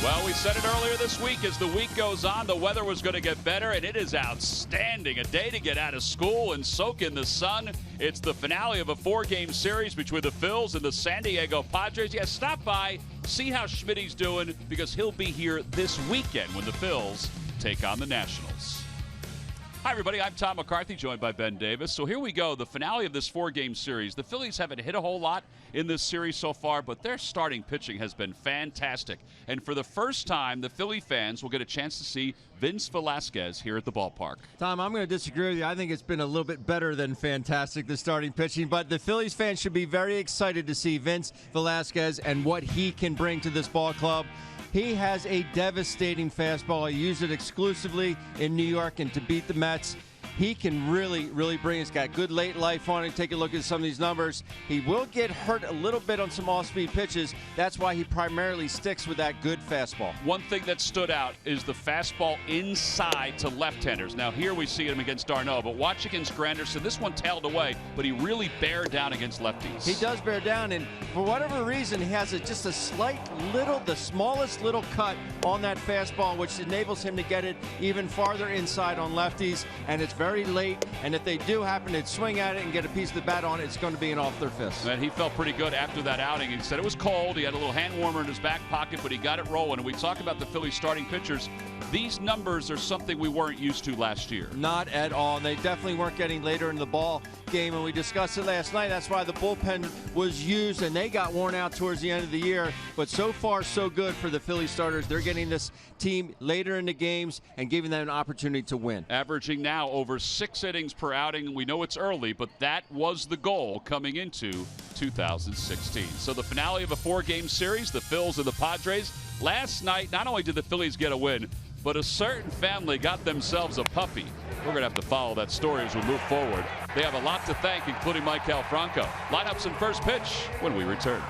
Well, we said it earlier this week. As the week goes on, the weather was going to get better, and it is outstanding. A day to get out of school and soak in the sun. It's the finale of a 4-game series between the Phillies and the San Diego Padres. Yeah, stop by, see how Schmitty's doing, because he'll be here this weekend when the Phillies take on the Nationals. Hi, everybody. I'm Tom McCarthy, joined by Ben Davis. So here we go, the finale of this 4-game series. The Phillies haven't hit a whole lot in this series so far, but their starting pitching has been fantastic. And for the first time, the Philly fans will get a chance to see Vince Velasquez here at the ballpark. Tom, I'm going to disagree with you. I think it's been a little bit better than fantastic, the starting pitching. But the Phillies fans should be very excited to see Vince Velasquez and what he can bring to this ball club. He has a devastating fastball. He used it exclusively in New York and to beat the Mets. He can really bring. He's got good late life on it. Take a look at some of these numbers. He will get hurt a little bit on some off-speed pitches. That's why he primarily sticks with that good fastball. One thing that stood out is the fastball inside to left-handers. Now here we see him against Darno, but watch against Granderson. This one tailed away, but he really bared down against lefties. He does bear down, and for whatever reason, he has just a slight little, the smallest little cut on that fastball, which enables him to get it even farther inside on lefties, and it's very late, and if they do happen to swing at it and get a piece of the bat on it, it's going to be an off their fist. And he felt pretty good after that outing. He said it was cold. He had a little hand warmer in his back pocket, but he got it rolling. And we talk about the Phillies starting pitchers. These numbers are something we weren't used to last year. Not at all. And they definitely weren't getting later in the ball game, and we discussed it last night. That's why the bullpen was used, and they got worn out towards the end of the year. But so far, so good for the Philly starters. They're getting this team later in the games and giving them an opportunity to win. Averaging now over 6 innings per outing. We know it's early, but that was the goal coming into 2016. So the finale of a 4-game series, the Phils and the Padres. Last night, not only did the Phillies get a win, but a certain family got themselves a puppy. We're going to have to follow that story as we move forward. They have a lot to thank, including Mike Calfranco. Lineups and first pitch when we return.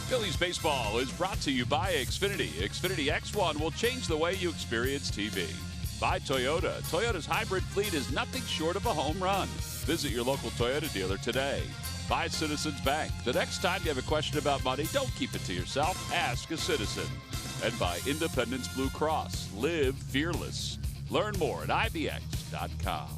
Phillies baseball is brought to you by Xfinity. Xfinity X1 will change the way you experience TV. By Toyota. Toyota's hybrid fleet is nothing short of a home run. Visit your local Toyota dealer today. By Citizens Bank. The next time you have a question about money, don't keep it to yourself. Ask a citizen. And by Independence Blue Cross. Live fearless. Learn more at IBX.com.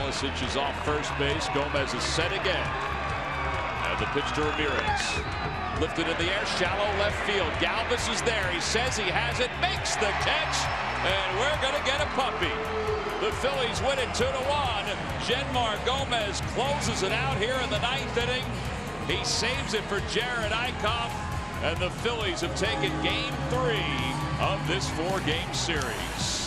Galicic is off first base. Gomez is set again. And the pitch to Ramirez. Lifted in the air, shallow left field. Galvis is there. He says he has it, makes the catch, and we're going to get a puppy. The Phillies win it 2-1. Genmar Gomez closes it out here in the 9th inning. He saves it for Jared Eichhoff, and the Phillies have taken Game 3 of this 4-game series.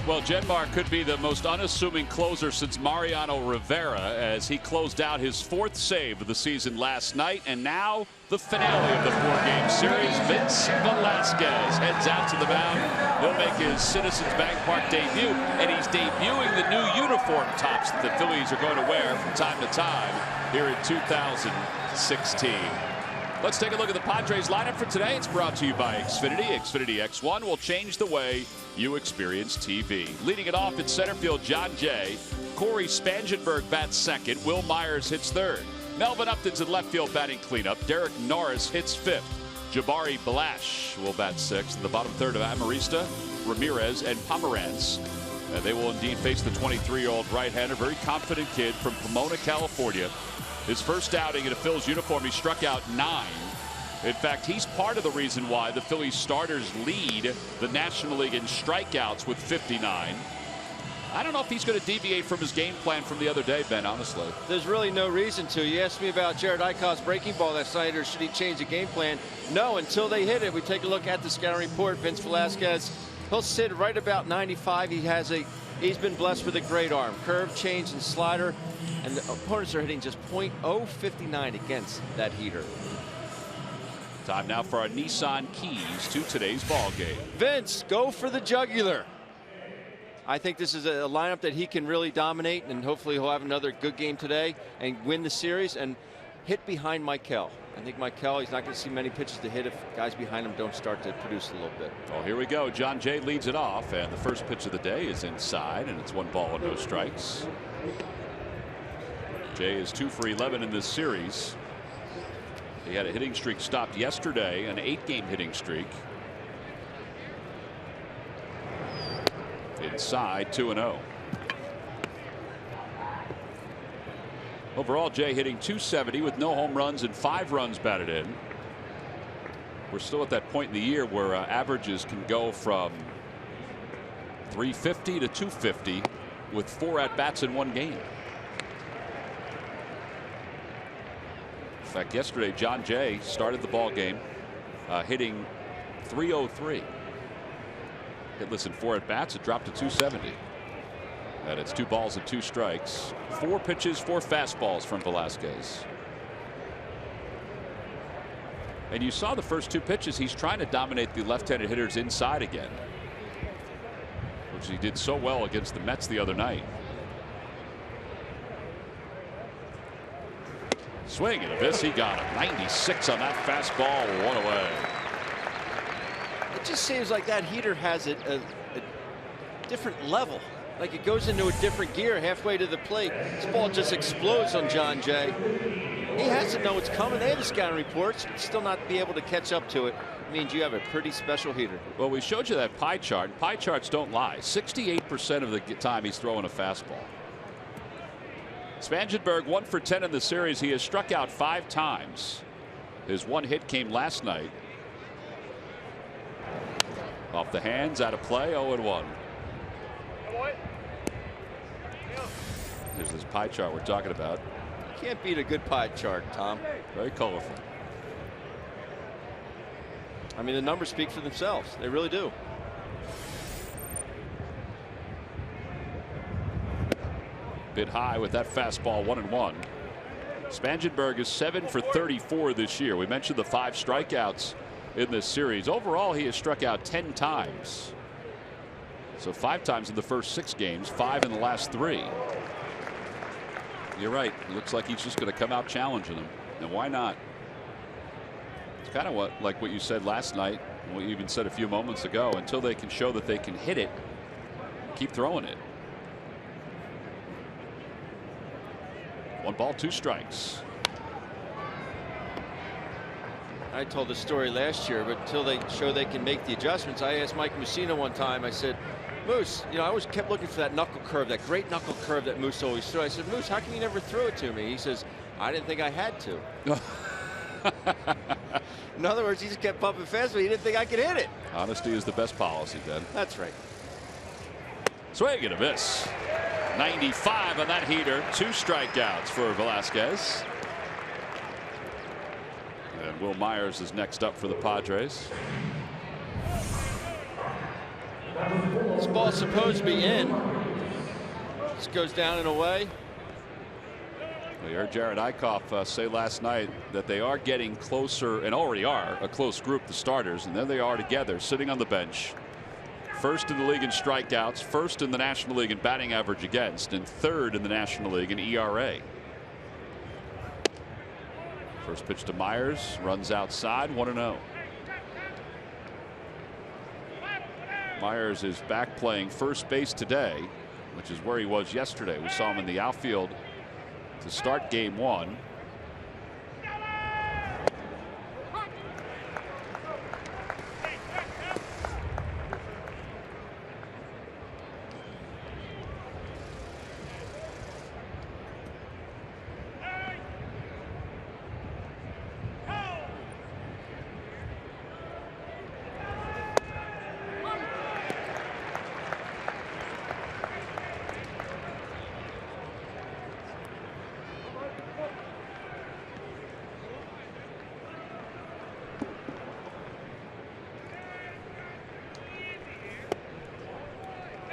Well, Genmar could be the most unassuming closer since Mariano Rivera, as he closed out his 4th save of the season last night. And now the finale of the 4-game series. Vince Velasquez heads out to the mound. He'll make his Citizens Bank Park debut, and he's debuting the new uniform tops that the Phillies are going to wear from time to time here in 2016. Let's take a look at the Padres lineup for today. It's brought to you by Xfinity. Xfinity X1 will change the way you experience TV. Leading it off in center field, John Jay. Corey Spangenberg bats second. Will Myers hits third. Melvin Upton's in left field batting cleanup. Derek Norris hits fifth. Jabari Blash will bat sixth. In the bottom third of Amarista, Ramirez, and Pomeranz. They will indeed face the 23-year-old right-hander, very confident kid from Pomona, California. His first outing in a Phil's uniform, he struck out 9. In fact, he's part of the reason why the Phillies starters lead the National League in strikeouts with 59. I don't know if he's going to deviate from his game plan from the other day, Ben, honestly. There's really no reason to. You asked me about Jared Eichhoff's breaking ball last night, or should he change the game plan? No, until they hit it. We take a look at the scouting report. Vince Velasquez, he'll sit right about 95. He's been blessed with a great arm. Curve, change, and slider. And the opponents are hitting just .059 against that heater. Time now for our Nissan keys to today's ball game. Vince, go for the jugular. I think this is a lineup that he can really dominate, and hopefully he'll have another good game today and win the series and hit behind Michael. I think Michael, he's not going to see many pitches to hit if guys behind him don't start to produce a little bit. Well, here we go. John Jay leads it off, and the first pitch of the day is inside, and it's 1 ball and no strikes. Jay is 2 for 11 in this series. He had a hitting streak stopped yesterday, an 8-game hitting streak. Inside, 2-0. Overall, Jay hitting .270 with no home runs and 5 runs batted in. We're still at that point in the year where averages can go from 350 to 250 with 4 at-bats in 1 game. In fact, yesterday, John Jay started the ball game hitting .303. Hitless in 4 at-bats. It dropped to .270. And it's 2 balls and 2 strikes. 4 pitches, 4 fastballs from Velasquez. And you saw the first 2 pitches. He's trying to dominate the left-handed hitters inside again, which he did so well against the Mets the other night. Swing and a miss. He got him. 96 on that fastball. 1 away. It just seems like that heater has a different level. Like it goes into a different gear halfway to the plate. This ball just explodes on John Jay. He has to know it's coming. They have the scouting reports, but still not be able to catch up to it. Means you have a pretty special heater. Well, we showed you that pie chart. Pie charts don't lie. 68% of the time he's throwing a fastball. Spangenberg 1 for 10 in the series. He has struck out 5 times. His 1 hit came last night. Off the hands, out of play, 0-1. Here's this pie chart we're talking about. Can't beat a good pie chart, Tom. Very colorful. I mean, the numbers speak for themselves. They really do. Bit high with that fastball, 1-1. Spangenberg is 7 for 34 this year. We mentioned the 5 strikeouts in this series. Overall, he has struck out 10 times. So 5 times in the first 6 games, 5 in the last 3. You're right. It looks like he's just going to come out challenging him. And why not? It's kind of like what you said last night, what you even said a few moments ago. Until they can show that they can hit it, keep throwing it. 1 ball, 2 strikes. I told the story last year, but until they show they can make the adjustments. I asked Mike Mussina one time, I said, Moose, I always kept looking for that knuckle curve, that great knuckle curve that Moose always threw. I said, Moose, how come you never threw it to me? He says, I didn't think I had to. In other words, he just kept pumping fast, but he didn't think I could hit it. Honesty is the best policy, Ben. That's right. Swing and a miss. 95 on that heater. 2 strikeouts for Velasquez. And Will Myers is next up for the Padres. This ball's supposed to be in. This goes down and away. We heard Jared Eichhoff say last night that they are getting closer, and already are a close group, the starters, and there they are together sitting on the bench. First in the league in strikeouts, first in the National League in batting average against, and third in the National League in ERA. First pitch to Myers, runs outside, 1-0. Myers is back playing first base today, which is where he was yesterday. We saw him in the outfield to start game 1.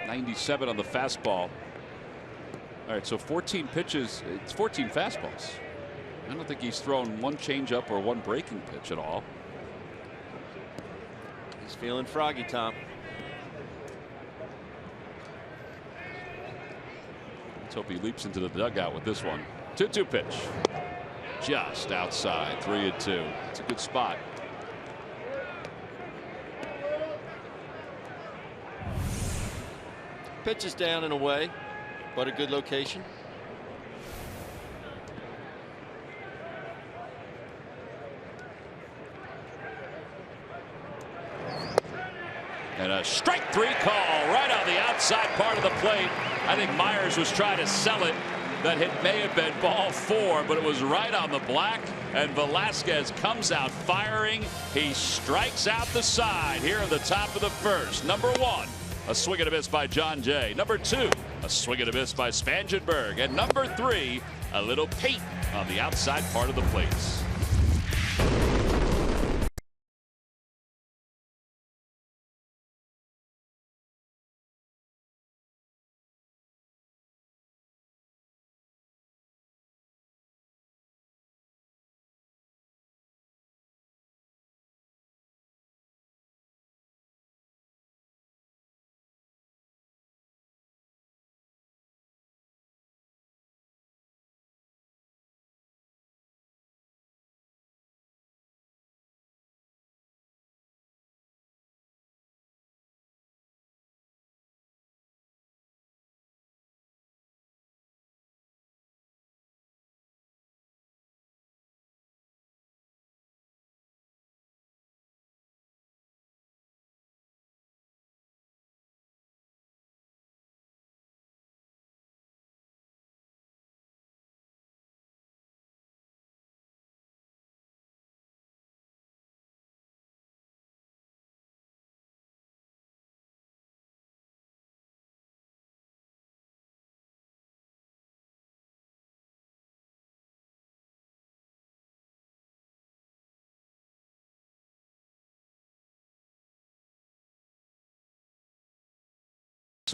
.97 on the fastball. All right, so 14 pitches. It's 14 fastballs. I don't think he's thrown one changeup or one breaking pitch at all. He's feeling froggy, Tom. Let's hope he leaps into the dugout with this one. 2-2 pitch. Just outside. 3-2. It's a good spot. Pitch is down and away, but a good location. And a strike 3 call right on the outside part of the plate. I think Myers was trying to sell it. That hit may have been ball 4, but it was right on the black. And Velasquez comes out firing. He strikes out the side here at the top of the first. Number 1. A swing and a miss by John Jay. Number 2, a swing and a miss by Spangenberg. And number 3, a little paint on the outside part of the plate.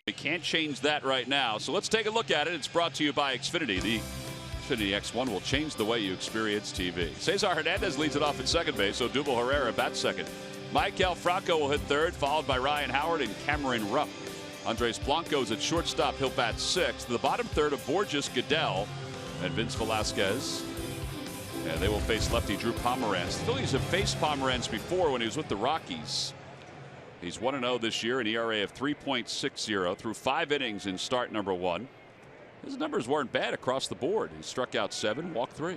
We can't change that right now. So let's take a look at it. It's brought to you by Xfinity. The Xfinity X1 will change the way you experience TV. Cesar Hernandez leads it off at second base. So Odubel Herrera bats second. Michael Franco will hit third, followed by Ryan Howard and Cameron Rupp. Andres Blanco's at shortstop. He'll bat sixth. The bottom third of Borges, Goodell, and Vince Velasquez. And they will face lefty Drew Pomeranz. The Phillies have faced Pomeranz before when he was with the Rockies. He's 1-0 this year, an ERA of 3.60 through 5 innings in start number 1. His numbers weren't bad across the board. He struck out 7, walked 3.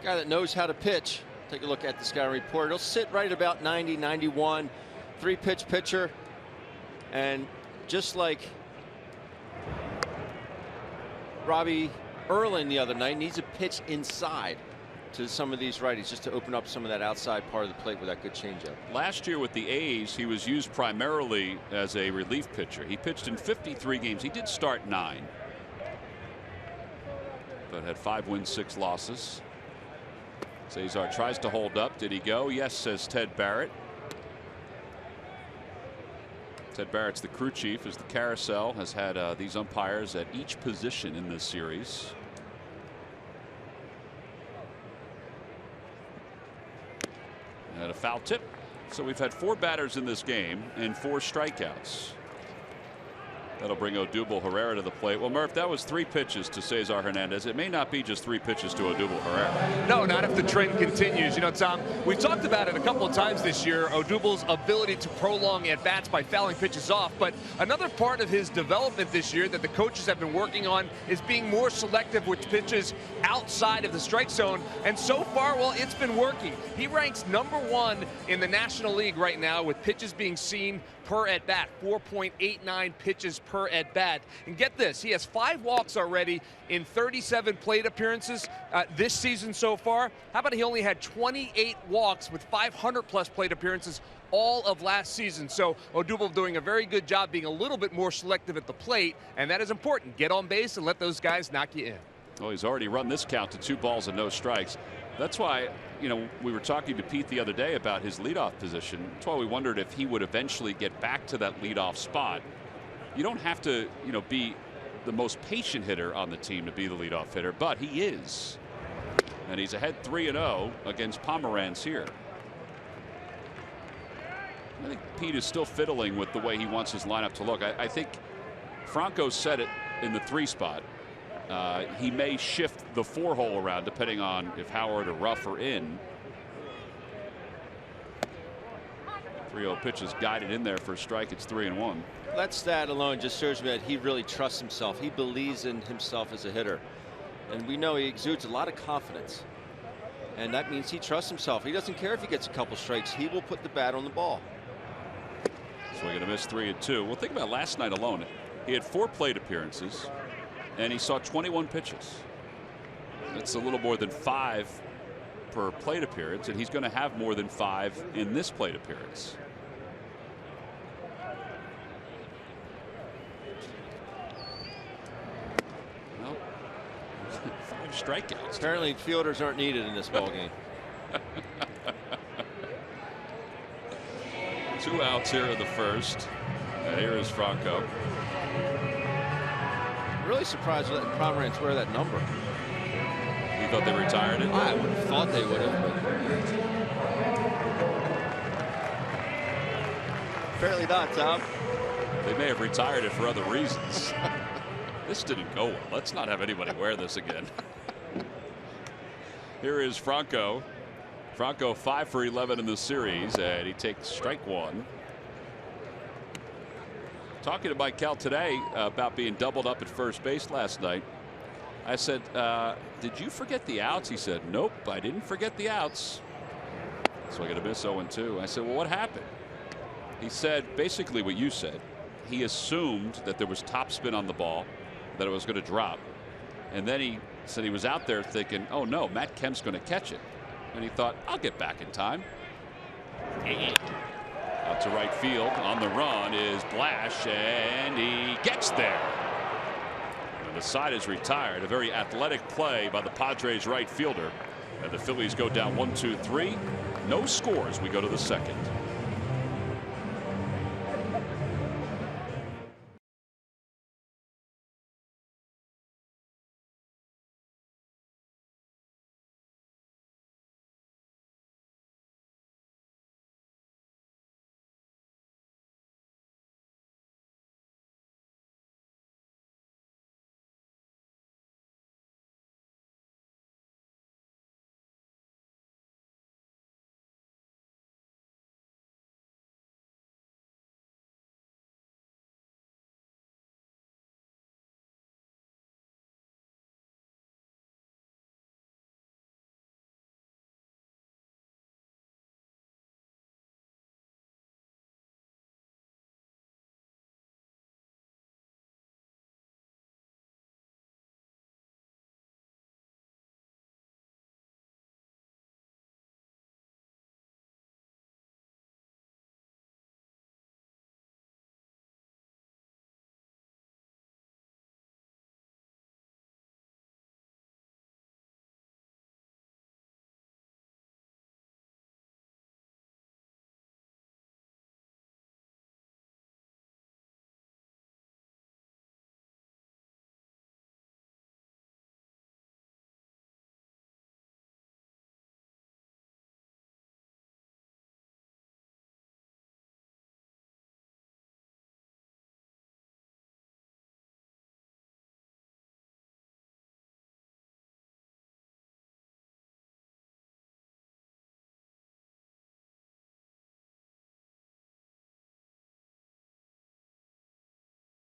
Guy that knows how to pitch. Take a look at the scouting report. He'll sit right at about 90, 91. 3-pitch pitcher. And just like Robbie Erlin the other night, needs a pitch inside to some of these righties just to open up some of that outside part of the plate with that good changeup. Last year with the A's, he was used primarily as a relief pitcher. He pitched in 53 games. He did start 9, but had 5 wins, 6 losses. Cesar tries to hold up. Did he go? Yes, says Ted Barrett. Ted Barrett's the crew chief, as the carousel has had these umpires at each position in this series. And a foul tip. So we've had 4 batters in this game and 4 strikeouts. That'll bring Odubel Herrera to the plate. Well, Murph, that was 3 pitches to Cesar Hernandez. It may not be just 3 pitches to Odubel Herrera. No, not if the trend continues. You know, Tom, we've talked about it a couple of times this year, Odubel's ability to prolong at-bats by fouling pitches off. But another part of his development this year that the coaches have been working on is being more selective with pitches outside of the strike zone. And so far, well, it's been working. He ranks #1 in the National League right now with pitches being seen per at-bat, 4.89 pitches per at-bat. And get this, he has 5 walks already in 37 plate appearances this season so far. How about he only had 28 walks with 500-plus plate appearances all of last season? So Odubel doing a very good job being a little bit more selective at the plate, and that is important. Get on base and let those guys knock you in. Well, he's already run this count to 2 balls and no strikes. That's why, you know, we were talking to Pete the other day about his leadoff position. That's why we wondered if he would eventually get back to that leadoff spot. You don't have to, you know, be the most patient hitter on the team to be the leadoff hitter, but he is. And he's ahead 3-0 against Pomeranz here. I think Pete is still fiddling with the way he wants his lineup to look. I think Franco said it in the 3 spot. He may shift the 4 hole around depending on if Howard or Ruff are in. 3-0 pitch is guided in there for a strike. It's 3-1. That stat alone just shows me that he really trusts himself. He believes in himself as a hitter. And we know he exudes a lot of confidence. And that means he trusts himself. He doesn't care if he gets a couple strikes. He will put the bat on the ball. So we're going to miss 3-2. Well, think about last night alone. He had 4 plate appearances, and he saw 21 pitches. That's a little more than 5 per plate appearance, and he's going to have more than 5 in this plate appearance. Well, 5 strikeouts. Apparently fielders aren't needed in this ballgame. 2 outs here in the first. And here is Franco. Really surprised with that Pomeranz wear that number. You thought they retired it? I would have thought they would have. Apparently not, Tom. They may have retired it for other reasons. This didn't go well. Let's not have anybody wear this again. Here is Franco. Franco 5 for 11 in the series, and he takes strike 1. Talking to Mike Kell today about being doubled up at first base last night. I said, did you forget the outs? He said, nope, I didn't forget the outs. So I got to miss 0-2. I said, well, what happened? He said basically what you said. He assumed that there was topspin on the ball, that it was going to drop. And then he said he was out there thinking, oh no, Matt Kemp's going to catch it. And he thought, I'll get back in time. Out to right field. On the run is Blash, and he gets there. And the side is retired. A very athletic play by the Padres right fielder. And the Phillies go down 1-2-3. No scores. We go to the second.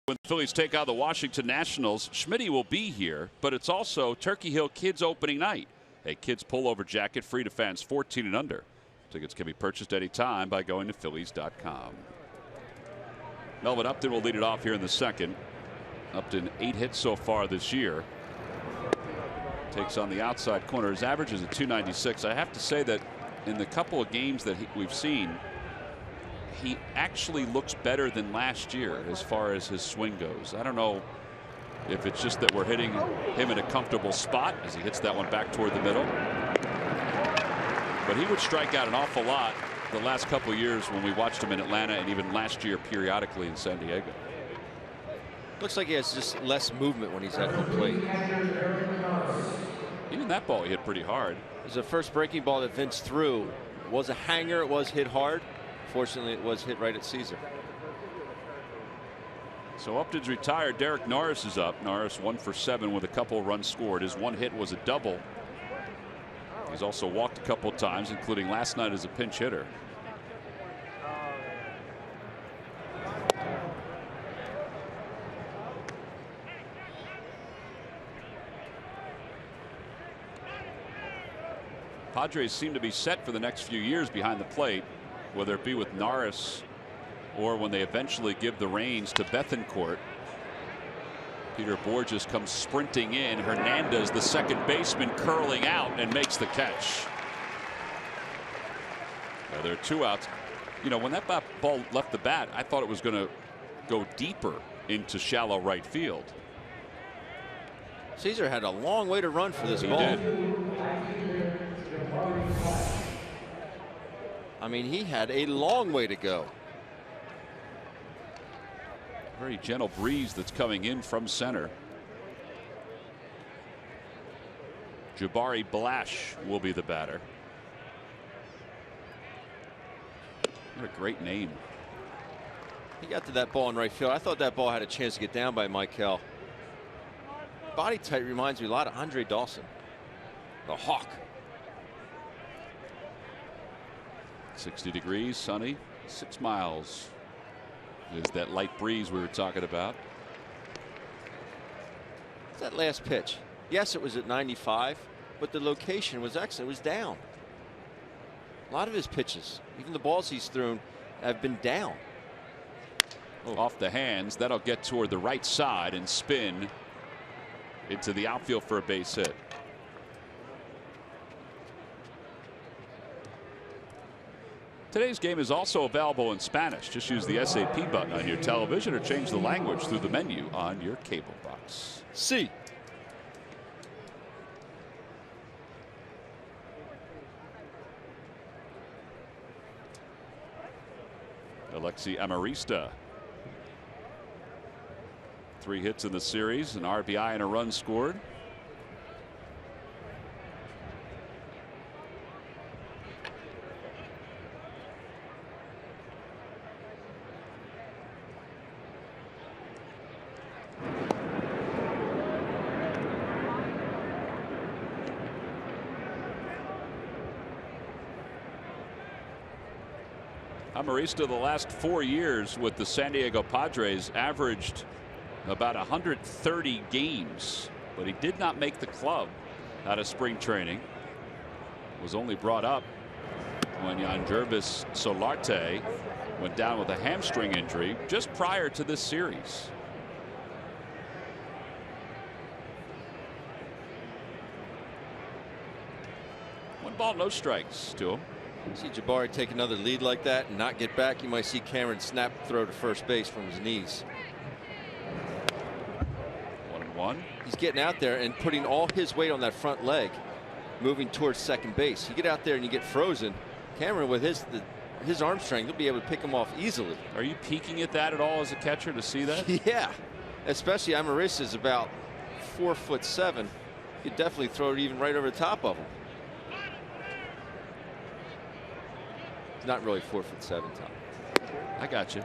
When the Phillies take on the Washington Nationals, Schmitty will be here, but it's also Turkey Hill Kids opening night. A kids pullover jacket free to fans 14 and under. Tickets can be purchased anytime by going to Phillies.com. Melvin Upton will lead it off here in the second. Upton 8 hits so far this year. Takes on the outside corner. His average is at .296. I have to say that in the couple of games that we've seen, he actually looks better than last year as far as his swing goes. I don't know if it's just that we're hitting him in a comfortable spot as he hits that one back toward the middle. But he would strike out an awful lot the last couple of years when we watched him in Atlanta, and even last year periodically in San Diego. Looks like he has just less movement when he's at home plate. Even that ball he hit pretty hard. It was the first breaking ball that Vince threw. It was a hanger. It was hit hard. Fortunately, it was hit right at Caesar. So Upton's retired. Derek Norris is up. Norris 1 for 7 with a couple runs scored. His one hit was a double. He's also walked a couple times, including last night as a pinch hitter. Padres seem to be set for the next few years behind the plate, whether it be with Norris or when they eventually give the reins to Bethancourt. Peter Borges comes sprinting in. Hernandez, the second baseman, curling out and makes the catch. Now there are 2 outs. You know, when that ball left the bat, I thought it was going to go deeper into shallow right field. Caesar had a long way to run for this ball. Did. I mean, he had a long way to go. Very gentle breeze that's coming in from center. Jabari Blash will be the batter. What a great name. He got to that ball in right field. I thought that ball had a chance to get down by Michael. Body type reminds me a lot of Andre Dawson, the Hawk. 60 degrees, sunny, 6 miles is that light breeze we were talking about. That last pitch, yes, it was at 95, but the location was excellent. It was down. A lot of his pitches, even the balls he's thrown, have been down. Oh. Off the hands, that'll get toward the right side and spin into the outfield for a base hit. Today's game is also available in Spanish. Just use the SAP button on your television or change the language through the menu on your cable box. See. Alexi Amarista. 3 hits in the series, an RBI and a run scored. Amarista, the last 4 years with the San Diego Padres, averaged about 130 games, but he did not make the club out of spring training. Was only brought up when Yangervis Solarte went down with a hamstring injury just prior to this series. One ball, no strikes to him. See Jabari take another lead like that and not get back. You might see Cameron snap throw to first base from his knees. 1-1. He's getting out there and putting all his weight on that front leg, moving towards second base. You get out there and you get frozen. Cameron, with his arm strength, he'll be able to pick him off easily. Are you peeking at that at all as a catcher to see that? Yeah, especially Amarista is about 4'7". You could definitely throw it even right over the top of him. He's not really 4'7", Tom. I got you.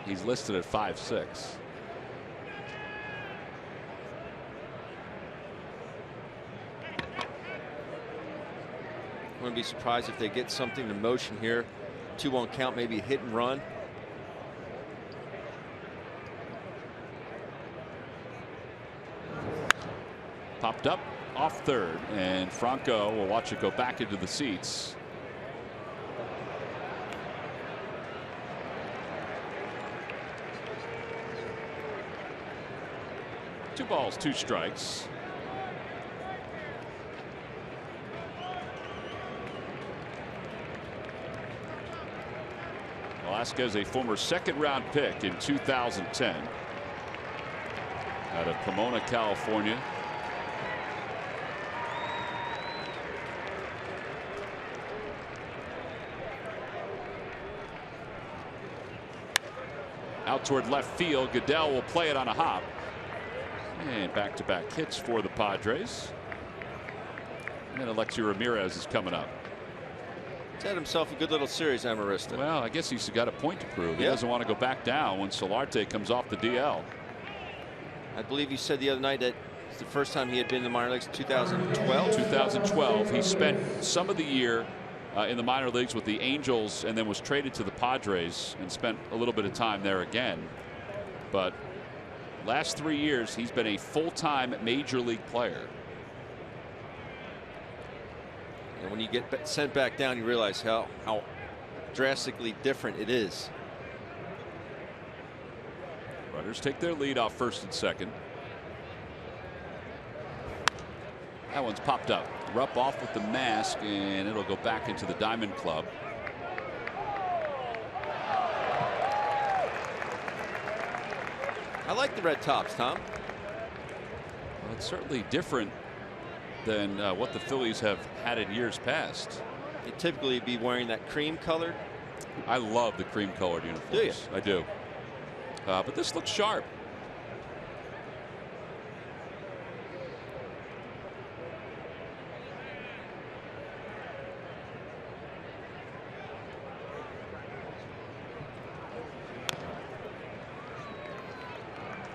He's listed at 5'6". I wouldn't be surprised if they get something in motion here 2-1 count, maybe a hit and run. Popped up off third, and Franco will watch it go back into the seats. Two balls, two strikes. Velasquez, a former second-round pick in 2010 out of Pomona, California. Out toward left field. Goodell will play it on a hop. And back-to-back hits for the Padres. And Alexi Ramirez is coming up. He's had himself a good little series, Amarista. Well, I guess he's got a point to prove. He doesn't want to go back down when Solarte comes off the DL. I believe you said the other night that it's the first time he had been in the minor leagues, 2012. 2012. He spent some of the year in the minor leagues with the Angels and then was traded to the Padres and spent a little bit of time there again. But last 3 years he's been a full-time major league player. And when you get sent back down, you realize how drastically different it is. Runners take their lead off first and second. That one's popped up. Rupp off with the mask, and it'll go back into the Diamond Club. I like the red tops, Tom. Well, it's certainly different than what the Phillies have had in years past. They typically be wearing that cream colored. I love the cream colored uniforms. Do you? I do. But this looks sharp.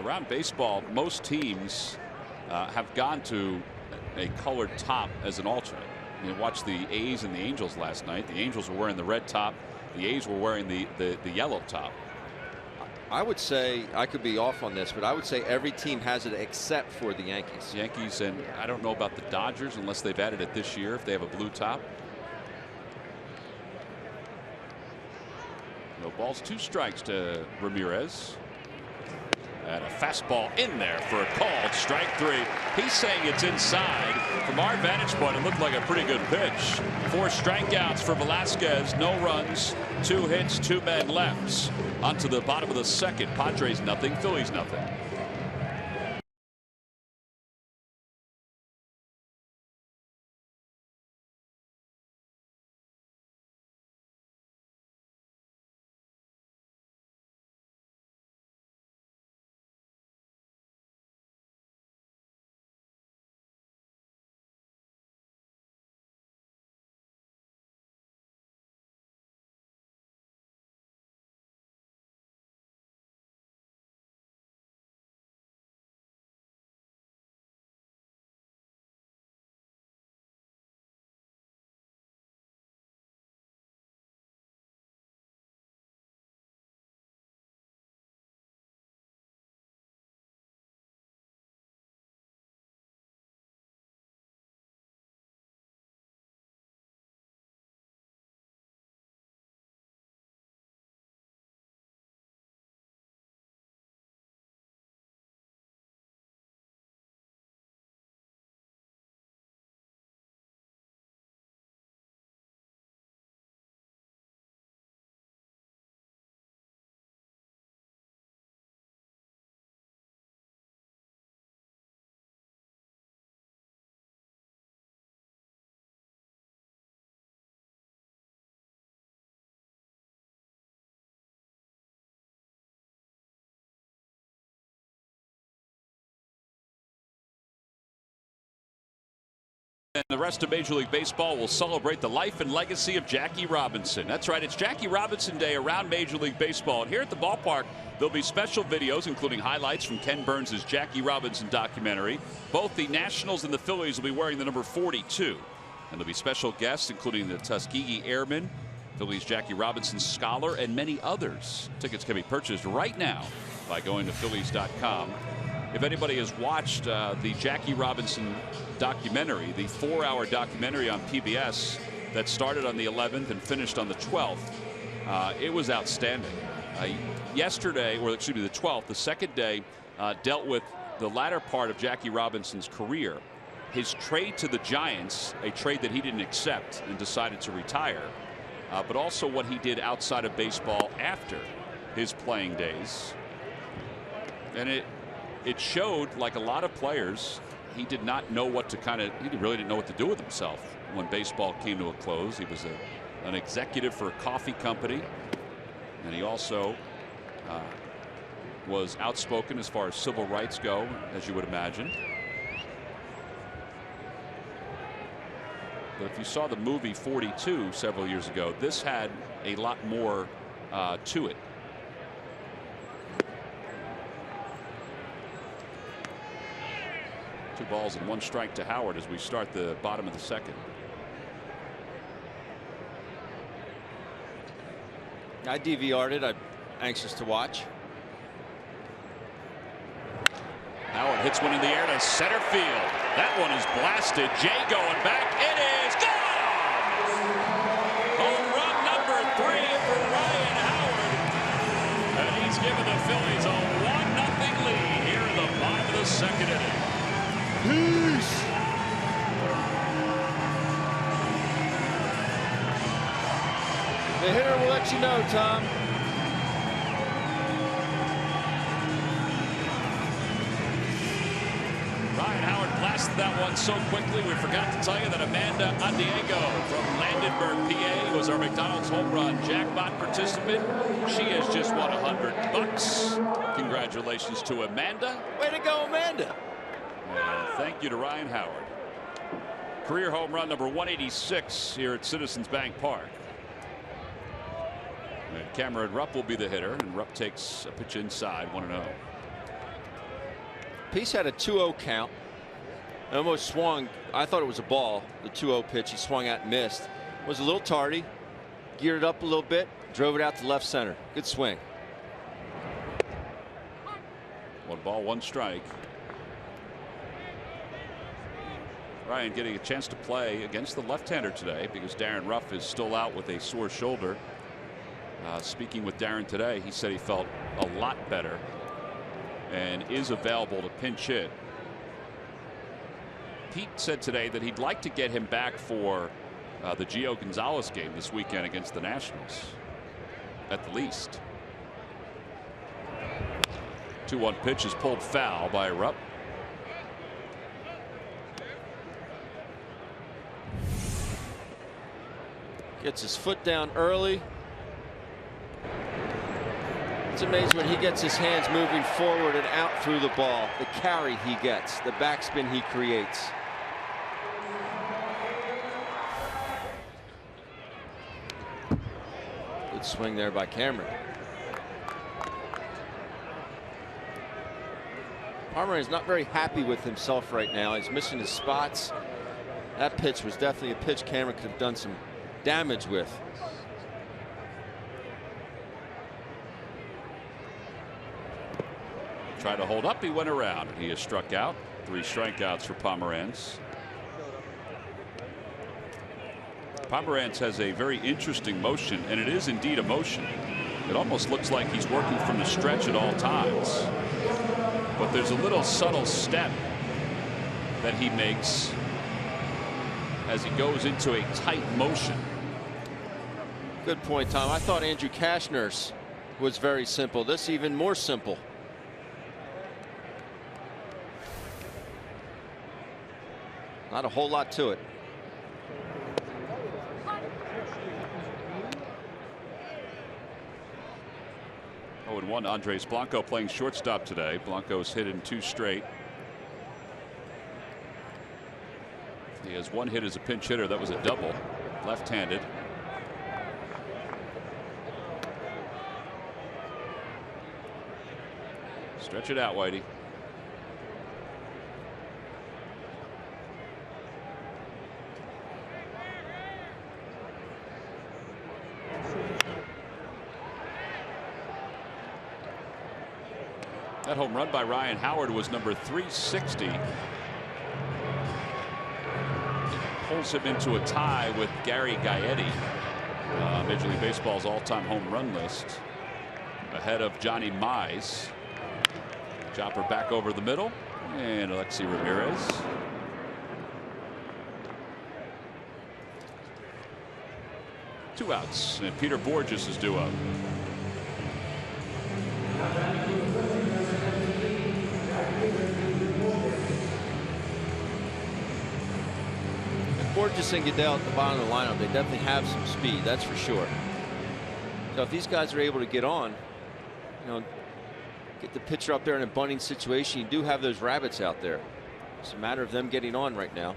Around baseball, most teams have gone to a colored top as an alternate. You watch the A's and the Angels last night. The Angels were wearing the red top. The A's were wearing the yellow top. I would say, I could be off on this, but I would say every team has it except for the Yankees. Yankees, and I don't know about the Dodgers unless they've added it this year, if they have a blue top. No balls, two strikes to Ramirez. And a fastball in there for a called strike three. He's saying it's inside. From our vantage point, it looked like a pretty good pitch. 4 strikeouts for Velasquez. No runs, 2 hits, 2 men left. On to the bottom of the second. Padres nothing, Phillies nothing. And the rest of Major League Baseball will celebrate the life and legacy of Jackie Robinson. That's right, it's Jackie Robinson Day around Major League Baseball. And here at the ballpark, there'll be special videos, including highlights from Ken Burns' Jackie Robinson documentary. Both the Nationals and the Phillies will be wearing the number 42. And there'll be special guests, including the Tuskegee Airmen, Phillies Jackie Robinson Scholar, and many others. Tickets can be purchased right now by going to Phillies.com. If anybody has watched the Jackie Robinson documentary, the 4-hour documentary on PBS that started on the 11th and finished on the 12th, it was outstanding. Yesterday, or excuse me, the 12th, the second day, dealt with the latter part of Jackie Robinson's career. His trade to the Giants, a trade that he didn't accept and decided to retire, but also what he did outside of baseball after his playing days. And it showed, like a lot of players, he did not know what to he really didn't know what to do with himself when baseball came to a close. He was an executive for a coffee company, and he also was outspoken as far as civil rights go, as you would imagine. But if you saw the movie 42 several years ago, this had a lot more to it. Two balls and one strike to Howard as we start the bottom of the second. I DVR'd it. I'm anxious to watch. Howard hits one in the air to center field. That one is blasted. Jay going back. It is gone! Home run number 3 for Ryan Howard. And he's given the Phillies a 1-0 lead here in the bottom of the second inning. Peace. The hitter will let you know, Tom. Ryan Howard blasted that one so quickly we forgot to tell you that Amanda Adiego from Landenberg, PA, was our McDonald's home run jackpot participant. She has just won $100. Congratulations to Amanda. Way to go, Amanda. And thank you to Ryan Howard. Career home run number 186 here at Citizens Bank Park. And Cameron Rupp will be the hitter, and Rupp takes a pitch inside, 1-0. Peace had a 2-0 count. Almost swung. I thought it was a ball. The 2-0 pitch he swung at and missed. Was a little tardy. Geared it up a little bit. Drove it out to left center. Good swing. 1 ball, 1 strike. Ryan getting a chance to play against the left-hander today because Darren Ruff is still out with a sore shoulder. Speaking with Darren today, he said he felt a lot better and is available to pinch hit. Pete said today that he'd like to get him back for the Gio Gonzalez game this weekend against the Nationals, at the least. 2-1 pitch is pulled foul by Rupp. Gets his foot down early. It's amazing when he gets his hands moving forward and out through the ball. The carry he gets, the backspin he creates. Good swing there by Cameron. Palmer is not very happy with himself right now. He's missing his spots. That pitch was definitely a pitch Cameron could have done some damage with. Tried to hold up, he went around. He is struck out. 3 strikeouts for Pomeranz. Pomeranz has a very interesting motion, and it is indeed a motion. It almost looks like he's working from the stretch at all times. But there's a little subtle step that he makes as he goes into a tight motion. Good point, Tom. I thought Andrew Cashner's was very simple. This even more simple. Not a whole lot to it. Oh, and 1 Andres Blanco playing shortstop today. Blanco's hit in 2 straight. He has 1 hit as a pinch hitter. That was a double, left-handed. Stretch it out, Whitey. That home run by Ryan Howard was number 360. It pulls him into a tie with Gary Gaetti, Major League Baseball's all-time home run list, ahead of Johnny Mize. Chopper back over the middle, and Alexi Ramirez. Two outs, and Peter Borges is due up. Borges and Goodell at the bottom of the lineup, they definitely have some speed, that's for sure. So if these guys are able to get on, you know, get the pitcher up there in a bunting situation, you do have those rabbits out there. It's a matter of them getting on right now.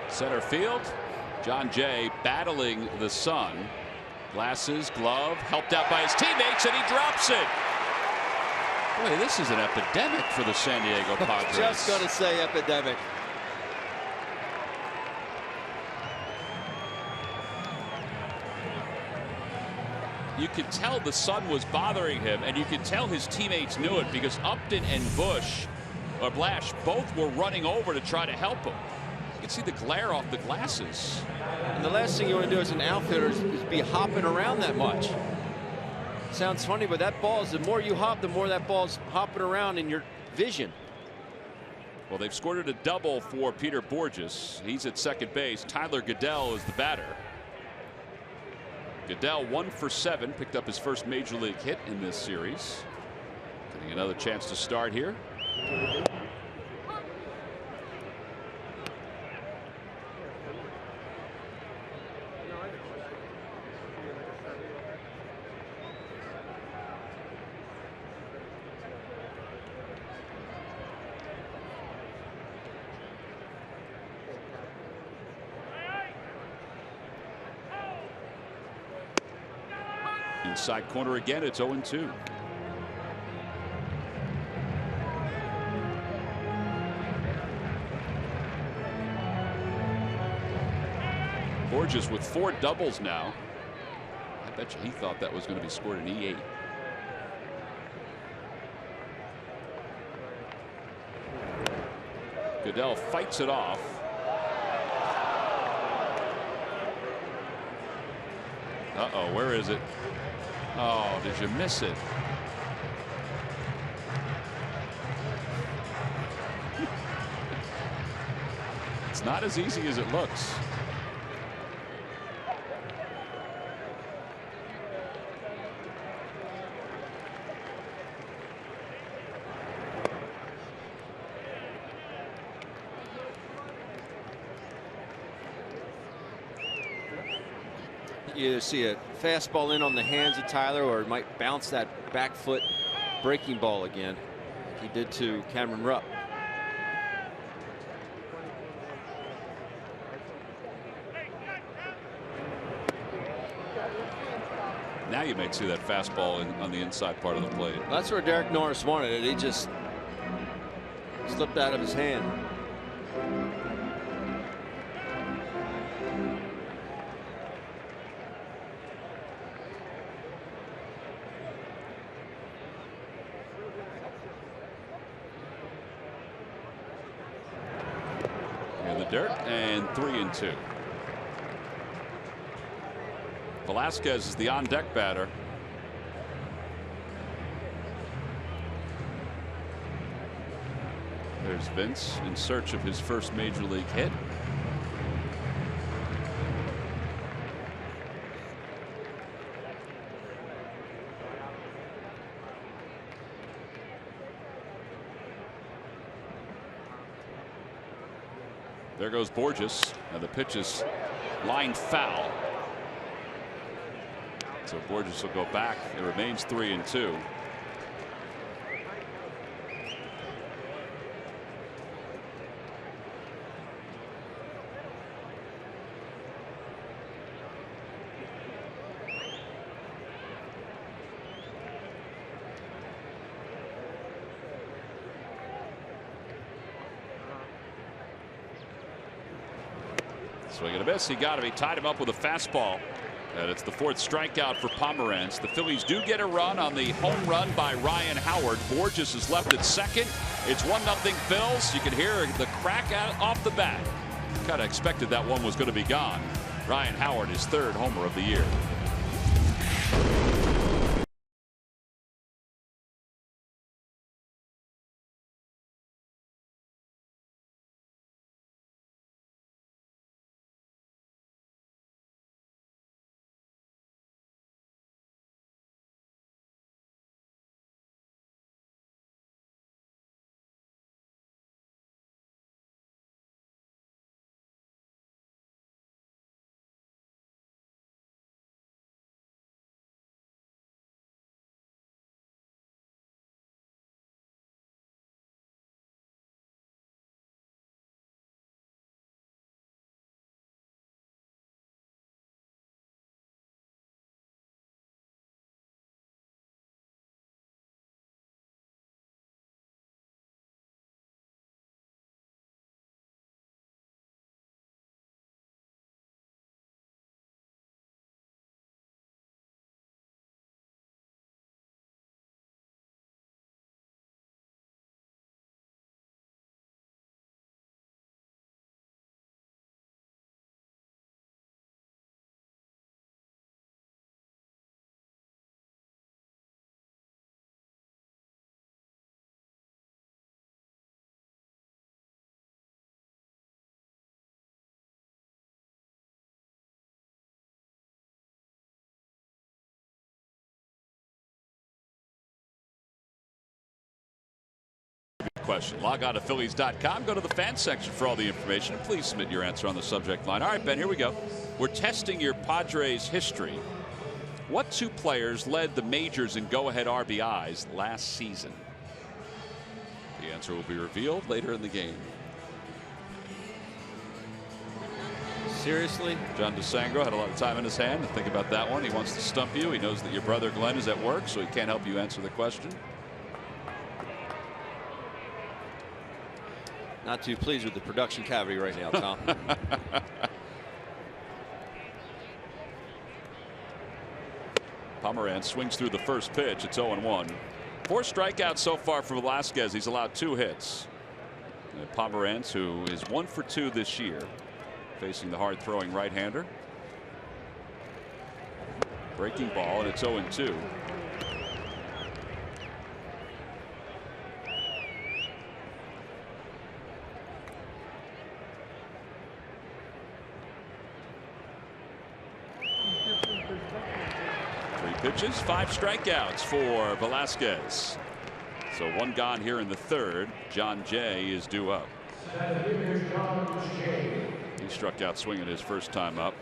Center field, John Jay battling the sun. Glasses, glove, helped out by his teammates, and he drops it. Boy, this is an epidemic for the San Diego Padres. Just going to say epidemic. You could tell the sun was bothering him, and you could tell his teammates knew it because Upton and Blash both were running over to try to help him. You can see the glare off the glasses. And the last thing you want to do as an outfielder is be hopping around that much. Sounds funny, but that ball is, the more you hop, the more that ball's hopping around in your vision. Well, they've scored a double for Peter Borges. He's at second base. Tyler Goodell is the batter. Goodell 1 for 7, picked up his first major league hit in this series. Getting another chance to start here. Inside corner again, it's 0-2. Borges with 4 doubles now. I bet you he thought that was going to be scored in E8. Goodell fights it off. Uh-oh, where is it? Oh, did you miss it? It's not as easy as it looks. You either see a fastball in on the hands of Tyler, or it might bounce that back foot breaking ball again, like he did to Cameron Rupp. Now you may see that fastball on the inside part of the plate. That's where Derek Norris wanted it. He just slipped out of his hand. Dirt, and 3-2. Velasquez is the on-deck batter. There's Vince in search of his first major league hit. There goes Borges, and the pitch is lined foul. So Borges will go back. It remains 3-2. Swing and a miss. He got him. He tied him up with a fastball. And it's the 4th strikeout for Pomerantz. The Phillies do get a run on the home run by Ryan Howard. Borges is left at second. It's 1-0 Phils. You can hear the crack off the bat. Kind of expected that one was going to be gone. Ryan Howard, his 3rd homer of the year. Question. Log on to Phillies.com. Go to the fan section for all the information. Please submit your answer on the subject line. All right, Ben, here we go. We're testing your Padres history. What 2 players led the majors in go-ahead RBIs last season? The answer will be revealed later in the game. Seriously? John DeSangro had a lot of time in his hand to think about that one. He wants to stump you. He knows that your brother Glenn is at work, so he can't help you answer the question. Not too pleased with the production cavity right now, Tom. Pomerantz swings through the first pitch. It's 0-1. 4 strikeouts so far for Velasquez. He's allowed 2 hits. And Pomerantz, who is 1 for 2 this year, facing the hard-throwing right-hander. Breaking ball, and it's 0-2. Pitches, 5 strikeouts for Velasquez. So 1 gone here in the 3rd. John Jay is due up. He struck out swinging his first time up.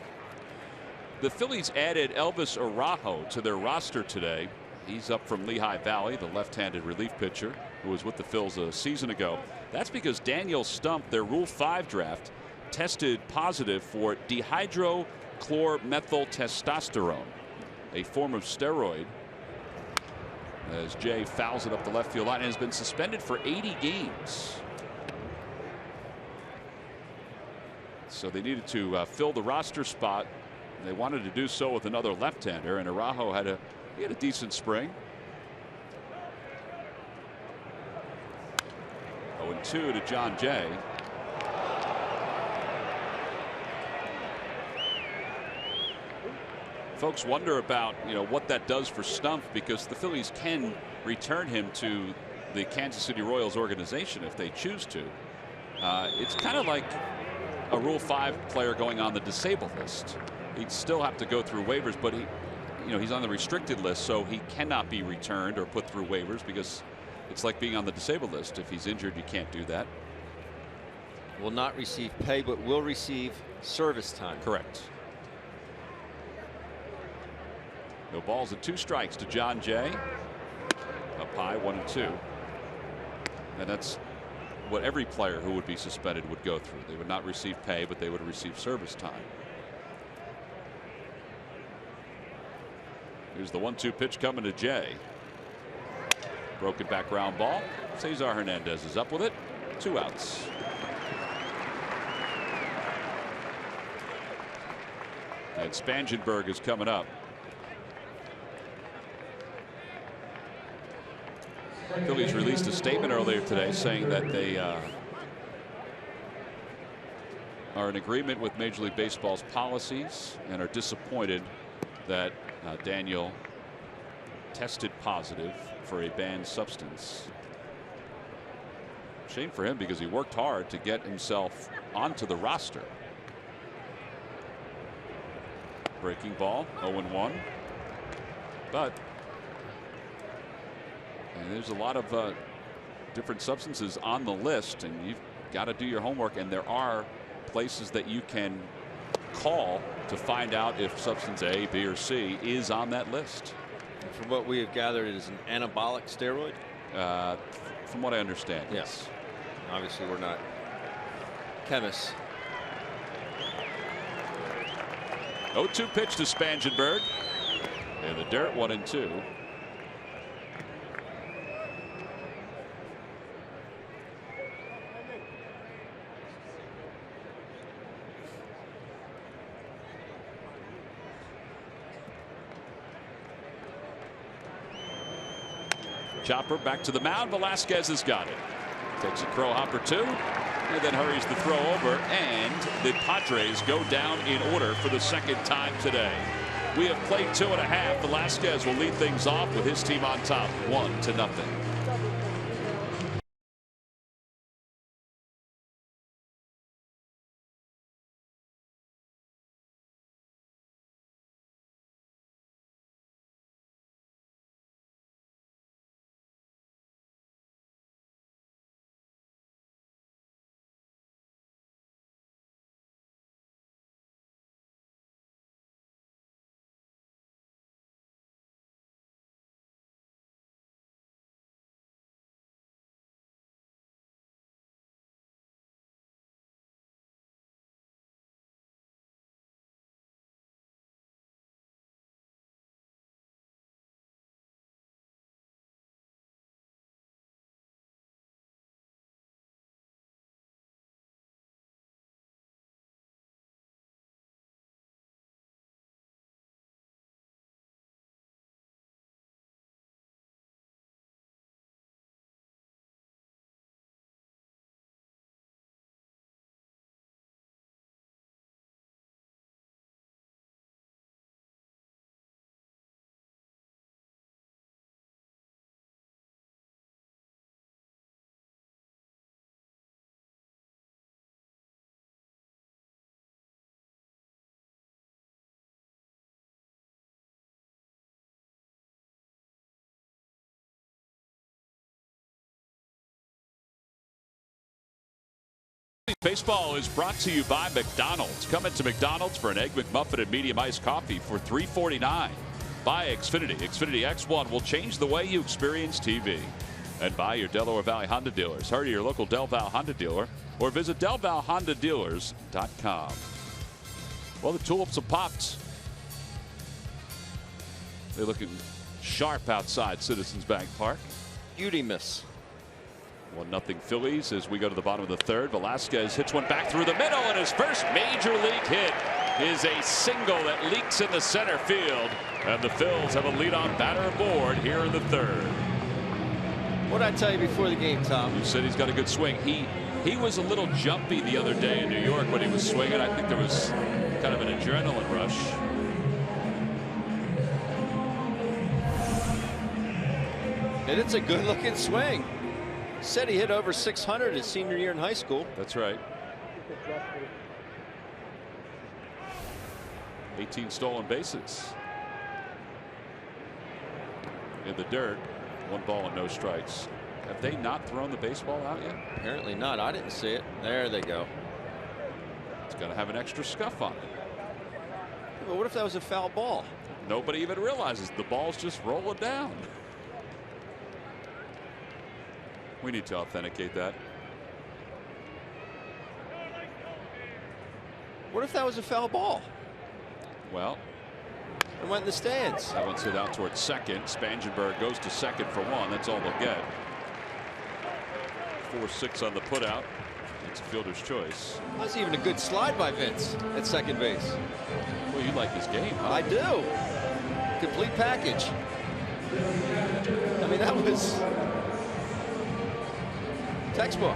The Phillies added Elvis Araujo to their roster today. He's up from Lehigh Valley, the left-handed relief pitcher who was with the Phils a season ago. That's because Daniel Stump, their Rule 5 draft, tested positive for dihydrochlormethyltestosterone, a form of steroid, as Jay fouls it up the left field line and has been suspended for 80 games. So they needed to fill the roster spot. They wanted to do so with another left-hander, and Araujo had a decent spring. 0-2 to John Jay. Folks wonder about what that does for Stump, because the Phillies can return him to the Kansas City Royals organization if they choose to. It's kind of like a Rule 5 player going on the disabled list. He'd still have to go through waivers, but he's on the restricted list, so he cannot be returned or put through waivers, because it's like being on the disabled list. If he's injured, you can't do that. Will not receive pay, but will receive service time. Correct. No balls and 2 strikes to John Jay. Up high, 1-2. And that's what every player who would be suspended would go through. They would not receive pay, but they would receive service time. Here's the 1-2 pitch coming to Jay. Broken back ground ball. Cesar Hernandez is up with it. 2 outs. And Spangenberg is coming up. Phillies released a statement earlier today saying that they are in agreement with Major League Baseball's policies and are disappointed that Daniel tested positive for a banned substance. Shame for him because he worked hard to get himself onto the roster. Breaking ball, 0-1. But there's a lot of different substances on the list, and you've got to do your homework. And there are places that you can call to find out if substance A, B, or C is on that list. From what we have gathered, it is an anabolic steroid. From what I understand, yes. Obviously, we're not chemists. 0-2 pitch to Spangenberg. In the dirt, 1-2. Chopper back to the mound. Velasquez has got it. Takes a crow hopper two, and then hurries the throw over, and the Padres go down in order for the second time today. We have played 2.5. Velasquez will lead things off with his team on top, 1-0. Baseball is brought to you by McDonald's. Come into McDonald's for an Egg McMuffin and medium iced coffee for $3.49. By Xfinity. Xfinity X1 will change the way you experience TV. And by your Delaware Valley Honda dealers. Hurry to your local Del Val Honda dealer or visit DelValHondaDealers.com. Well, the tulips have popped. They're looking sharp outside Citizens Bank Park. Beauty miss. 1-0 Phillies as we go to the bottom of the third. Velasquez hits one back through the middle, and his first major league hit is a single that leaks into center field. And the Phils have a leadoff batter aboard here in the third. What did I tell you before the game, Tom? You said he's got a good swing. He was a little jumpy the other day in New York when he was swinging. I think there was kind of an adrenaline rush. And it's a good-looking swing. Said he hit over 600 his senior year in high school. That's right. 18 stolen bases. In the dirt, 1 ball and no strikes. Have they not thrown the baseball out yet? Apparently not. I didn't see it. There they go. It's got to have an extra scuff on it. Well, what if that was a foul ball? Nobody even realizes the ball's just rolling down. We need to authenticate that. What if that was a foul ball? Well, it went in the stands. That one's hit out towards second. Spangenberg goes to second for 1. That's all they'll get. 4-6 on the putout. It's a fielder's choice. That's even a good slide by Vince at second base. Well, you like this game, huh? I do. Complete package. I mean, that was textbook.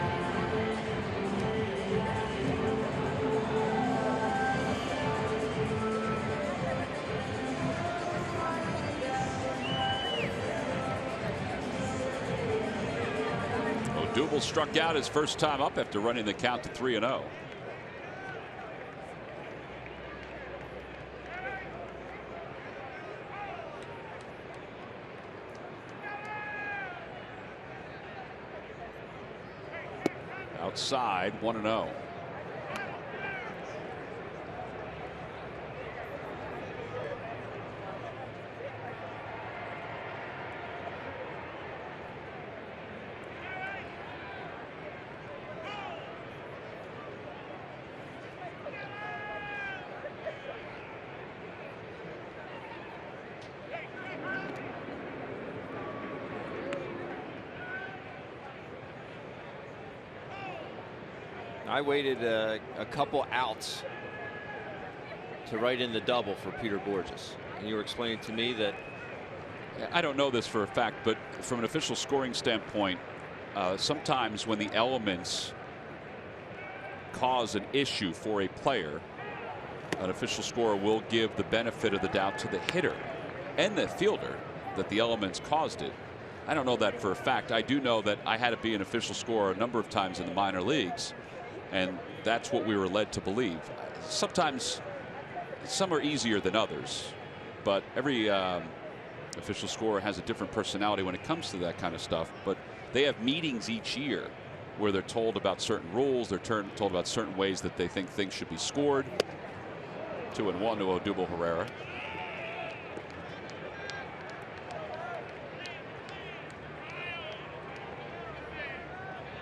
Odubel struck out his first time up after running the count to 3-0. Outside, 1-0. I waited a couple outs to write in the double for Peter Borges. And you were explaining to me that I don't know this for a fact, but from an official scoring standpoint, sometimes when the elements cause an issue for a player, an official scorer will give the benefit of the doubt to the hitter and the fielder that the elements caused it. I don't know that for a fact. I do know that I had to be an official scorer a number of times in the minor leagues, and that's what we were led to believe. Sometimes some are easier than others, but every official scorer has a different personality when it comes to that kind of stuff. But they have meetings each year where they're told about certain rules, they're told about certain ways that they think things should be scored. 2-1 to Odubel Herrera.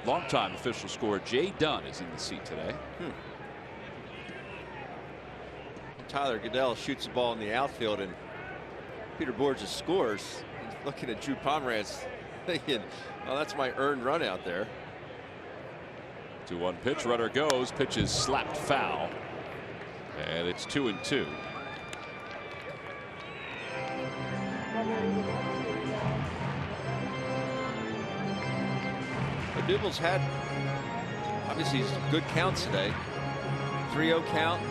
Longtime official scorer Jay Dunn is in the seat today. Tyler Goodell shoots the ball in the outfield and Peter Borges scores. He's looking at Drew Pomeranz thinking, oh, that's my earned run out there. 2-1 pitch, runner goes, pitch is slapped foul, and it's 2-2. Odubel's had obviously good counts today. 3-0 count,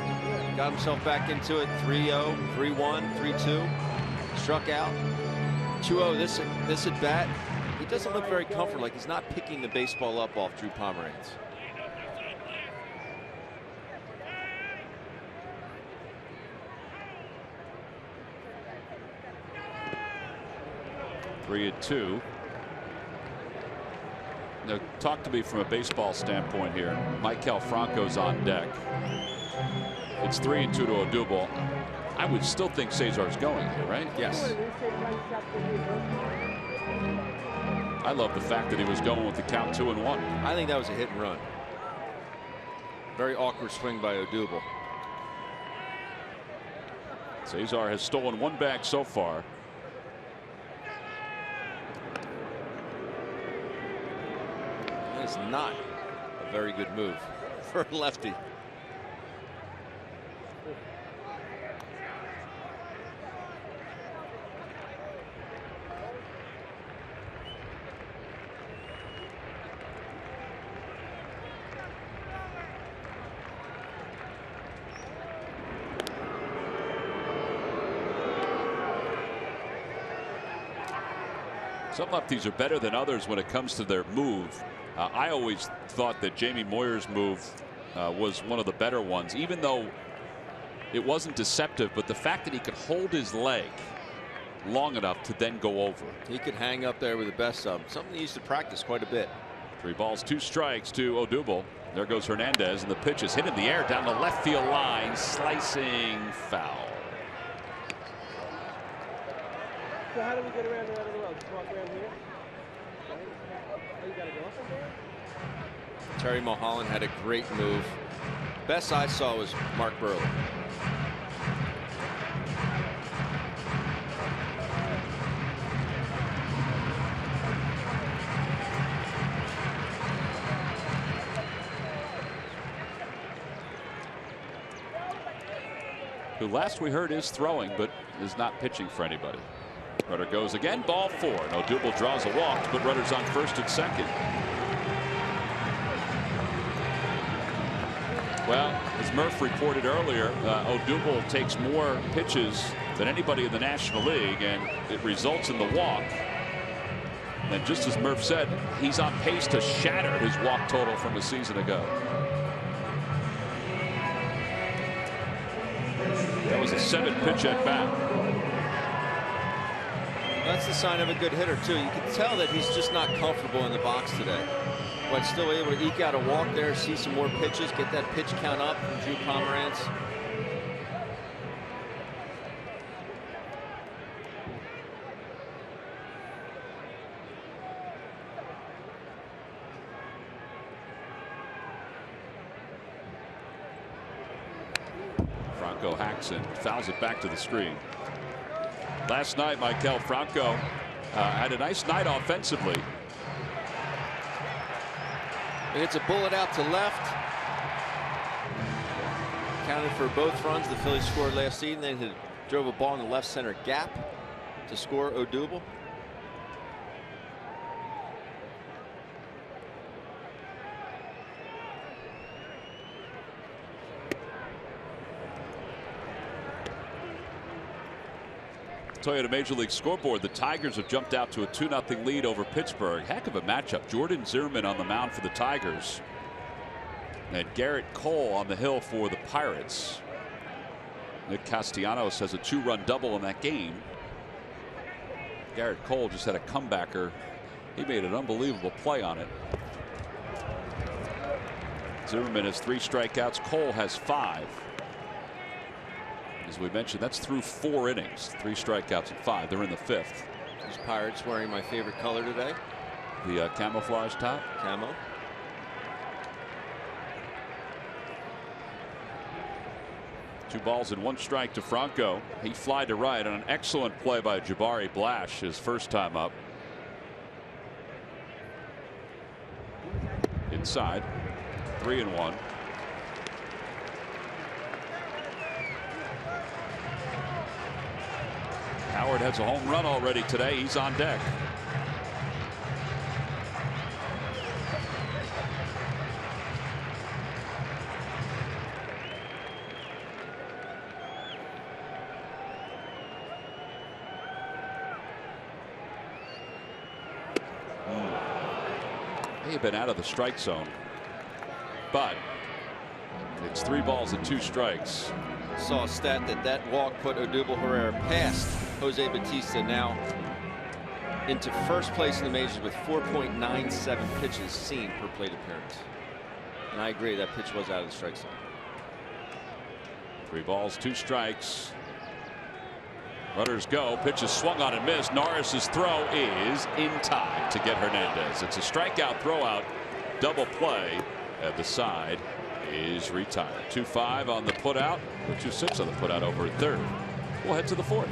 got himself back into it. 3-0, 3-1, 3-2, struck out. 2-0 this at bat. He doesn't look very comfortable, like he's not picking the baseball up off Drew Pomeranz. Three and two. Now, talk to me from a baseball standpoint here. Maikel Franco's on deck. It's 3-2 to Odubel. I would still think Cesar's going here, right? Yes. I love the fact that he was going with the count 2-1. I think that was a hit and run. Very awkward swing by Odubel. Cesar has stolen one bag so far. That is not a very good move for a lefty. Some lefties are better than others when it comes to their move. I always thought that Jamie Moyer's move was one of the better ones, even though it wasn't deceptive. But the fact that he could hold his leg long enough to then go over. He could hang up there with the best of them. Something he used to practice quite a bit. 3 balls, 2 strikes to Odubel. There goes Hernandez, and the pitch is hit in the air down the left field line, slicing foul. So how do we get around the other road? Just walk around here? Oh, you gotta go somewhere? Terry Mulholland had a great move. Best I saw was Mark Burley. who last we heard is throwing but is not pitching for anybody. Runner goes again, ball 4. Odubel draws a walk to put runners on first and second. Well, as Murph reported earlier, Odubel takes more pitches than anybody in the National League, and it results in the walk. And just as Murph said, he's on pace to shatter his walk total from a season ago. That was a 7-pitch at bat. That's the sign of a good hitter, too. You can tell that he's just not comfortable in the box today, but still able to eke out a walk there, see some more pitches, get that pitch count up from Drew Pomerantz. Franco hacks and fouls it back to the screen. Last night, Maikel Franco had a nice night offensively. He hits a bullet out to left. Counted for both runs the Phillies scored last season. Then drove a ball in the left center gap to score Odubel. Toyota Major League Scoreboard, the Tigers have jumped out to a 2-0 lead over Pittsburgh. Heck of a matchup. Jordan Zimmermann on the mound for the Tigers, and Garrett Cole on the hill for the Pirates. Nick Castellanos has a 2-run double in that game. Garrett Cole just had a comebacker. He made an unbelievable play on it. Zimmermann has 3 strikeouts. Cole has 5. As we mentioned, that's through 4 innings. 3 strikeouts and 5. They're in the 5th. These Pirates wearing my favorite color today. The camouflage top. Camo. Two balls and 1 strike to Franco. He fly to right on an excellent play by Jabari Blash, his first time up. Inside. 3-1. Howard has a home run already today. He's on deck. They have been out of the strike zone, but it's 3 balls and 2 strikes. Saw a stat that walk put Odubel Herrera past Jose Bautista, now into first place in the majors with 4.97 pitches seen per plate appearance. And I agree, that pitch was out of the strike zone. 3 balls, 2 strikes. Runners go. Pitch is swung on and missed. Norris's throw is in time to get Hernandez. It's a strikeout throwout double play, and the side is retired. 2-5 on the putout, or 2-6 on the putout over at third. We'll head to the 4th.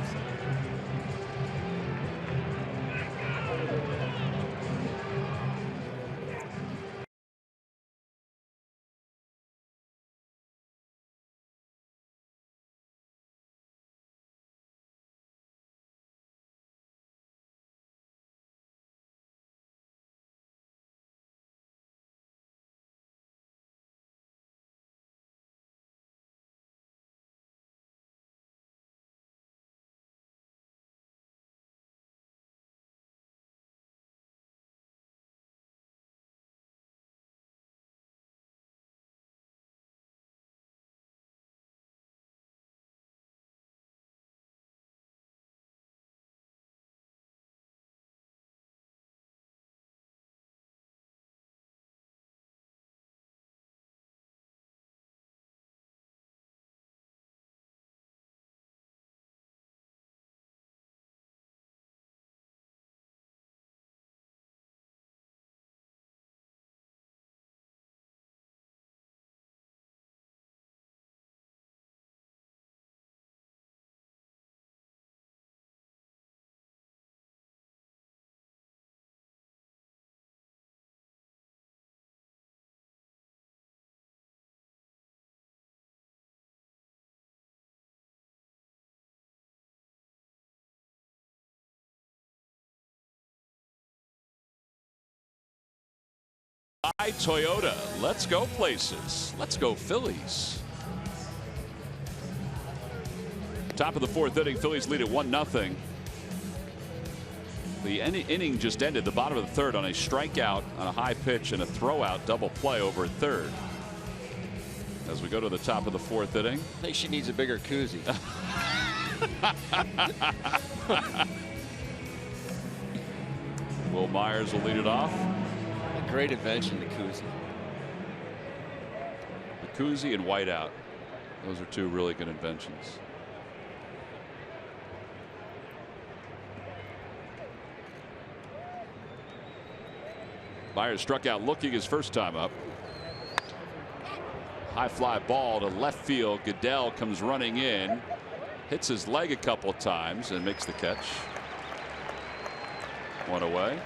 Toyota. Let's go places. Let's go Phillies. Top of the 4th inning, Phillies lead at 1-0. The inning just ended, the bottom of the 3rd, on a strikeout on a high pitch and a throwout double play over at 3rd. As we go to the top of the 4th inning. I think she needs a bigger koozie. Will Myers will lead it off. A great invention, the koozie. The koozie and whiteout. Those are 2 really good inventions. Myers struck out looking his first time up. High fly ball to left field. Goodell comes running in, hits his leg a couple times and makes the catch. 1 away.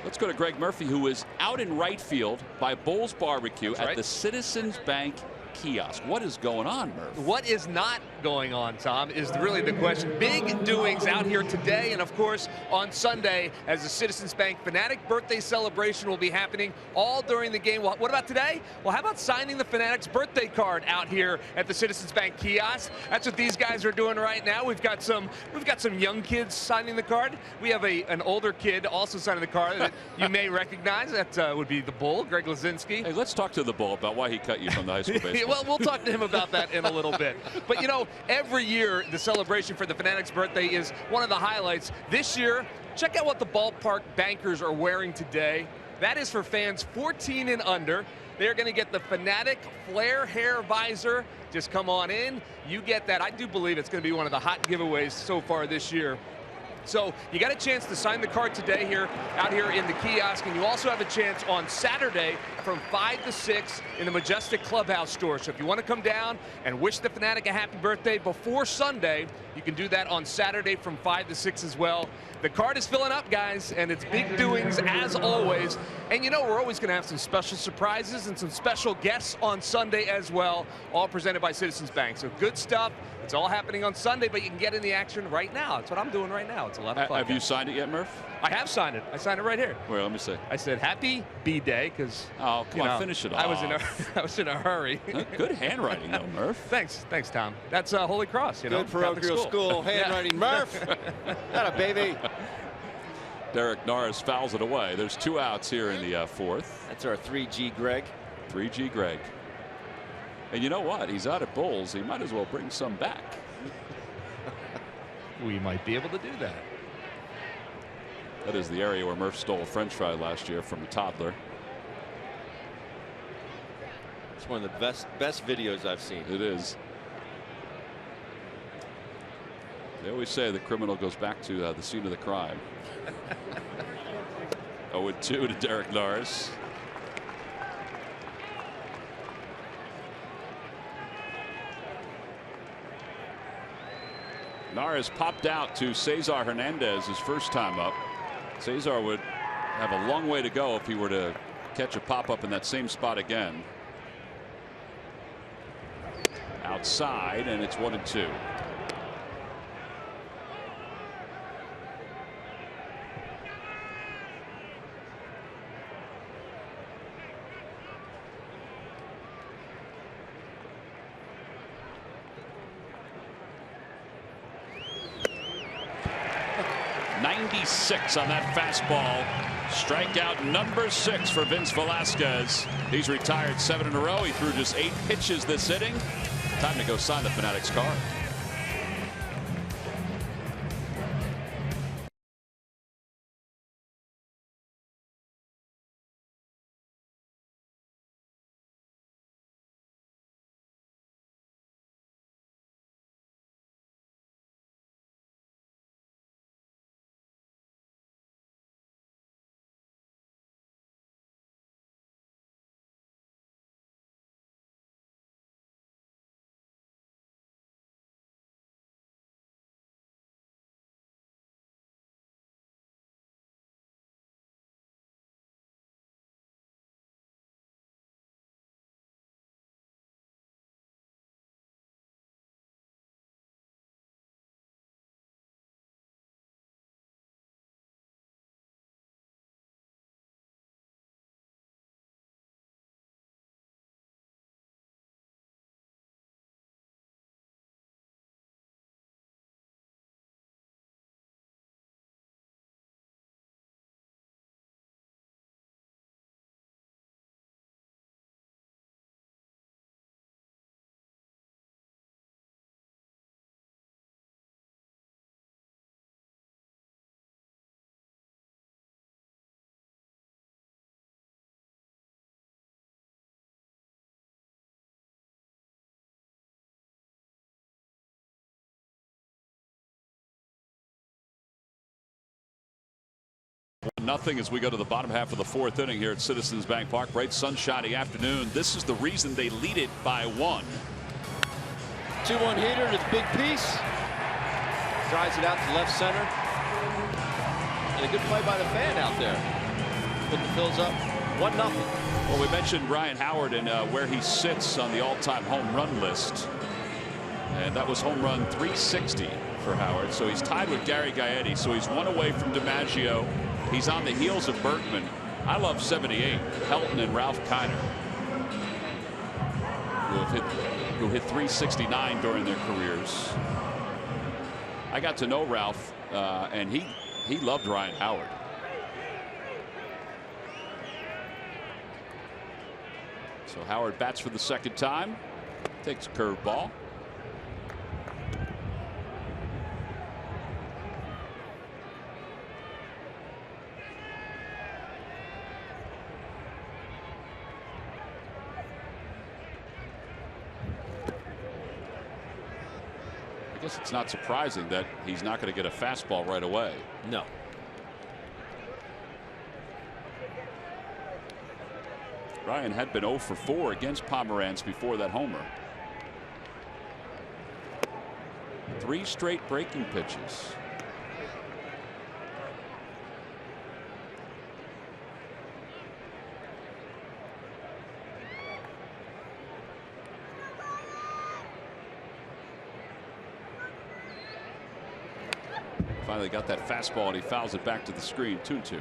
Let's go to Greg Murphy, who is out in right field by Bull's Barbecue at the Citizens Bank kiosk. What is going on, Murph? What is not going on, Tom, is really the question. Big doings out here today and, of course, on Sunday as the Citizens Bank Fanatic birthday celebration will be happening all during the game. Well, what about today? Well, how about signing the Fanatic's birthday card out here at the Citizens Bank kiosk? That's what these guys are doing right now. We've got some young kids signing the card. We have an older kid also signing the card that you may recognize. That would be the Bull, Greg Lazinski. Hey, let's talk to the Bull about why he cut you from the high school baseball. Well, we'll talk to him about that in a little bit. But, you know, every year the celebration for the Fanatic's birthday is one of the highlights. This year, check out what the ballpark bankers are wearing today. That is for fans 14 and under. They're going to get the Fanatic flare hair visor. Just come on in. You get that. I do believe it's going to be one of the hot giveaways so far this year. So you got a chance to sign the card today out here in the kiosk, and you also have a chance on Saturday from 5 to 6 in the Majestic Clubhouse store. So if you want to come down and wish the Fanatic a happy birthday before Sunday, you can do that on Saturday from 5 to 6 as well. The card is filling up, guys, and it's big doings as always. And you know we're always going to have some special surprises and some special guests on Sunday as well, all presented by Citizens Bank. So good stuff. It's all happening on Sunday, but you can get in the action right now. That's what I'm doing right now. It's a lot of fun. Have you signed it yet, Murph? I have signed it. I signed it right here. Wait, let me see. I said happy B-Day because come on, finish it off. I was in a hurry. Good handwriting, though, Murph. Thanks, Tom. That's Holy Cross. You know, good parochial school handwriting, Murph. That a baby. Derek Norris fouls it away. There's 2 outs here in the 4th. That's our 3G Greg. 3G Greg. And you know what? He's out at Bulls. He might as well bring some back. We might be able to do that. That is the area where Murph stole a French fry last year from a toddler. It's one of the best videos I've seen. It is. They always say the criminal goes back to the scene of the crime. 0-2 to Derek Norris. Norris popped out to Cesar Hernandez his first time up. Cesar would have a long way to go if he were to catch a pop up in that same spot again. Outside, and it's 1-2. .96 on that fastball. Strikeout number 6 for Vince Velasquez. He's retired 7 in a row. He threw just 8 pitches this inning. Time to go sign the Fanatics card. 1-0 as we go to the bottom half of the 4th inning here at Citizens Bank Park. Bright sunshiny afternoon. This is the reason they lead it by 1. 2-1 hitter, and it's a big piece. Drives it out to left center. And a good play by the fan out there. Put the Phils up 1-0. Well, we mentioned Ryan Howard and where he sits on the all-time home run list. And that was home run 360 for Howard. So he's tied with Gary Gaetti. So he's 1 away from DiMaggio. He's on the heels of Berkman. I love 78. Helton and Ralph Kiner, who hit 369 during their careers. I got to know Ralph, and he loved Ryan Howard. So Howard bats for the 2nd time. Takes a curveball. I guess it's not surprising that he's not going to get a fastball right away. No. Ryan had been 0 for 4 against Pomeranz before that homer. 3 straight breaking pitches. Finally got that fastball, and he fouls it back to the screen. 2-2.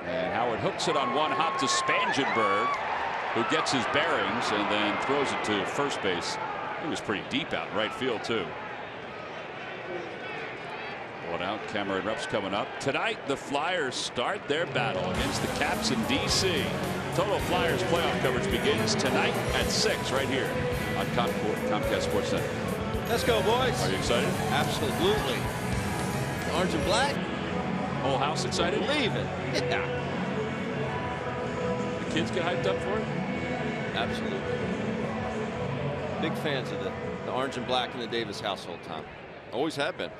And Howard hooks it on 1 hop to Spangenberg, who gets his bearings and then throws it to first base. He was pretty deep out in right field, too. 1 out. Cameron Rupp's coming up. Tonight, the Flyers start their battle against the Caps in D.C. Total Flyers playoff coverage begins tonight at 6 right here on Comcast Sports Center. Let's go, boys. Are you excited? Absolutely. Orange and black. Whole house excited? Believe it. Yeah. The kids get hyped up for it? Absolutely. Big fans of the orange and black in the Davis household, Tom. Always have been.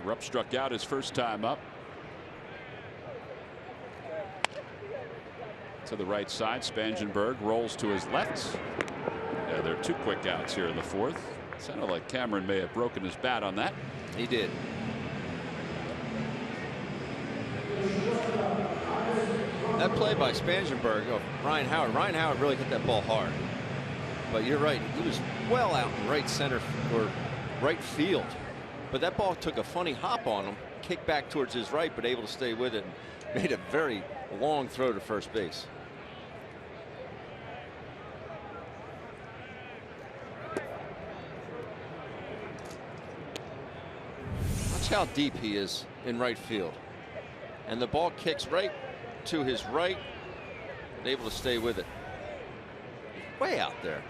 Rupp struck out his first time up. To the right side, Spangenberg rolls to his left. Yeah, there are 2 quick outs here in the 4th. Sounded like Cameron may have broken his bat on that. He did. That play by Spangenberg of Ryan Howard. Ryan Howard really hit that ball hard. But you're right. He was well out in right center or right field. But that ball took a funny hop on him, kicked back towards his right, but able to stay with it and made a very long throw to first base. Watch how deep he is in right field. And the ball kicks right to his right and able to stay with it. Way out there.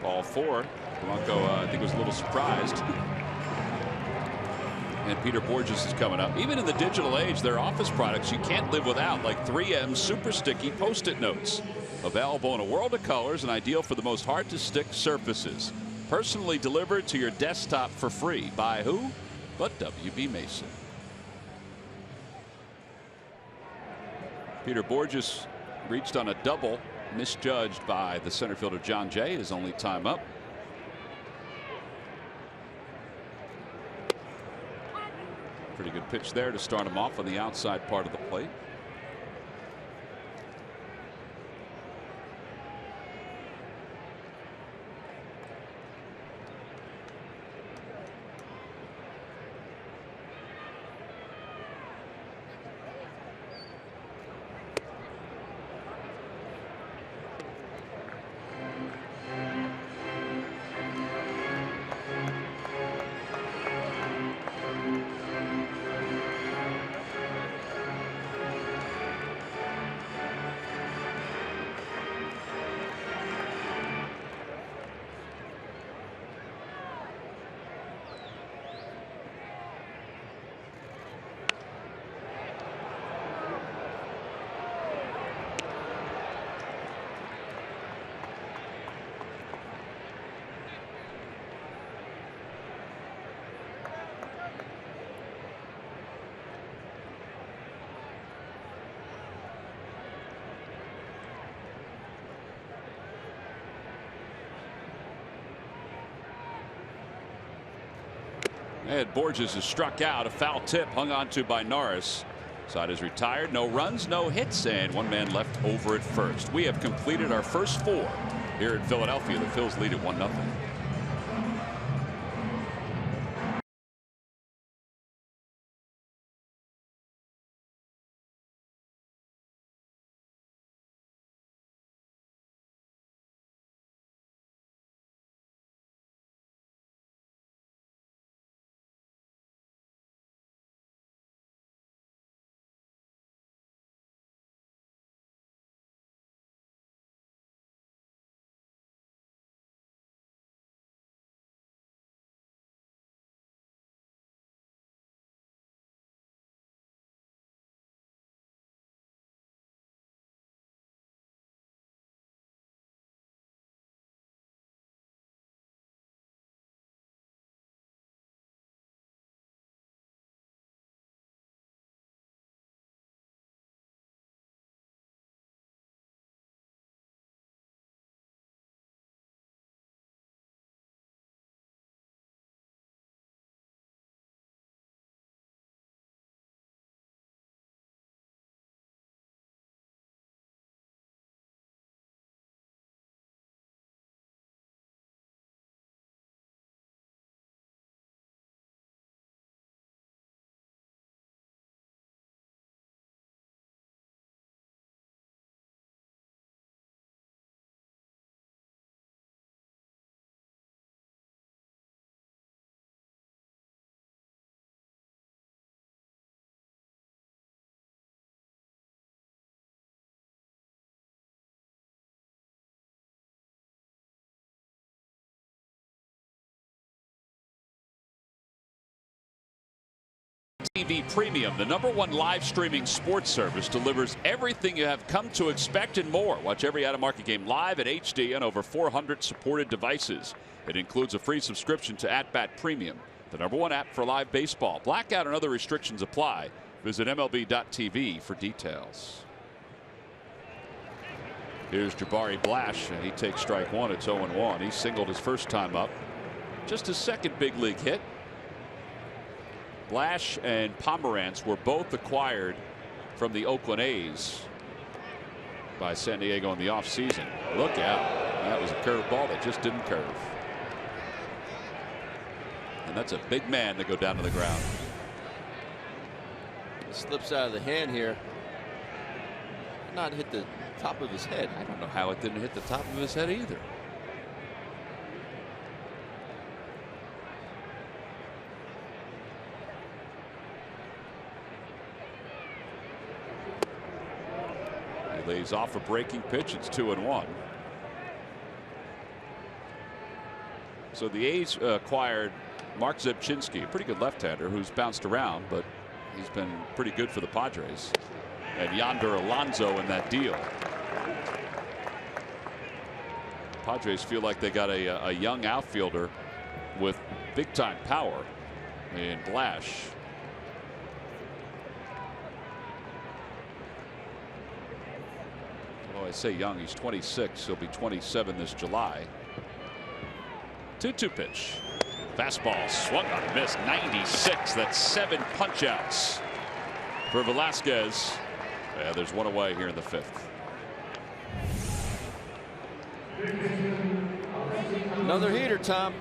Ball 4. Blanco, I think, was a little surprised. And Peter Borges is coming up. Even in the digital age, there are office products you can't live without, like 3M Super Sticky Post-it Notes. Available in a world of colors and ideal for the most hard-to-stick surfaces. Personally delivered to your desktop for free. By who? But W.B. Mason. Peter Borges reached on a double, misjudged by the center fielder John Jay. His only time up. Pretty good pitch there to start him off on the outside part of the plate. And Borges is struck out. A foul tip hung on to by Norris. Side is retired. No runs, no hits, and one man left over at first. We have completed our first 4 here in Philadelphia. The Phils lead at 1-0. TV Premium, the #1 live streaming sports service, delivers everything you have come to expect and more. Watch every out-of-market game live in HD on over 400 supported devices. It includes a free subscription to At-Bat Premium, the #1 app for live baseball. Blackout and other restrictions apply. Visit MLB.tv for details. Here's Jabari Blash, and he takes strike 1. It's 0-1. He singled his first time up. Just his second big league hit. Blash and Pomerantz were both acquired from the Oakland A's by San Diego in the offseason. Look out. That was a curveball that just didn't curve. And that's a big man to go down to the ground. It slips out of the hand here. Not hit the top of his head. I don't know how it didn't hit the top of his head either. He lays off a breaking pitch. It's 2-1. So the A's acquired Mark Zebchinski, a pretty good left-hander who's bounced around, but he's been pretty good for the Padres. And Yonder Alonso in that deal. Padres feel like they got a young outfielder with big-time power in Blash. Although I say young, he's 26. He'll be 27 this July. 2-2 pitch. Fastball swung on and missed. 96. That's 7 punch-outs for Velasquez. Yeah, there's one away here in the 5th. Another heater, Tom.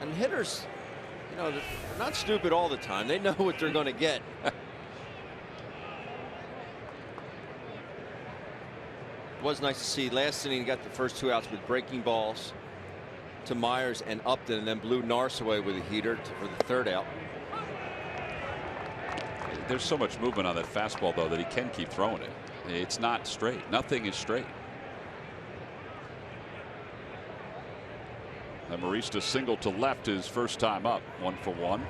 And hitters, you know, they're not stupid all the time. They know what they're going to get. It was nice to see last inning he got the first 2 outs with breaking balls to Myers and Upton, and then blew Norris away with a heater for the 3rd out. There's so much movement on that fastball, though, that he can keep throwing it. It's not straight. Nothing is straight. And Marista single to left his first time up. 1 for 1.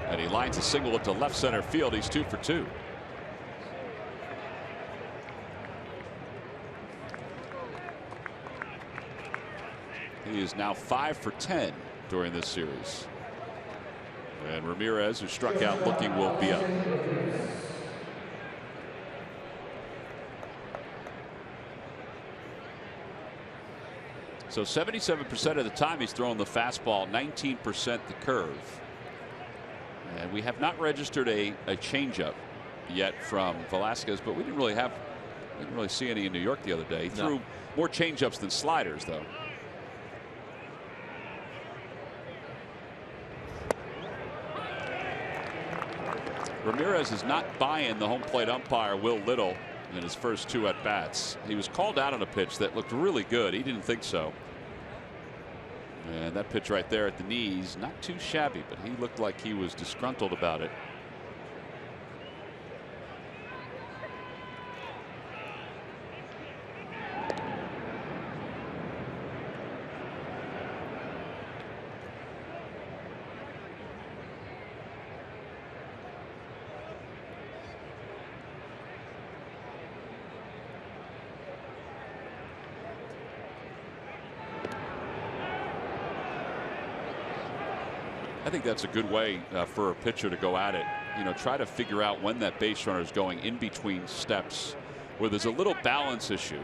And he lines a single into left center field. He's 2 for 2. He is now 5 for 10 during this series. And Ramirez, who struck out looking, will be up. So 77% of the time he's throwing the fastball, 19% the curve. And we have not registered a changeup yet from Velasquez, but we didn't really see any in New York the other day. He threw more changeups than sliders, though. Ramirez is not buying the home plate umpire Will Little in his first 2 at bats. He was called out on a pitch that looked really good. He didn't think so. And that pitch right there at the knees, not too shabby, but he looked like he was disgruntled about it. I think that's a good way for a pitcher to go at it. You know, try to figure out when that base runner is going in between steps where there's a little balance issue.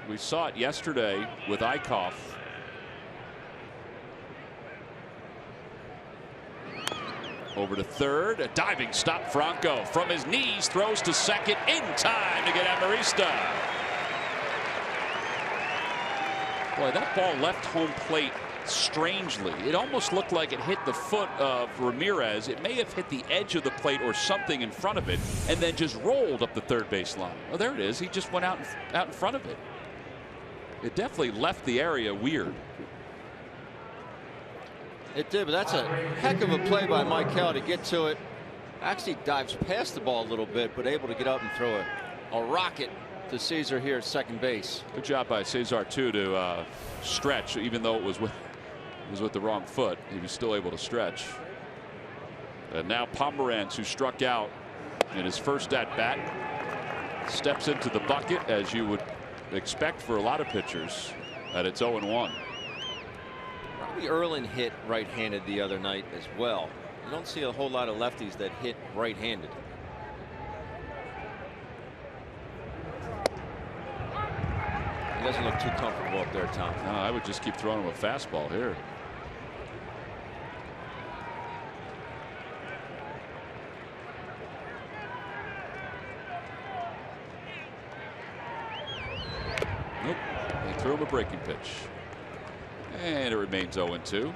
We saw it yesterday with Eichhoff. Over to third, a diving stop. Franco from his knees throws to second in time to get Amarista. Boy, that ball left home plate strangely. It almost looked like it hit the foot of Ramirez. It may have hit the edge of the plate or something in front of it and then just rolled up the third base line. Oh, there it is. He just went out in front of it. It definitely left the area weird. It did, but that's a heck of a play by Michael to get to it. Actually dives past the ball a little bit, but able to get up and throw a rocket to Cesar here at second base. Good job by Cesar too to stretch, even though it was with the wrong foot. He was still able to stretch. And now Pomeranz, who struck out in his first at bat, steps into the bucket as you would expect for a lot of pitchers. And it's 0-1. Robbie Erlin hit right-handed the other night as well. You don't see a whole lot of lefties that hit right-handed. He doesn't look too comfortable up there, Tom. No, I would just keep throwing him a fastball here. Nope. He threw him a breaking pitch. And it remains 0-2.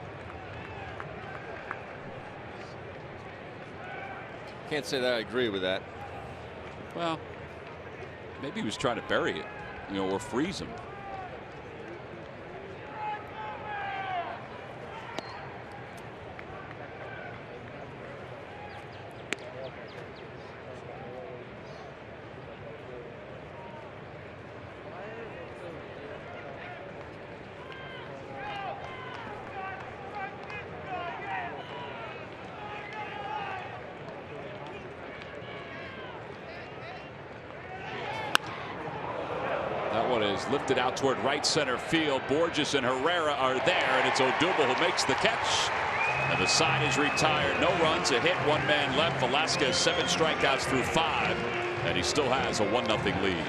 Can't say that I agree with that. Well, maybe he was trying to bury it, you know, or freeze him. Lifted out toward right center field. Borges and Herrera are there, and it's Odubel who makes the catch. And the side is retired. No runs, a hit, 1 man left. Velasquez 7 strikeouts through 5, and he still has a 1-0 lead.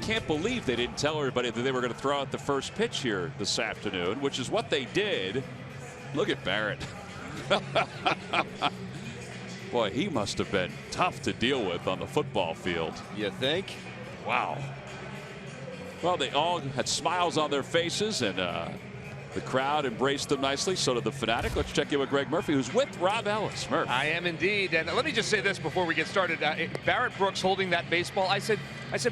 can't believe they didn't tell everybody that they were going to throw out the first pitch here this afternoon, which is what they did. Look at Barrett. Boy, he must have been tough to deal with on the football field. You think? Wow. Well, they all had smiles on their faces, and the crowd embraced them nicely. So did the Fanatic. Let's check in with Greg Murphy, who's with Rob Ellis. Murph. I am indeed. And let me just say this before we get started. Barrett Brooks holding that baseball. I said,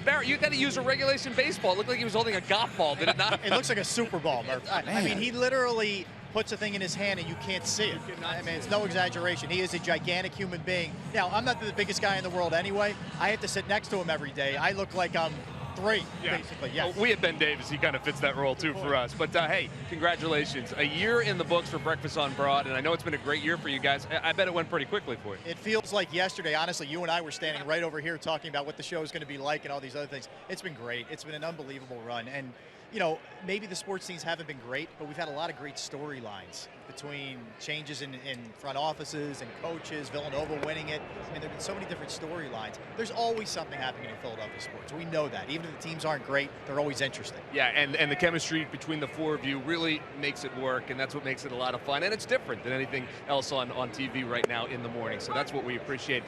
Barrett, you got to use a regulation baseball. It looked like he was holding a golf ball, did it not? It looks like a Super Bowl, Murph. I mean, he literally puts a thing in his hand and you can't see it. I mean, it's no exaggeration. He is a gigantic human being. Now, I'm not the biggest guy in the world anyway. I have to sit next to him every day. I look like I'm 3, basically. Yes. Well, we have Ben Davis. He kind of fits that role, too, for us. But, hey, congratulations. A year in the books for Breakfast on Broad, and I know it's been a great year for you guys. I bet it went pretty quickly for you. It feels like yesterday. Honestly, you and I were standing right over here talking about what the show is going to be like and all these other things. It's been great. It's been an unbelievable run. And, you know, maybe the sports teams haven't been great, but we've had a lot of great storylines between changes in front offices and coaches, Villanova winning it. I mean, there have been so many different storylines. There's always something happening in Philadelphia sports. We know that. Even if the teams aren't great, they're always interesting. Yeah, and the chemistry between the four of you really makes it work, and that's what makes it a lot of fun. And it's different than anything else on TV right now in the morning, so that's what we appreciate.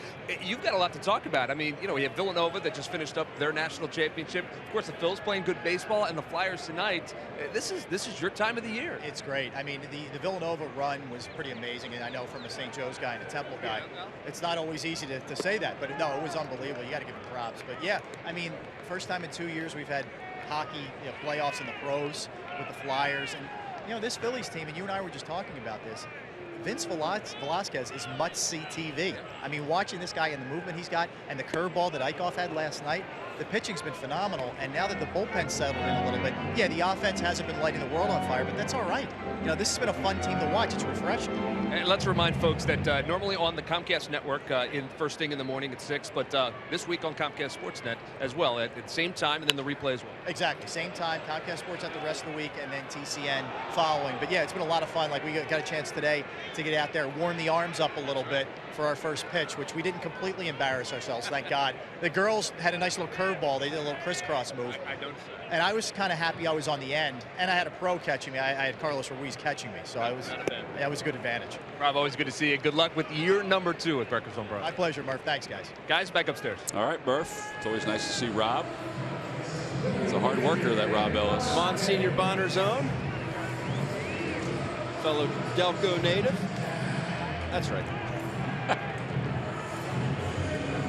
You've got a lot to talk about. I mean, you know, we have Villanova that just finished up their national championship. Of course, the Phillies playing good baseball, and the Flyers tonight. This is your time of the year. It's great. I mean, the Villanova run was pretty amazing, and I know from a St. Joe's guy and a Temple guy, it's not always easy to say that, but no, it was unbelievable. You got to give them props. But yeah, I mean, first time in 2 years we've had hockey playoffs in the pros with the Flyers, and you know, this Phillies team, and you and I were just talking about this. Vince Velasquez is must-see TV. I mean, watching this guy and the movement he's got, and the curveball that Eichhoff had last night, the pitching's been phenomenal. And now that the bullpen's settled in a little bit, yeah, the offense hasn't been lighting the world on fire, but that's all right. You know, this has been a fun team to watch. It's refreshing. And let's remind folks that normally on the Comcast network in first thing in the morning at 6, but this week on Comcast Sportsnet as well at the same time, and then the replay as well. Exactly, same time. Comcast Sportsnet the rest of the week, and then TCN following. But yeah, it's been a lot of fun. Like, we got a chance today to get out there, warm the arms up a little bit for our first pitch, which we didn't completely embarrass ourselves, thank God. The girls had a nice little curveball. They did a little crisscross move. I don't. And I was kind of happy I was on the end, and I had a pro catching me. I had Carlos Ruiz catching me, so that was a good advantage. Rob, always good to see you. Good luck with year number 2 at Breakfast on Broad. My pleasure, Murph. Thanks, guys. Guys, back upstairs. All right, Murph. It's always nice to see Rob. He's a hard worker, that Rob Ellis. Monsignor Bonner's own. Fellow Delco native. That's right.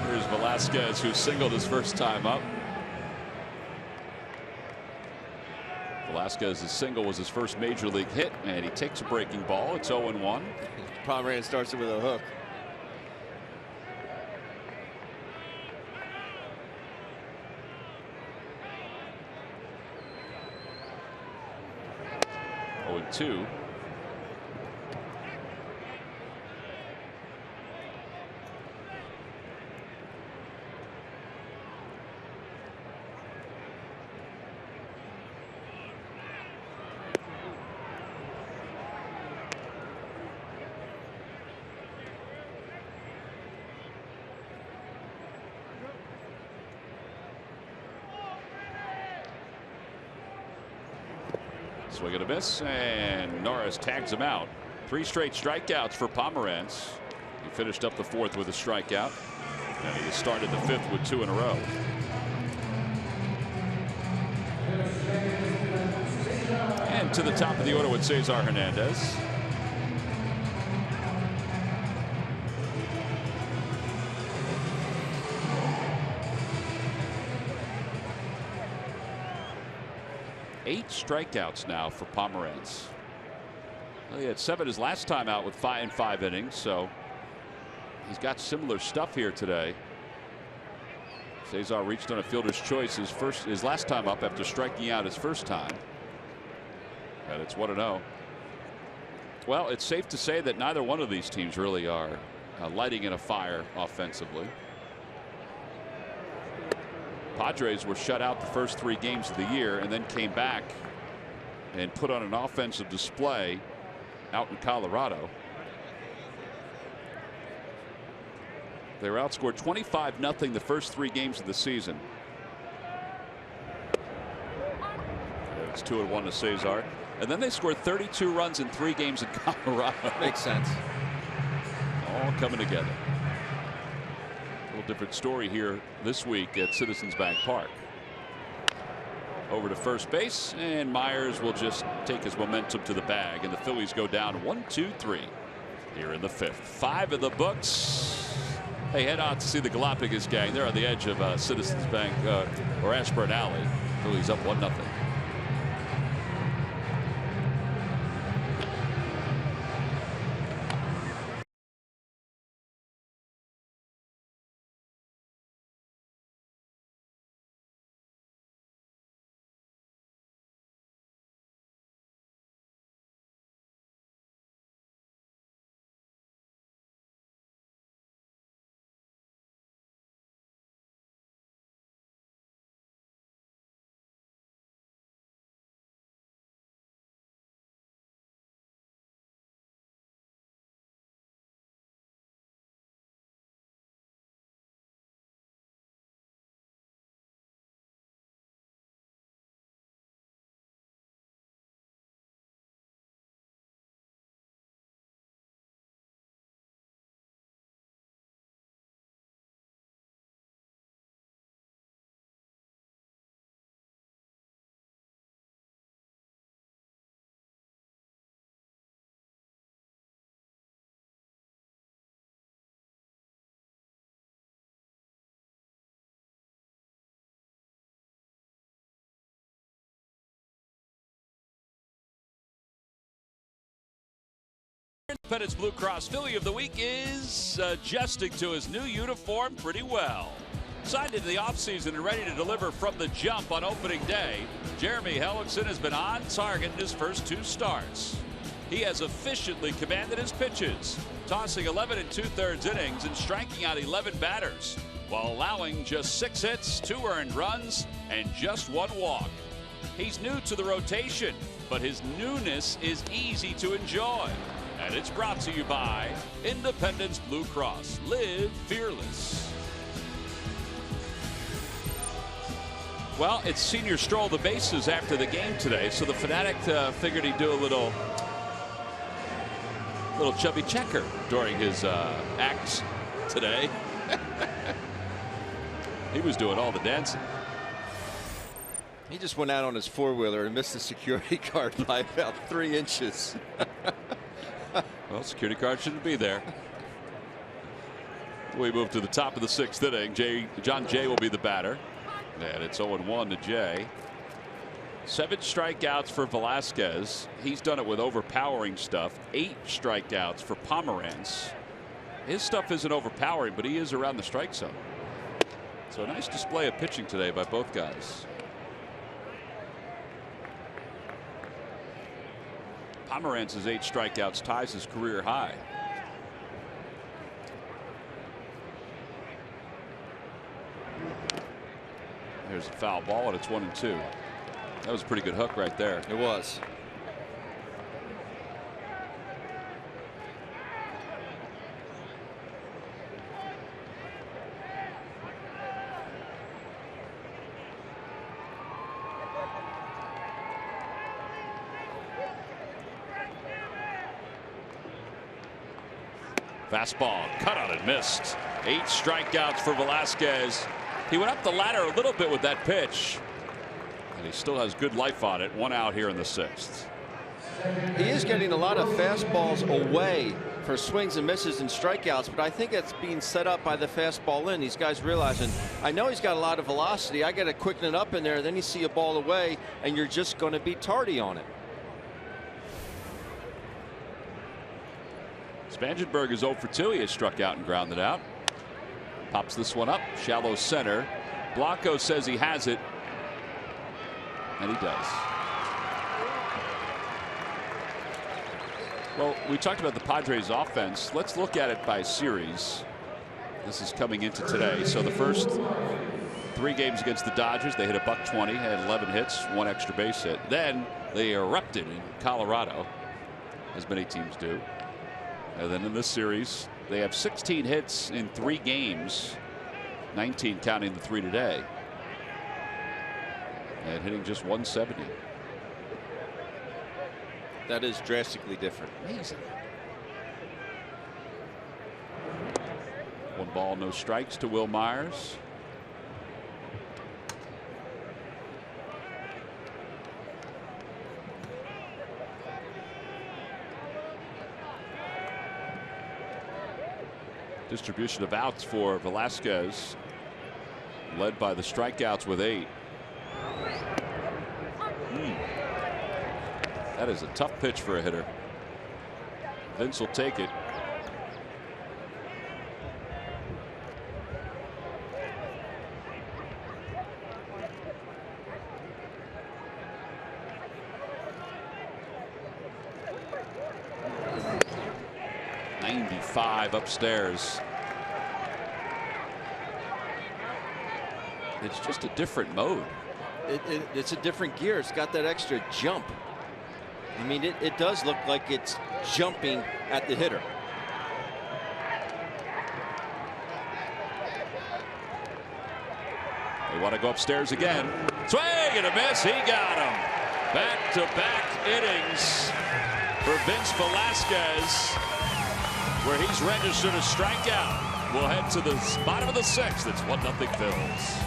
Here's Velasquez, who singled his first time up. Velasquez's single was his first major league hit, and he takes a breaking ball. It's 0-1. Pomerantz starts it with a hook. Oh, 2. Swing and a miss, and Norris tags him out. 3 straight strikeouts for Pomerantz. He finished up the 4th with a strikeout, and he started the 5th with 2 in a row. And to the top of the order with Cesar Hernandez. Eight strikeouts now for Pomerantz. Well, he had 7 his last time out with 5 innings, so he's got similar stuff here today. Cesar reached on a fielder's choice his last time up after striking out his first time. And it's 1-0. Well, it's safe to say that neither one of these teams really are lighting in a fire offensively. Padres were shut out the first 3 games of the year and then came back and put on an offensive display out in Colorado. They were outscored 25-0 the first 3 games of the season. Diamondbacks 2-1 to Cesar. And then they scored 32 runs in 3 games in Colorado. Makes sense. All coming together. A little different story here this week at Citizens Bank Park. Over to first base, and Myers will just take his momentum to the bag, and the Phillies go down 1-2-3 here in the 5th. 5 in the books. Hey, head out to see the Galapagos gang. They're on the edge of Citizens Bank or Ashburn Alley. Phillies up 1-0. Independence Blue Cross Philly of the Week is adjusting to his new uniform pretty well. Signed into the offseason and ready to deliver from the jump on opening day, Jeremy Hellickson has been on target in his first 2 starts. He has efficiently commanded his pitches, tossing 11 2/3 innings and striking out 11 batters, while allowing just 6 hits, 2 earned runs, and just 1 walk. He's new to the rotation, but his newness is easy to enjoy. And it's brought to you by Independence Blue Cross. Live fearless. Well, it's senior stroll the bases after the game today, so the Fanatic figured he'd do a little chubby checker during his acts today. He was doing all the dancing. He just went out on his 4-wheeler and missed the security guard by about 3 inches. Well, security guard shouldn't be there. We move to the top of the 6th inning. John Jay will be the batter. And it's 0-1 to Jay. 7 strikeouts for Velasquez. He's done it with overpowering stuff. 8 strikeouts for Pomeranz. His stuff isn't overpowering, but he is around the strike zone. So a nice display of pitching today by both guys. Pomeranz's 8 strikeouts ties his career high. There's a foul ball, and it's 1-2. That was a pretty good hook right there. It was. Fastball cut on and missed. 8 strikeouts for Velasquez. He went up the ladder a little bit with that pitch, and he still has good life on it. 1 out here in the 6th. He is getting a lot of fastballs away for swings and misses and strikeouts, but I think it's being set up by the fastball in. These guys realizing, I know he's got a lot of velocity. I got to quicken it up in there. Then you see a ball away, and you're just going to be tardy on it. Spangenberg is 0 for 2. He has struck out and grounded out. Pops this one up, shallow center. Blanco says he has it, and he does. Well, we talked about the Padres offense. Let's look at it by series. This is coming into today. So the first 3 games against the Dodgers, they hit a $120, had 11 hits, 1 extra base hit. Then they erupted in Colorado, as many teams do. And then in this series, they have 16 hits in 3 games, 19 counting the 3 today, and hitting just 170. That is drastically different. Amazing. 1 ball, no strikes to Will Myers. Distribution of outs for Velasquez, led by the strikeouts with 8. That is a tough pitch for a hitter. Vince will take it. Upstairs. It's just a different mode. It's a different gear. It's got that extra jump. I mean, it does look like it's jumping at the hitter. They want to go upstairs again. Swing and a miss. He got him. Back-to-back innings for Vince Velasquez, where he's registered a strikeout. We'll head to the bottom of the 6th. It's 1-0 Phillies.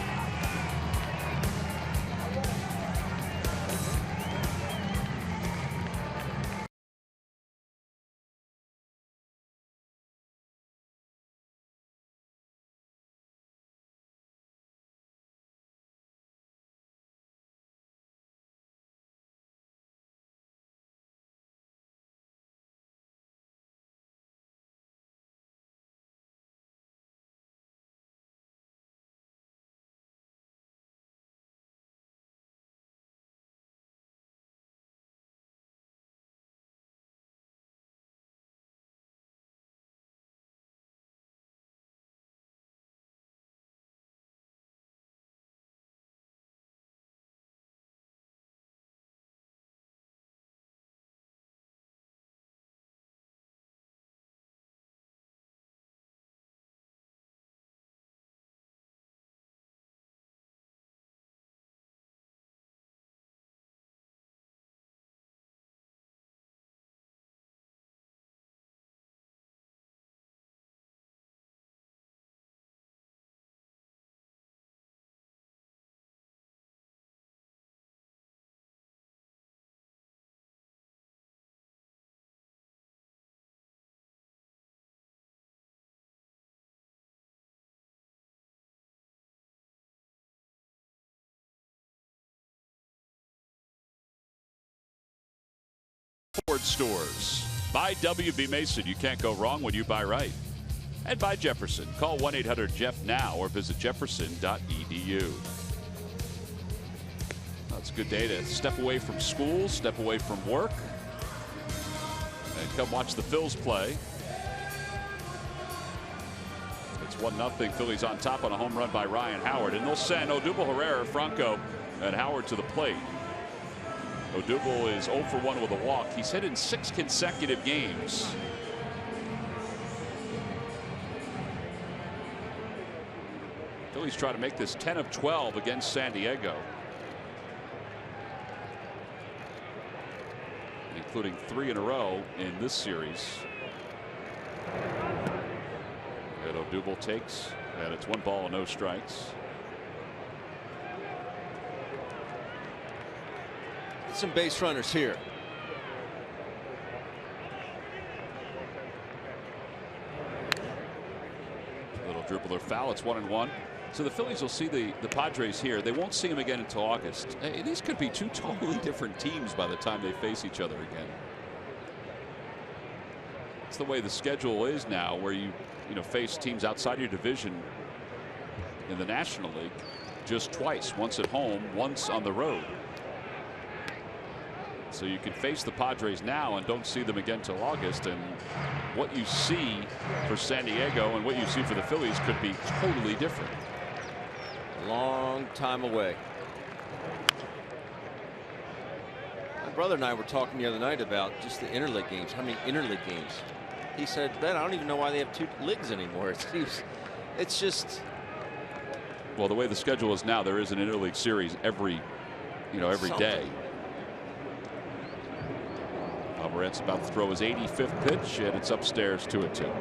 Ford stores. Buy WB Mason. You can't go wrong when you buy right. And buy Jefferson. Call 1-800-JEFF now or visit jefferson.edu. It's a good day to step away from school, step away from work, and come watch the Phils play. It's 1-0. Phillies on top on a home run by Ryan Howard, and they'll send Odubel Herrera, Franco, and Howard to the plate. Odubel is 0 for 1 with a walk. He's hit in 6 consecutive games. Phillies try to make this 10 of 12 against San Diego, including 3 in a row in this series. And Odubel takes, and it's 1 ball and no strikes. Some base runners here. Little dribbler foul. It's 1-1. So the Phillies will see the Padres here. They won't see them again until August. Hey, these could be 2 totally different teams by the time they face each other again. It's the way the schedule is now, where you face teams outside your division in the National League just twice, once at home, once on the road. So you can face the Padres now and don't see them again till August, and what you see for San Diego and what you see for the Phillies could be totally different. A long time away. My brother and I were talking the other night about just the interleague games. How many interleague games? He said, Ben, I don't even know why they have 2 leagues anymore. It's just. Well, the way the schedule is now, there is an interleague series every day. Pomeranz about to throw his 85th pitch, and it's upstairs 2-2.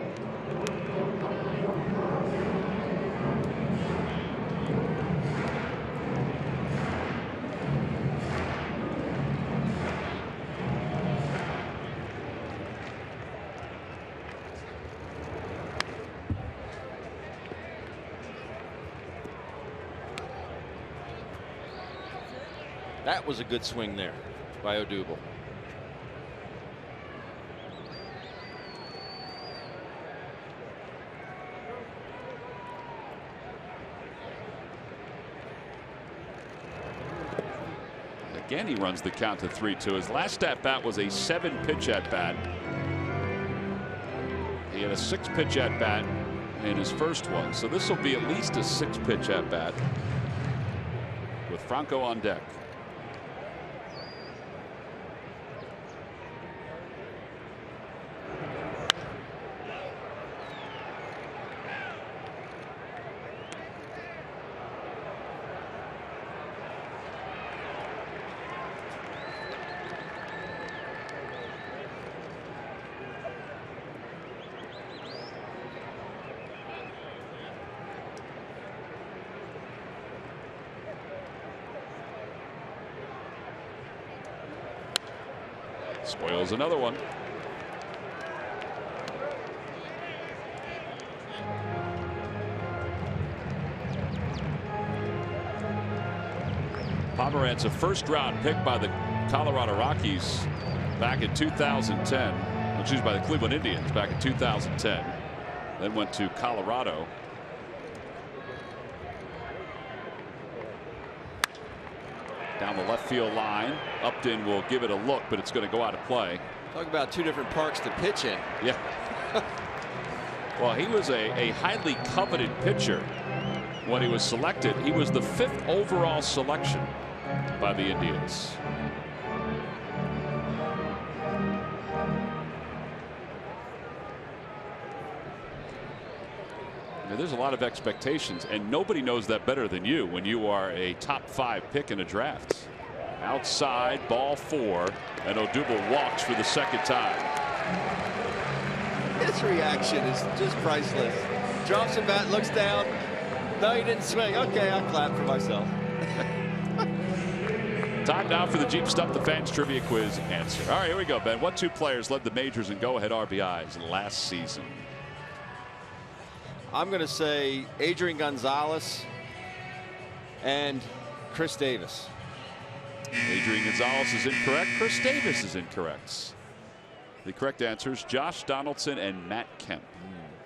That was a good swing there by Odubel. Again, he runs the count to 3-2. His last at bat was a 7-pitch at bat. He had a 6-pitch at bat in his first one, so this will be at least a 6-pitch at bat with Franco on deck. Spoils another one. Pomeranz, a first-round pick by the Colorado Rockies back in 2010. Excuse me, by the Cleveland Indians back in 2010. Then went to Colorado. Down the left field line. Upton will give it a look, but it's going to go out of play. Talk about two different parks to pitch in. Yeah. Well, he was a highly coveted pitcher when he was selected. He was the 5th overall selection by the Indians. Now, there's a lot of expectations, and nobody knows that better than you when you are a top 5 pick in a draft. Outside, ball 4, and Odubel walks for the second time. His reaction is just priceless. Drops the bat, looks down. No, he didn't swing. Okay, I'll clap for myself. Time now for the Jeep Stump the Fans Trivia Quiz answer. All right, here we go, Ben. What 2 players led the majors in go-ahead RBIs last season? I'm going to say Adrian Gonzalez and Chris Davis. Adrian Gonzalez is incorrect. Chris Davis is incorrect. The correct answers Josh Donaldson and Matt Kemp.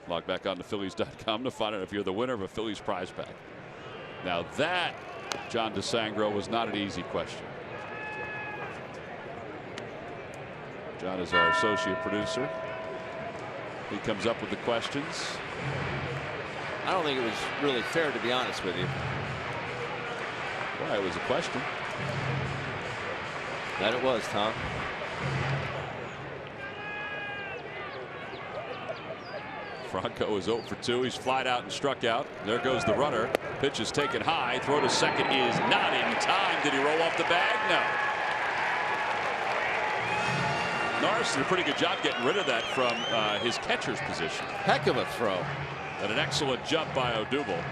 Log back on to Phillies.com to find out if you're the winner of a Phillies prize pack. Now that, John DeSangro, was not an easy question. John is our associate producer. He comes up with the questions. I don't think it was really fair, to be honest with you. Well, it was a question. That it was, Tom. Franco is 0 for 2. He's flied out and struck out. There goes the runner. Pitch is taken high. Throw to second is not in time. Did he roll off the bag? No. Norris did a pretty good job getting rid of that from his catcher's position. Heck of a throw. And an excellent jump by Odubel.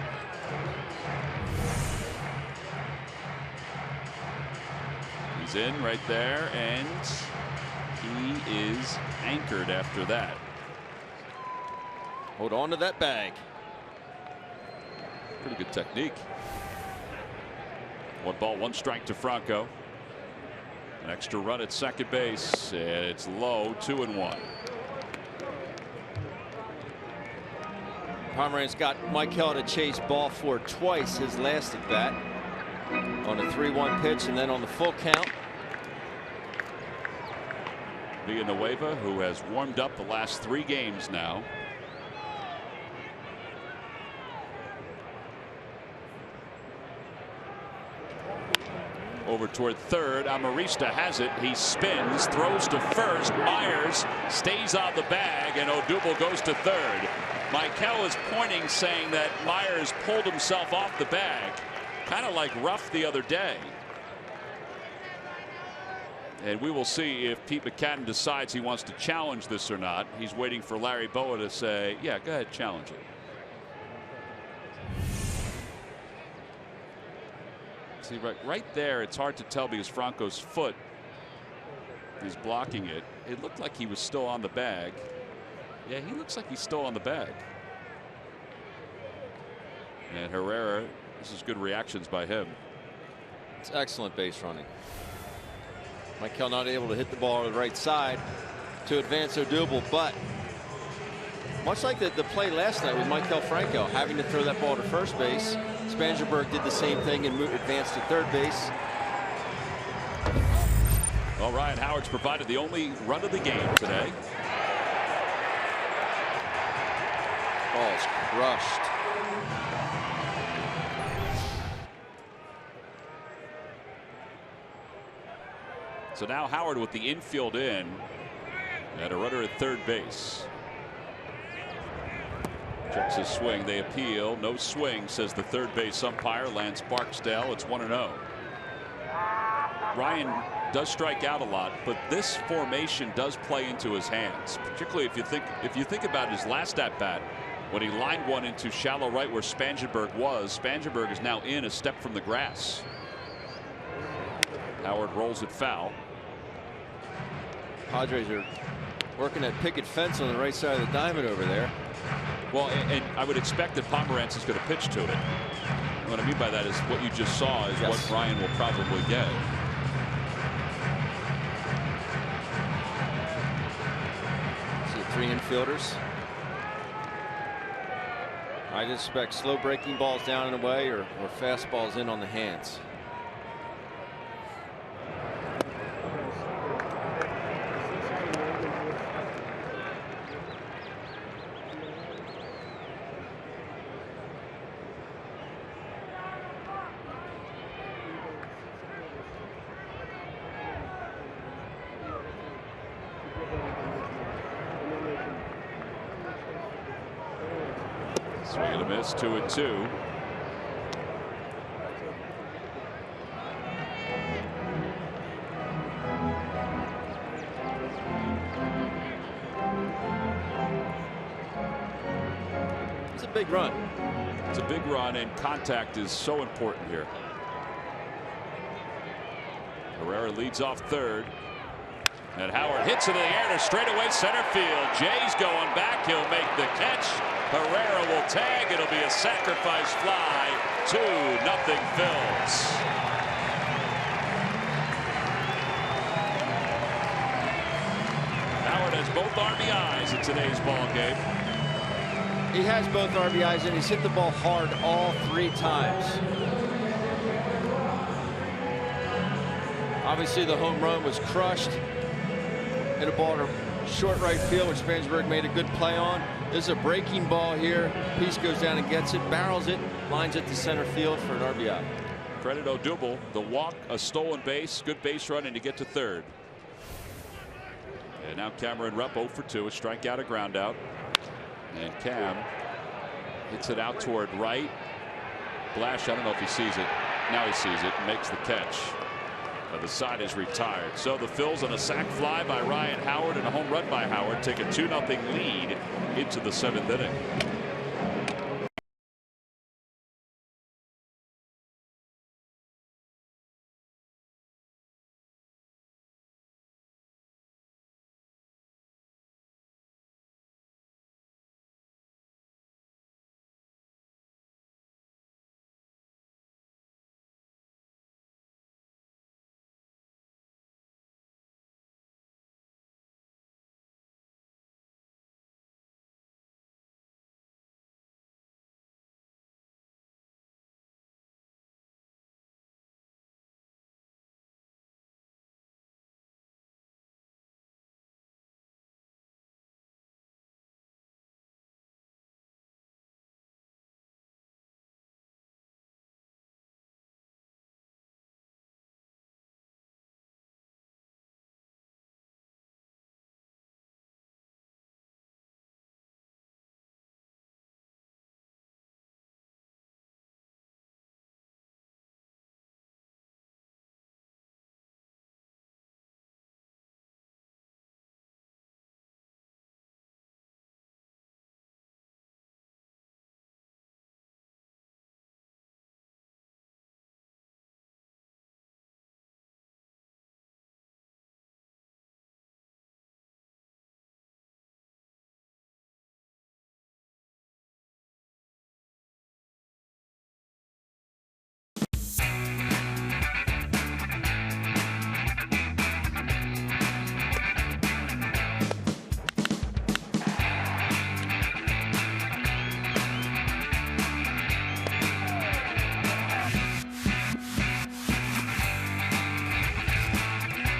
He's in right there, and he is anchored after that. Hold on to that bag. Pretty good technique. 1 ball, 1 strike to Franco. An extra run at second base. It's low, 2-1. Pomeranz got Michael to chase ball 4 twice his last at bat on a 3-1 pitch and then on the full count. Villanueva, who has warmed up the last 3 games now. Over toward third. Amarista has it. He spins, throws to first. Myers stays on the bag, and Odubel goes to third. Michael is pointing, saying that Myers pulled himself off the bag, kind of like Ruff the other day. And we will see if Pete McCadden decides he wants to challenge this or not. He's waiting for Larry Boa to say, yeah, go ahead, challenge it. See, right there, it's hard to tell because Franco's foot is blocking it. It looked like he was still on the bag. Yeah, he looks like he's still on the bag. And Herrera, this is good reactions by him. It's excellent base running. Michael not able to hit the ball on the right side to advance Odubel, but much like the play last night with Michael Franco having to throw that ball to first base, Spangenberg did the same thing and advanced to third base. Well, Ryan Howard's provided the only run of the game today. Ball's crushed. So now Howard with the infield in and a runner at third base. Checks his swing. They appeal. No swing, says the third base umpire, Lance Barksdale. It's 1-0. Ryan does strike out a lot, but this formation does play into his hands, particularly if you think about his last at bat when he lined one into shallow right where Spangenberg was. Spangenberg is now in a step from the grass. Howard rolls it foul. Padres are working that picket fence on the right side of the diamond over there. Well, and I would expect that Pomerantz is going to pitch to it. What I mean by that is what you just saw is what Ryan will probably get. See 3 infielders. I expect slow breaking balls down and away or fastballs in on the hands. Swing and a miss, 2-2. It's a big run. It's a big run, and contact is so important here. Herrera leads off third. And Howard hits it in the air to straightaway center field. Jay's going back. He'll make the catch. Herrera will tag. It'll be a sacrifice fly. 2-0 Phillies. Howard has both RBIs in today's ball game. He has both RBIs and he's hit the ball hard all 3 times. Obviously the home run was crushed. Hit a ball to short right field, which Spangenberg made a good play on. There's a breaking ball here. Peace goes down and gets it, barrels it, lines it to center field for an RBI. Credit Odubel, the walk, a stolen base, good base run, and to get to third. And now Cameron Rupp 0 for 2, a strikeout, a ground out. And Cam hits it out toward right. Blash, I don't know if he sees it. Now he sees it and makes the catch. The side is retired. So the Phils on a sac fly by Ryan Howard and a home run by Howard take a 2-0 lead into the 7th inning.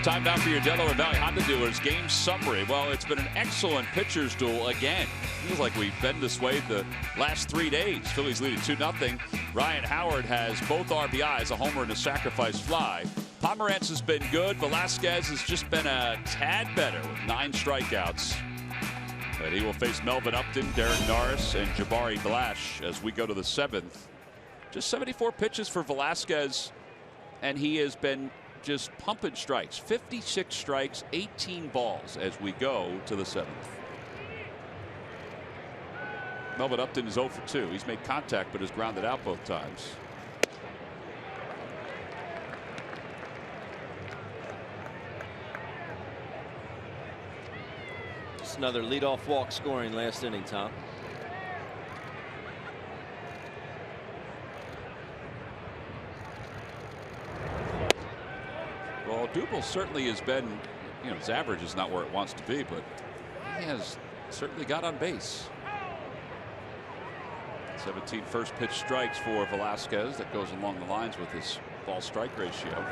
Time now for your Delaware Valley Honda dealers game summary. Well, it's been an excellent pitcher's duel again. Feels like we've been this way the last 3 days. Phillies leading 2-0. Ryan Howard has both RBIs, a homer and a sacrifice fly. Pomerantz has been good. Velasquez has just been a tad better with 9 strikeouts. And he will face Melvin Upton, Derek Norris, and Jabari Blash as we go to the 7th. Just 74 pitches for Velasquez, and he has been just pumping strikes. 56 strikes, 18 balls as we go to the 7th. Melvin Upton is 0 for 2. He's made contact but has grounded out both times. Just another leadoff walk scoring last inning, Tom. Well, Double certainly has been, his average is not where it wants to be, but he has certainly got on base. 17 first pitch strikes for Velasquez. That goes along the lines with his ball strike ratio.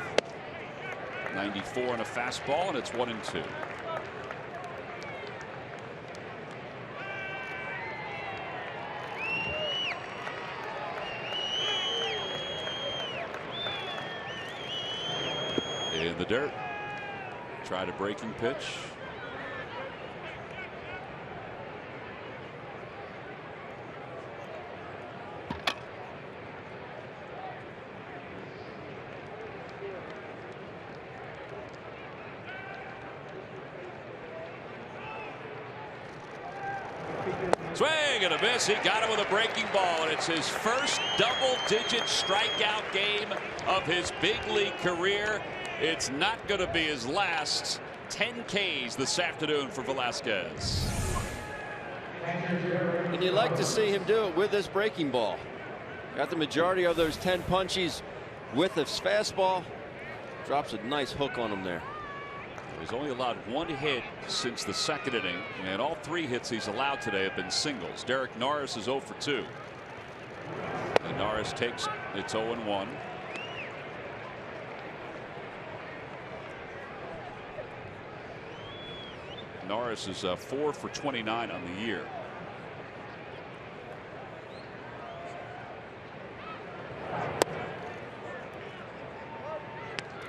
94 on a fastball, and it's 1-2. In the dirt. Tried a breaking pitch. Swing and a miss. He got it with a breaking ball, and it's his first double-digit strikeout game of his big league career. It's not going to be his last. 10 Ks this afternoon for Velasquez. And you like to see him do it with this breaking ball. Got the majority of those 10 punchies with his fastball. Drops a nice hook on him there. He's only allowed 1 hit since the 2nd inning, and all 3 hits he's allowed today have been singles. Derek Norris is 0 for 2. And Norris takes it's 0-1. Norris is 4 for 29 on the year.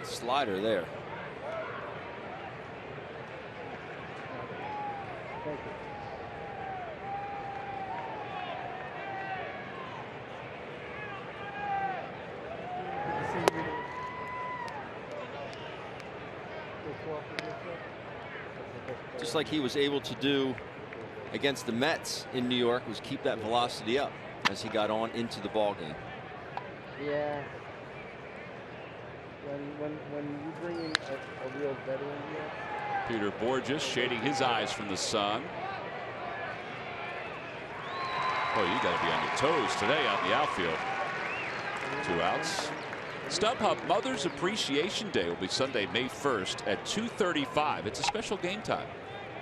Slider there. Thank you. Just like he was able to do against the Mets in New York, was keep that velocity up as he got on into the ball game. Yeah. When you bring in a real veteran here. Peter Borges shading his eyes from the sun. Oh, you got to be on your toes today out in the outfield. 2 outs. StubHub Mother's Appreciation Day will be Sunday, May 1st at 2:35. It's a special game time.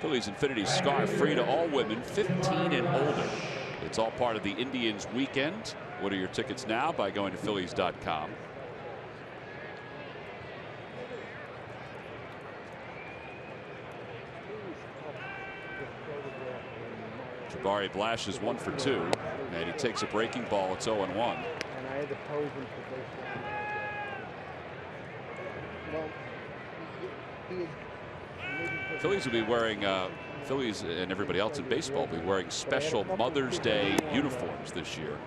Phillies Infinity Scarf free to all women 15 and older. It's all part of the Indians weekend. What are your tickets now by going to Phillies.com. Jabari Blash is 1 for 2, and he takes a breaking ball. It's 0-1. And I had to pose him for both times. Phillies will be wearing Phillies and everybody else in baseball will be wearing special Mother's Day uniforms this year.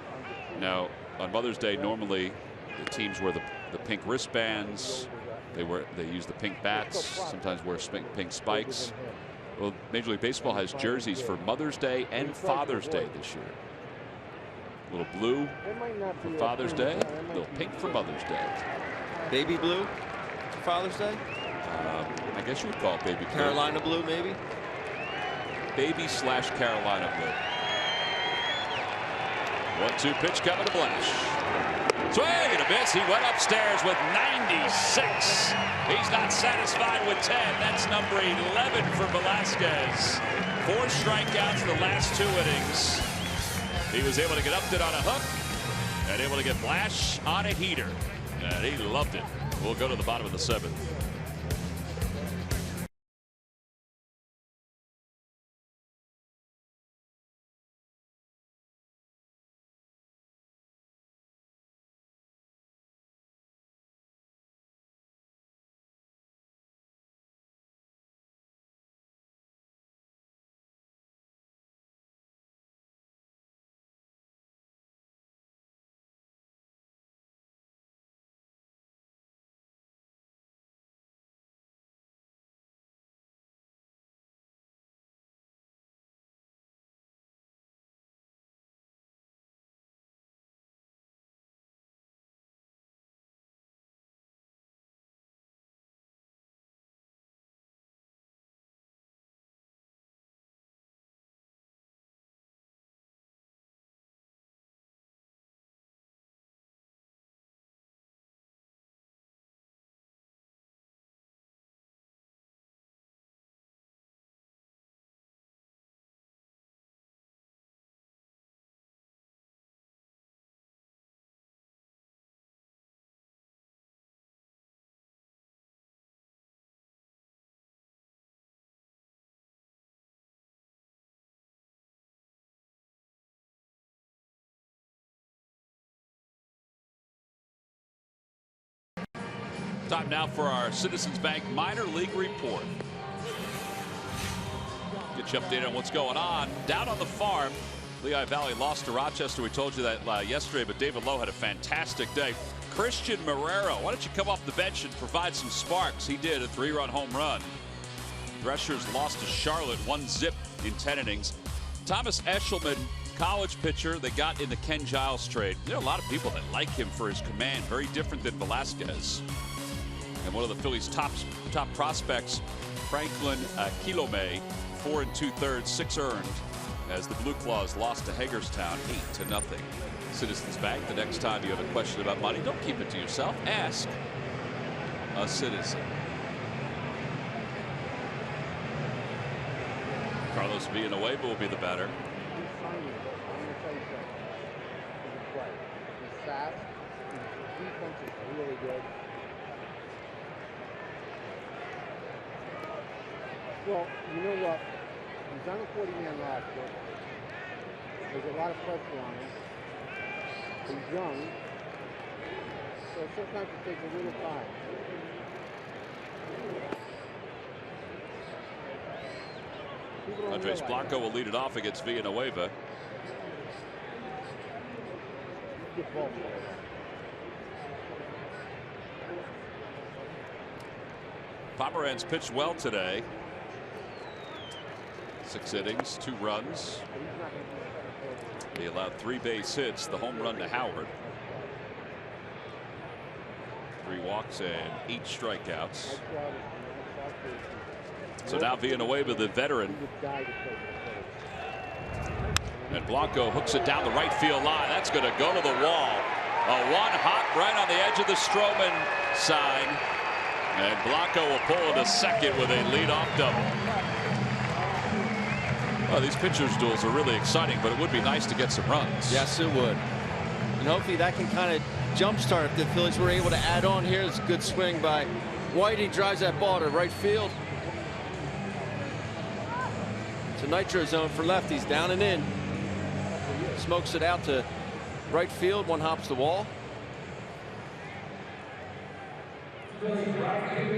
Now on Mother's Day normally the teams wear the pink wristbands, they use the pink bats, sometimes wear pink spikes. Well, Major League Baseball has jerseys for Mother's Day and Father's Day this year. A little blue for Father's Day, a little pink for Mother's Day. Baby blue for Father's Day? I guess you would call it baby blue. Carolina blue, maybe? Baby/Carolina blue. 1-2 pitch coming to Blash. Swing and a miss. He went upstairs with 96. He's not satisfied with 10. That's number 11 for Velasquez. 4 strikeouts the last 2 innings. He was able to get Upton on a hook and able to get Blash on a heater. And he loved it. We'll go to the bottom of the 7th. Time now for our Citizens Bank Minor League Report. Get you updated on what's going on down on the farm. Lehigh Valley lost to Rochester. We told you that yesterday, but David Lowe had a fantastic day. Christian Marrero, why don't you come off the bench and provide some sparks? He did, a 3-run home run. Threshers lost to Charlotte 1-0 in 10 innings. Thomas Eshelman, college pitcher they got in the Ken Giles trade. There are a lot of people that like him for his command, very different than Velasquez. And one of the Phillies' top prospects, Franklin Kilome, 4 2/3, 6 earned, as the Blue Claws lost to Hagerstown 8-0. Citizens Bank, the next time you have a question about money, don't keep it to yourself. Ask a citizen. Carlos Villanueva will be the batter. He's signing. I'm going to tell you something. He's a play. He's fast. His defense is really good. Well, you know what? He's on a 40-man roster. There's a lot of pressure on him. He's young. So sometimes it takes a little time. Andres Blanco will lead it off against Villanueva. Pomeranz pitched well today. 6 innings, 2 runs. He allowed 3 base hits, the home run to Howard. 3 walks and 8 strikeouts. So now Villanueva, the veteran. And Blanco hooks it down the right field line. That's going to go to the wall. A 1-hop right on the edge of the Stroman sign. And Blanco will pull into second with a leadoff double. Well, these pitchers' duels are really exciting, but it would be nice to get some runs. Yes, it would. And hopefully that can kind of jumpstart if the Phillies were able to add on here. It's a good swing by White. He drives that ball to right field. It's a nitro zone for lefties, down and in. Smokes it out to right field. 1 hops the wall.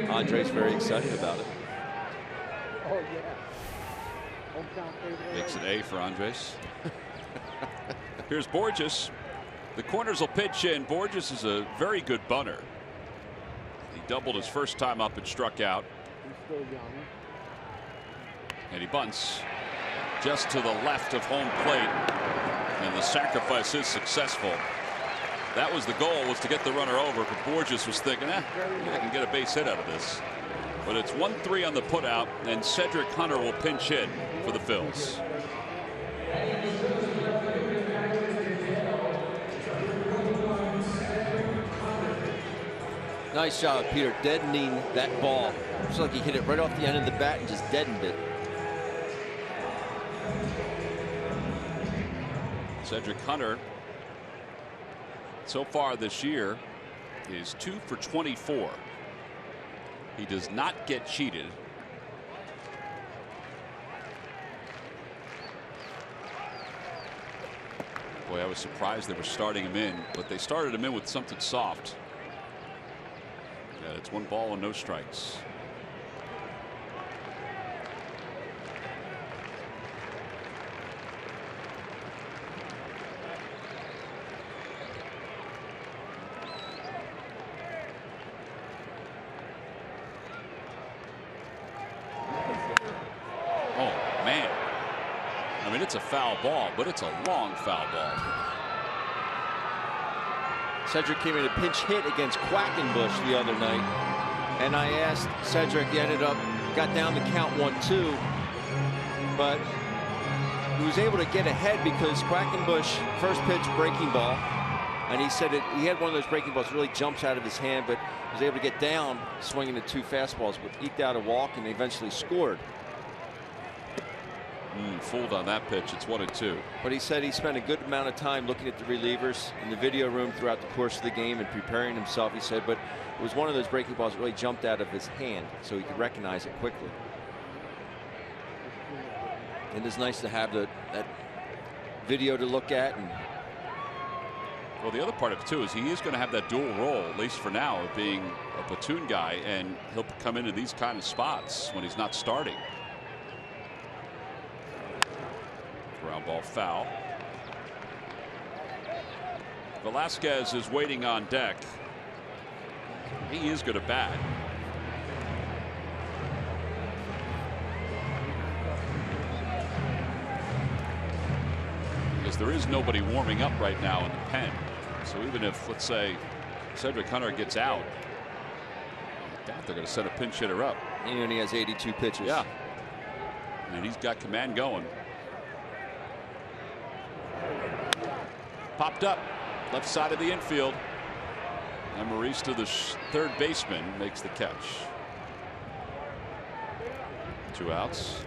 Andre's very excited about it. Oh, yeah. Makes an A for Andres. Here's Borges. The corners will pitch in. Borges is a very good bunter. He doubled his first time up and struck out. He's still young. And he bunts just to the left of home plate. And the sacrifice is successful. That was the goal, was to get the runner over. But Borges was thinking, I can get a base hit out of this. But it's 1-3 on the putout, and Cedric Hunter will pinch hit for the Phils. Nice job, Peter, deadening that ball. Looks like he hit it right off the end of the bat and just deadened it. Cedric Hunter, so far this year, is 2 for 24. He does not get cheated. Boy, I was surprised they were starting him in, but they started him in with something soft. Yeah, it's 1 ball and no strikes. It's a foul ball, but it's a long foul ball. Cedric came in a pinch hit against Quackenbush the other night, and I asked Cedric. He ended up got down the count 1-2, but he was able to get ahead because Quackenbush first pitch breaking ball, and he said he had one of those breaking balls that really jumps out of his hand, but was able to get down swinging the 2 fastballs, but eked out a walk and eventually scored. Fooled on that pitch. It's 1-2. But he said he spent a good amount of time looking at the relievers in the video room throughout the course of the game and preparing himself. He said, but it was one of those breaking balls that really jumped out of his hand, so he could recognize it quickly. And it's nice to have that video to look at. And Well, the other part of it too is he is going to have that dual role, at least for now, of being a platoon guy, and he'll come into these kind of spots when he's not starting. Ground ball foul. Velasquez is waiting on deck. He is going to bat. Because there is nobody warming up right now in the pen. So even if, let's say, Cedric Hunter gets out, I doubt they're going to send a pinch hitter up. He only has 82 pitches. Yeah. And he's got command going. Popped up. Left side of the infield. And Maurice to the third baseman makes the catch. 2 outs.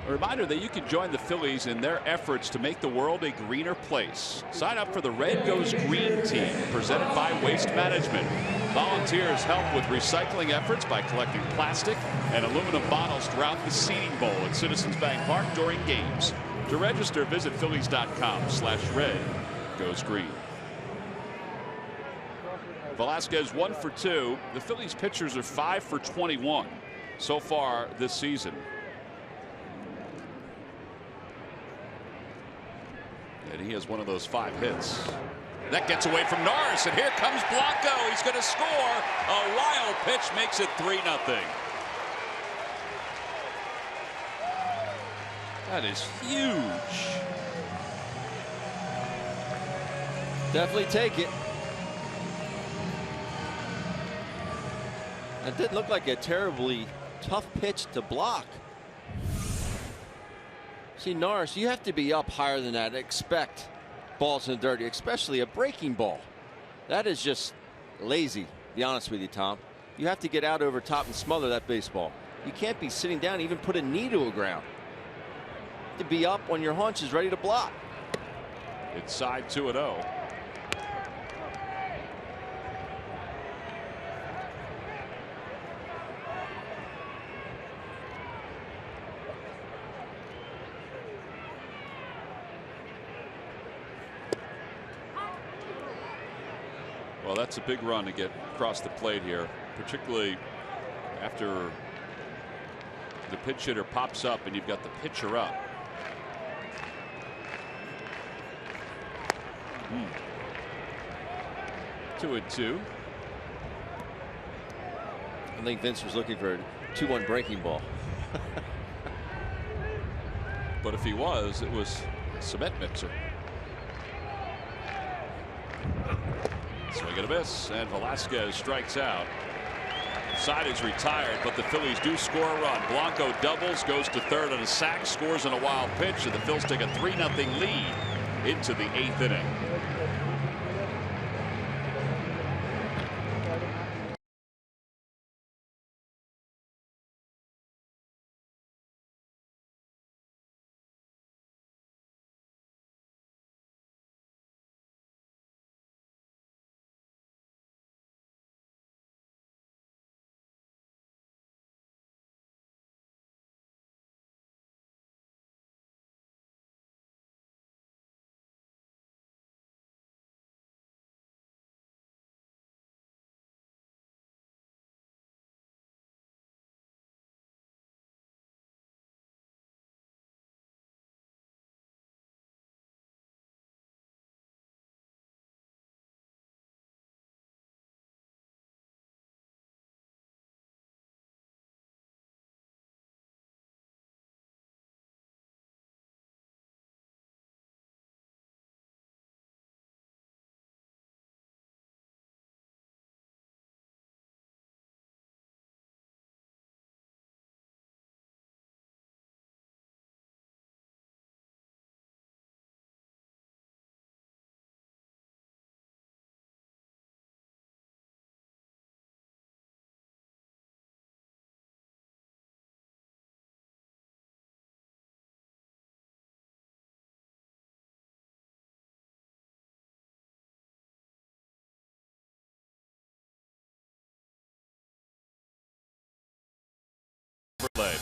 A reminder that you can join the Phillies in their efforts to make the world a greener place. Sign up for the Red Goes Green team presented by Waste Management. Volunteers help with recycling efforts by collecting plastic and aluminum bottles throughout the seating bowl at Citizens Bank Park during games. To register, visit phillies.com/red-goes-green. Velasquez 1 for 2. The Phillies pitchers are 5 for 21 so far this season. And he has one of those 5 hits. That gets away from Norris, and here comes Blanco. He's going to score. A wild pitch makes it 3-0. That is huge. Definitely take it. It didn't look like a terribly tough pitch to block. See, Norris, you have to be up higher than that. Expect balls in the dirty, especially a breaking ball. That is just lazy, to be honest with you, Tom. You have to get out over top and smother that baseball. You can't be sitting down, even put a knee to the ground. You have to be up when your haunch is ready to block. It's side 2-0. Well, that's a big run to get across the plate here, particularly after the pitch hitter pops up and you've got the pitcher up. 2-2. I think Vince was looking for a 2-1 breaking ball. But if he was, it was a cement mixer. Swing and a miss, and Velasquez strikes out. Side is retired, but the Phillies do score a run. Blanco doubles, goes to third on a sac, scores on a wild pitch, and the Phils take a 3-0 lead into the 8th inning.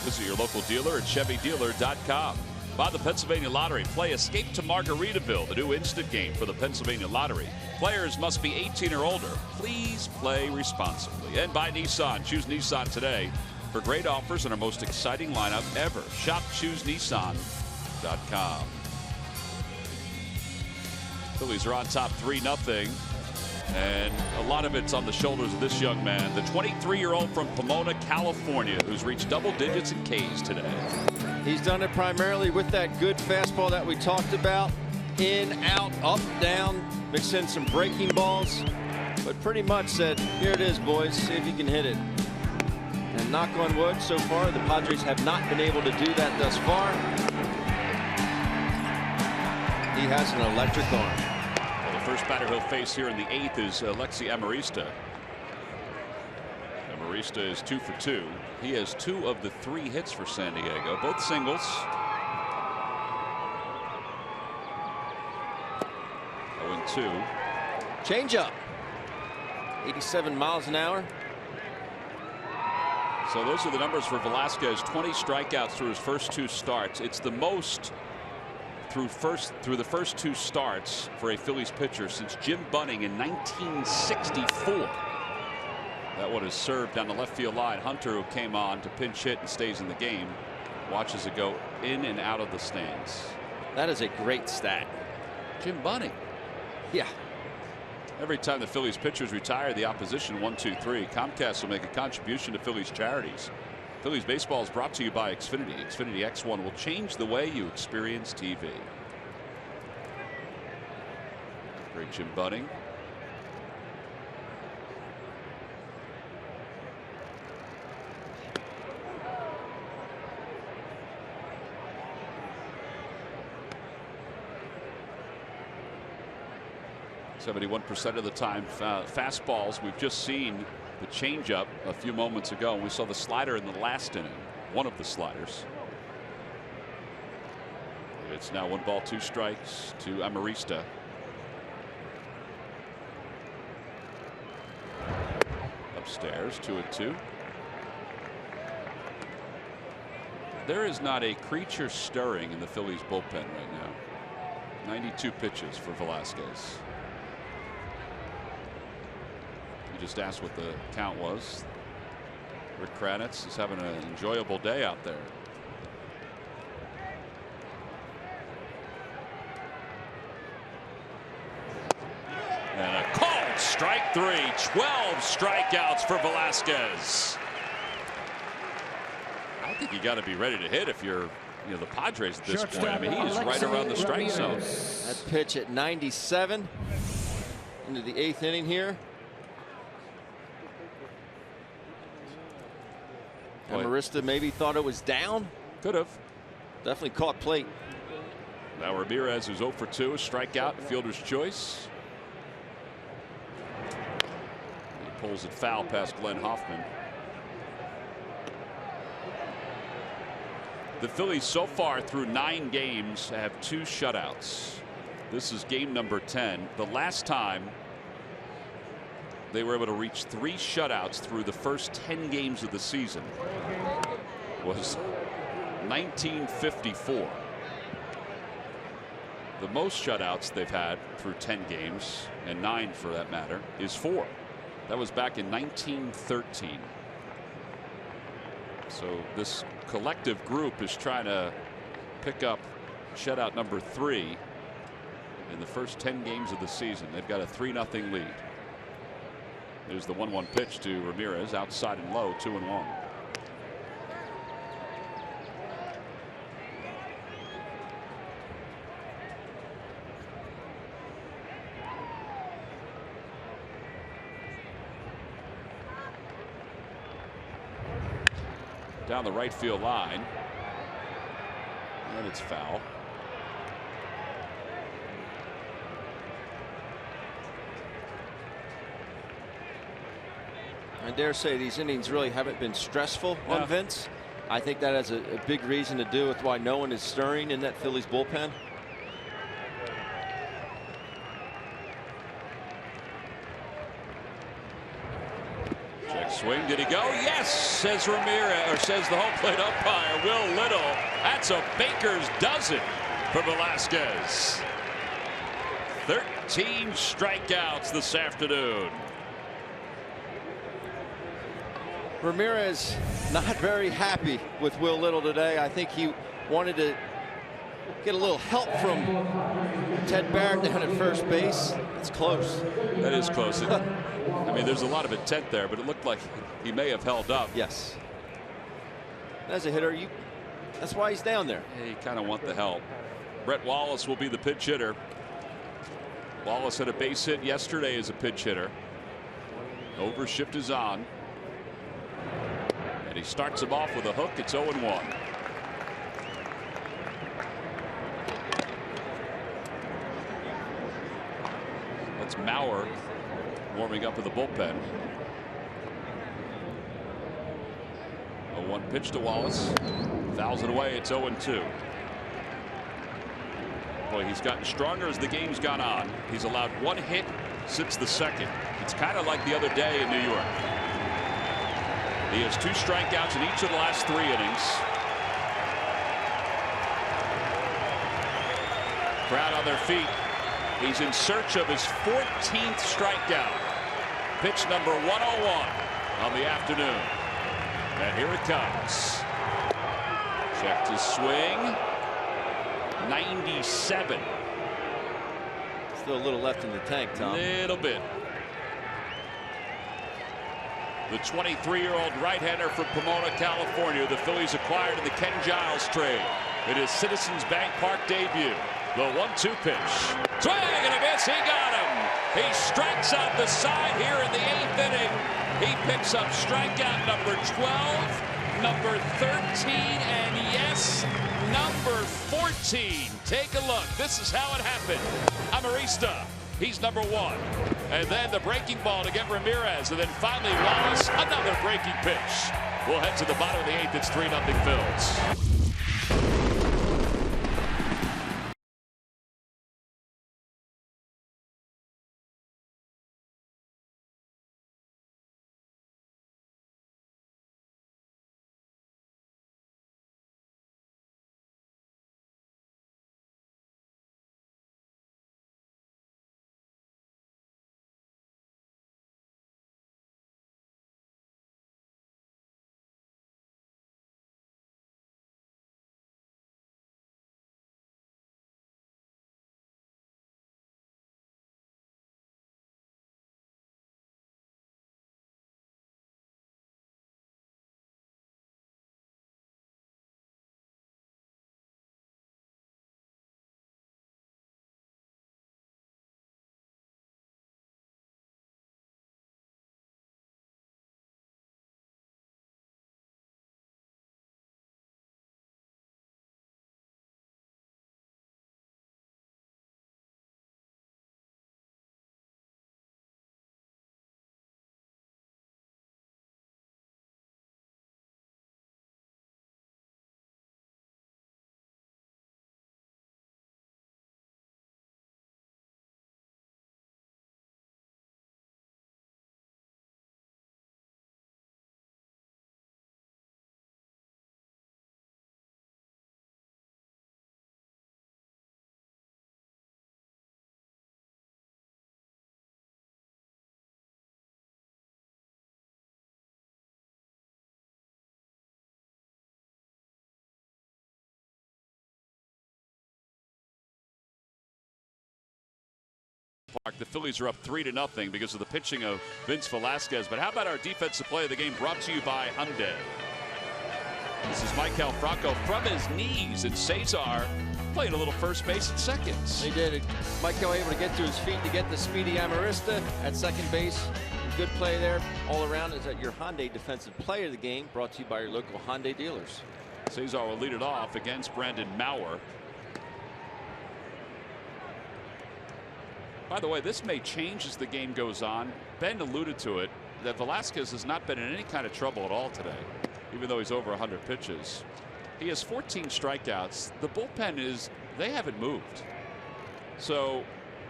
Visit your local dealer at ChevyDealer.com. by the Pennsylvania Lottery. Play Escape to Margaritaville, the new instant game for the Pennsylvania Lottery. Players must be 18 or older. Please play responsibly. And by Nissan. Choose Nissan today for great offers and our most exciting lineup ever. Shop ChooseNissan.com. Phillies are on top 3-0. And a lot of it's on the shoulders of this young man, the 23-year-old from Pomona, California, who's reached double digits in Ks today. He's done it primarily with that good fastball that we talked about. In, out, up, down, mix in some breaking balls. But pretty much said, here it is, boys, see if you can hit it. And knock on wood, so far, the Padres have not been able to do that thus far. He has an electric arm. Well, the first batter he'll face here in the 8th is Alexi Amarista. Amarista is 2 for 2. He has 2 of the 3 hits for San Diego, both singles. 0-2. Changeup. 87 miles an hour. So those are the numbers for Velasquez. 20 strikeouts through his first 2 starts. It's the most through the first 2 starts for a Phillies pitcher since Jim Bunning in 1964. That one is served down the left field line. Hunter, who came on to pinch hit and stays in the game, watches it go in and out of the stands. That is a great stat. Jim Bunning. Yeah. Every time the Phillies pitchers retire, the opposition 1-2-3. Comcast will make a contribution to Phillies charities. Phillies baseball is brought to you by Xfinity. Xfinity X1 will change the way you experience TV. Great Jim Bunning. .71% of the time fastballs. We've just seen the changeup a few moments ago, and we saw the slider in the last inning. One of the sliders. It's now 1 ball, 2 strikes to Amarista. Upstairs, 2-2. There is not a creature stirring in the Phillies bullpen right now. 92 pitches for Velasquez. Just asked what the count was. Rick Kranitz is having an enjoyable day out there. And a called strike 3. 12 strikeouts for Velasquez. I think you got to be ready to hit if you're the Padres at this point. I mean, he is right around the strike zone. That pitch at 97 into the 8th inning here. Amarista maybe thought it was down. Could have. Definitely caught plate. Now Ramirez, who's 0 for 2, a strikeout, fielder's choice. He pulls it foul past Glenn Hoffman. The Phillies so far through 9 games have 2 shutouts. This is game number 10. The last time they were able to reach 3 shutouts through the first 10 games of the season was 1954. The most shutouts they've had through 10 games, and 9 for that matter, is 4. That was back in 1913. So this collective group is trying to pick up shutout number 3 in the first 10 games of the season. They've got a 3-0 lead. There's the 1-1 pitch to Ramirez, outside and low, 2-1. Down the right field line, and it's foul. I dare say these innings really haven't been stressful on Vince. I think that has a big reason to do with why no one is stirring in that Phillies bullpen. Swing, did he go? Yes, says Ramirez, or says the home plate umpire, Will Little. That's a baker's dozen for Velasquez. 13 strikeouts this afternoon. Ramirez not very happy with Will Little today. I think he wanted to get a little help from Ted Barrett down at first base. It's close. That is close. I mean, there's a lot of intent there, but it looked like he may have held up. Yes. As a hitter, that's why he's down there. Yeah, you kind of want the help. Brett Wallace will be the pitch hitter. Wallace had a base hit yesterday as a pitch hitter. Overshift is on. And he starts him off with a hook. It's 0-1. That's Mauer warming up in the bullpen. 0-1 pitch to Wallace. Fouls it away. It's 0-2. Boy, he's gotten stronger as the game's gone on. He's allowed one hit since the second. It's kind of like the other day in New York. He has 2 strikeouts in each of the last 3 innings. Crowd on their feet. He's in search of his 14th strikeout. Pitch number 101 on the afternoon. And here it comes. Checked his swing. 97. Still a little left in the tank, Tom. Little bit. The 23-year-old right-hander from Pomona, California, the Phillies acquired in the Ken Giles trade in his Citizens Bank Park debut. The 1-2 pitch. Swing and a miss. He got him. He strikes out the side here in the 8th inning. He picks up strikeout number 12, number 13, and yes, number 14. Take a look. This is how it happened. Amarista, he's number 1. And then the breaking ball to get Ramirez. And then finally Wallace, another breaking pitch. We'll head to the bottom of the 8th. It's 3-0 Phils. The Phillies are up 3-0 because of the pitching of Vince Velasquez. But how about our defensive play of the game, brought to you by Hyundai? This is Maikel Franco from his knees, and Cesar played a little first base and second. They did. Maikel able to get to his feet to get the speedy Amarista at second base. Good play there all around. Is that your Hyundai defensive player of the game, brought to you by your local Hyundai dealers. Cesar will lead it off against Brandon Mauer. By the way, this may change as the game goes on. Ben alluded to it, that Velasquez has not been in any kind of trouble at all today, even though he's over 100 pitches. He has 14 strikeouts. The bullpen they haven't moved. So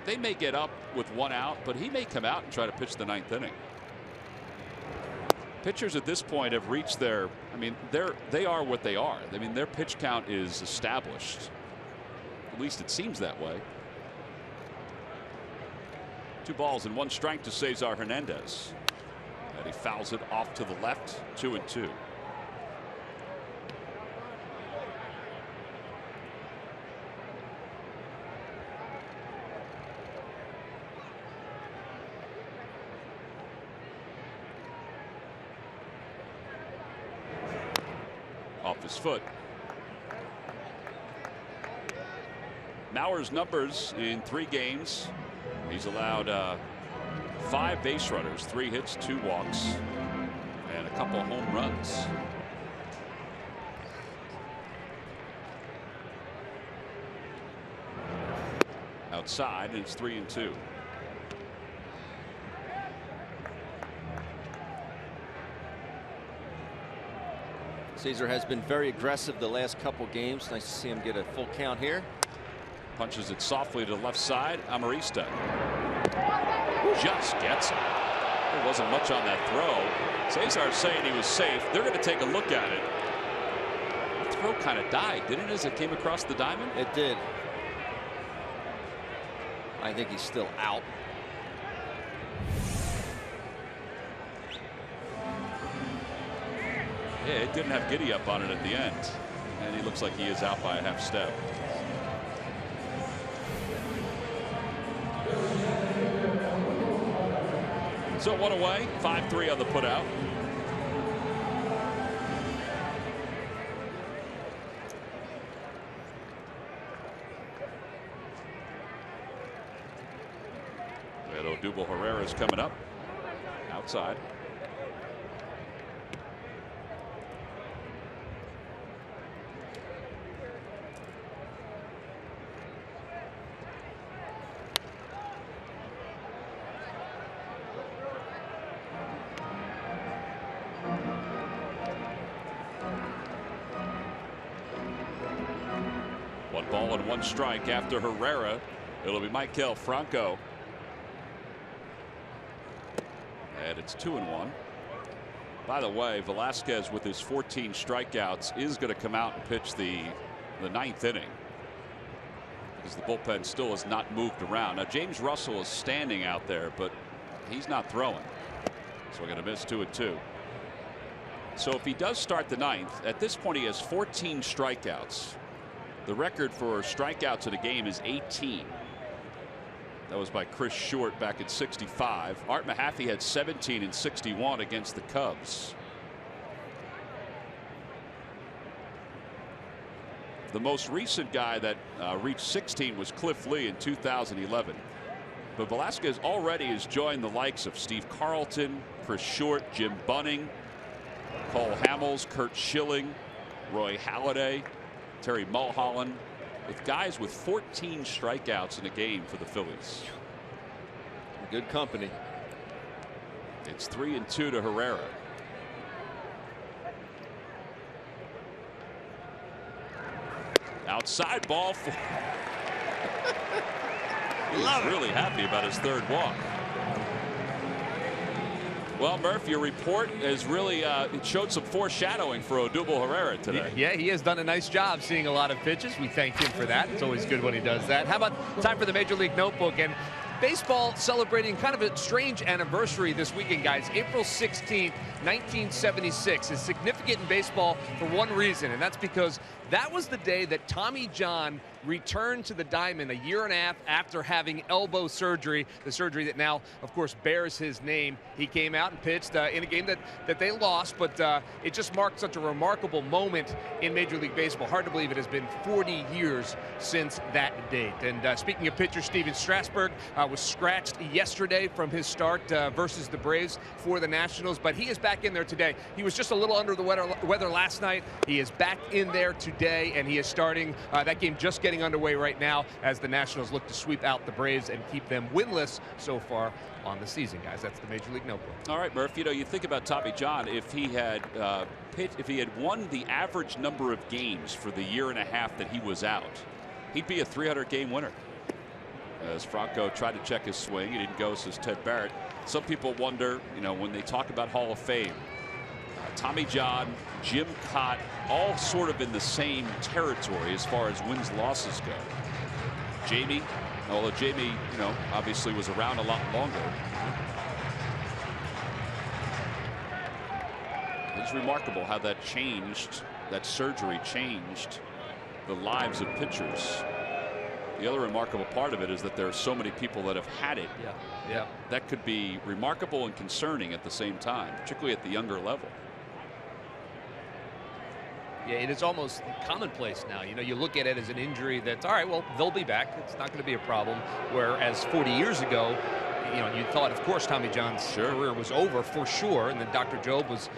they may get up with 1 out, but he may come out and try to pitch the 9th inning. Pitchers at this point have reached their, I mean, they are what they are. I mean, their pitch count is established. At least it seems that way. 2 balls and 1 strike to Cesar Hernandez. And he fouls it off to the left, 2-2. Off his foot. Mauer's numbers in 3 games. He's allowed 5 base runners, 3 hits, 2 walks, and a couple home runs. Outside, and it's 3-2. Cesar has been very aggressive the last couple games. Nice to see him get a full count here. Punches it softly to the left side. Amarista just gets it. There wasn't much on that throw. Cesar saying he was safe. They're going to take a look at it. The throw kind of died, didn't it, as it came across the diamond? It did. I think he's still out. Yeah, it didn't have giddy up on it at the end. And he looks like he is out by a half step. So 1 away, 5-3 on the putout. And Odubel Herrera's coming up outside. Ball and 1 strike after Herrera. It'll be Maikel Franco. And it's 2-1. By the way, Velasquez with his 14 strikeouts is going to come out and pitch the 9th inning, because the bullpen still has not moved around. Now James Russell is standing out there, but he's not throwing. So we're going to miss 2-2. So if he does start the 9th, at this point he has 14 strikeouts. The record for strikeouts in a game is 18. That was by Chris Short back in '65. Art Mahaffey had 17 in '61 against the Cubs. The most recent guy that reached 16 was Cliff Lee in 2011. But Velasquez already has joined the likes of Steve Carlton, Chris Short, Jim Bunning, Cole Hamels, Kurt Schilling, Roy Halladay, Terry Mulholland, with guys with 14 strikeouts in a game for the Phillies. Good company. It's 3-2 to Herrera. Outside ball. He's really happy about his 3rd walk. Well, Murph, your report has really it showed some foreshadowing for Odubel Herrera today. Yeah, he has done a nice job seeing a lot of pitches. We thank him for that. It's always good when he does that. How about time for the Major League Notebook? And baseball celebrating kind of a strange anniversary this weekend, guys. April 16th, 1976 is significant in baseball for one reason, and that's because that was the day that Tommy John returned to the diamond a year and a half after having elbow surgery, the surgery that now, of course, bears his name. He came out and pitched in a game that they lost, but it just marked such a remarkable moment in Major League Baseball. Hard to believe it has been 40 years since that date. And speaking of pitcher, Steven Strasburg was scratched yesterday from his start versus the Braves for the Nationals, but he is back in there today. He was just a little under the weather last night. He is back in there today, and he is starting that game just getting underway right now as the Nationals look to sweep out the Braves and keep them winless so far on the season, guys. That's the Major League Notebook. All right, Murph, you know, you think about Tommy John, if he had won the average number of games for the year and a half that he was out, he'd be a 300-game winner. As Franco tried to check his swing, he didn't go, says Ted Barrett. Some people wonder, you know, when they talk about Hall of Fame, Tommy John, Jim Cott, all sort of in the same territory as far as wins-losses go. Jamie, although Jamie, obviously was around a lot longer. It's remarkable how that changed, that surgery changed the lives of pitchers. The other remarkable part of it is that there are so many people that have had it. Yeah. That could be remarkable and concerning at the same time, particularly at the younger level. Yeah, it is almost commonplace now. You look at it as an injury that's all right. Well, they'll be back. It's not going to be a problem. Whereas 40 years ago, you thought, of course, Tommy John's career was over for sure, and then Dr. Job was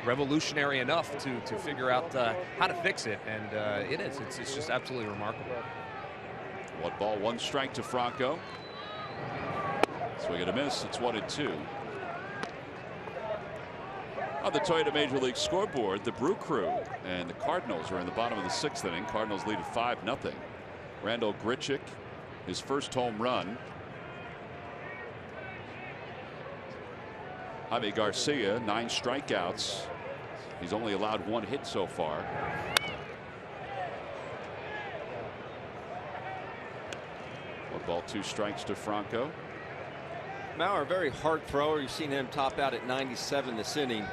revolutionary enough to figure out how to fix it, and it is. It's just absolutely remarkable. 1 ball, 1 strike to Franco. Swing and a miss. It's 1-2. On the Toyota Major League scoreboard, the Brew Crew and the Cardinals are in the bottom of the 6th inning. Cardinals lead at 5-0. Randall Grichuk, his first home run. Jaime Garcia, 9 strikeouts. He's only allowed 1 hit so far. 1 ball, 2 strikes to Franco. Mauer, a very hard thrower. You've seen him top out at 97 this inning.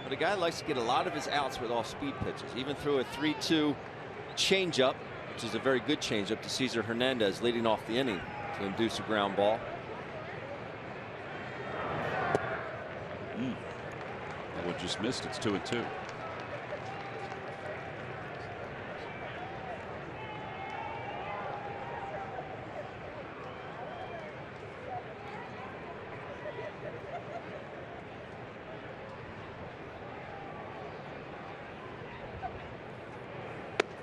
But a guy likes to get a lot of his outs with off-speed pitches. Even threw a 3-2 changeup, which is a very good changeup, to Cesar Hernandez leading off the inning to induce a ground ball. That one just missed. It's 2-2.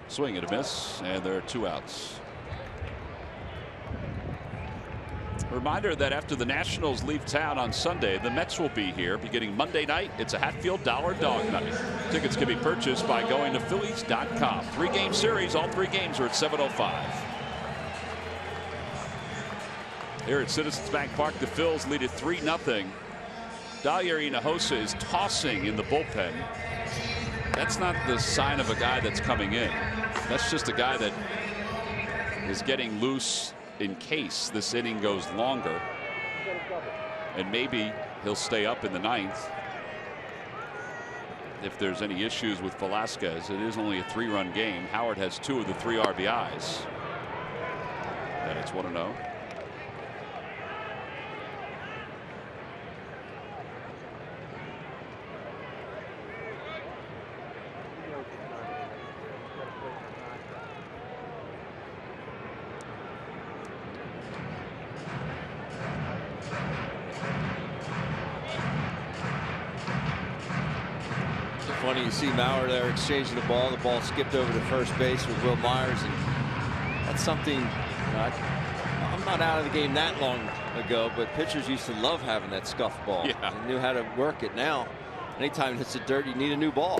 Swing and a miss, and there are 2 outs. Reminder that after the Nationals leave town on Sunday, the Mets will be here beginning Monday night. It's a Hatfield Dollar Dog Night. Tickets can be purchased by going to Phillies.com. 3-game series. All 3 games are at 7:05. Here at Citizens Bank Park, the Phils lead at 3-0. Dalier Hinojosa is tossing in the bullpen. That's not the sign of a guy that's coming in. That's just a guy that is getting loose in case this inning goes longer. And maybe he'll stay up in the 9th if there's any issues with Velasquez. It is only a 3-run game. Howard has 2 of the 3 RBIs. And it's 1-0. Funny, you see Mauer there exchanging the ball. The ball skipped over to first base with Will Myers, and that's something. I'm not out of the game that long ago, but pitchers used to love having that scuff ball. Yeah. They knew how to work it. Now, anytime it hits the dirt, you need a new ball.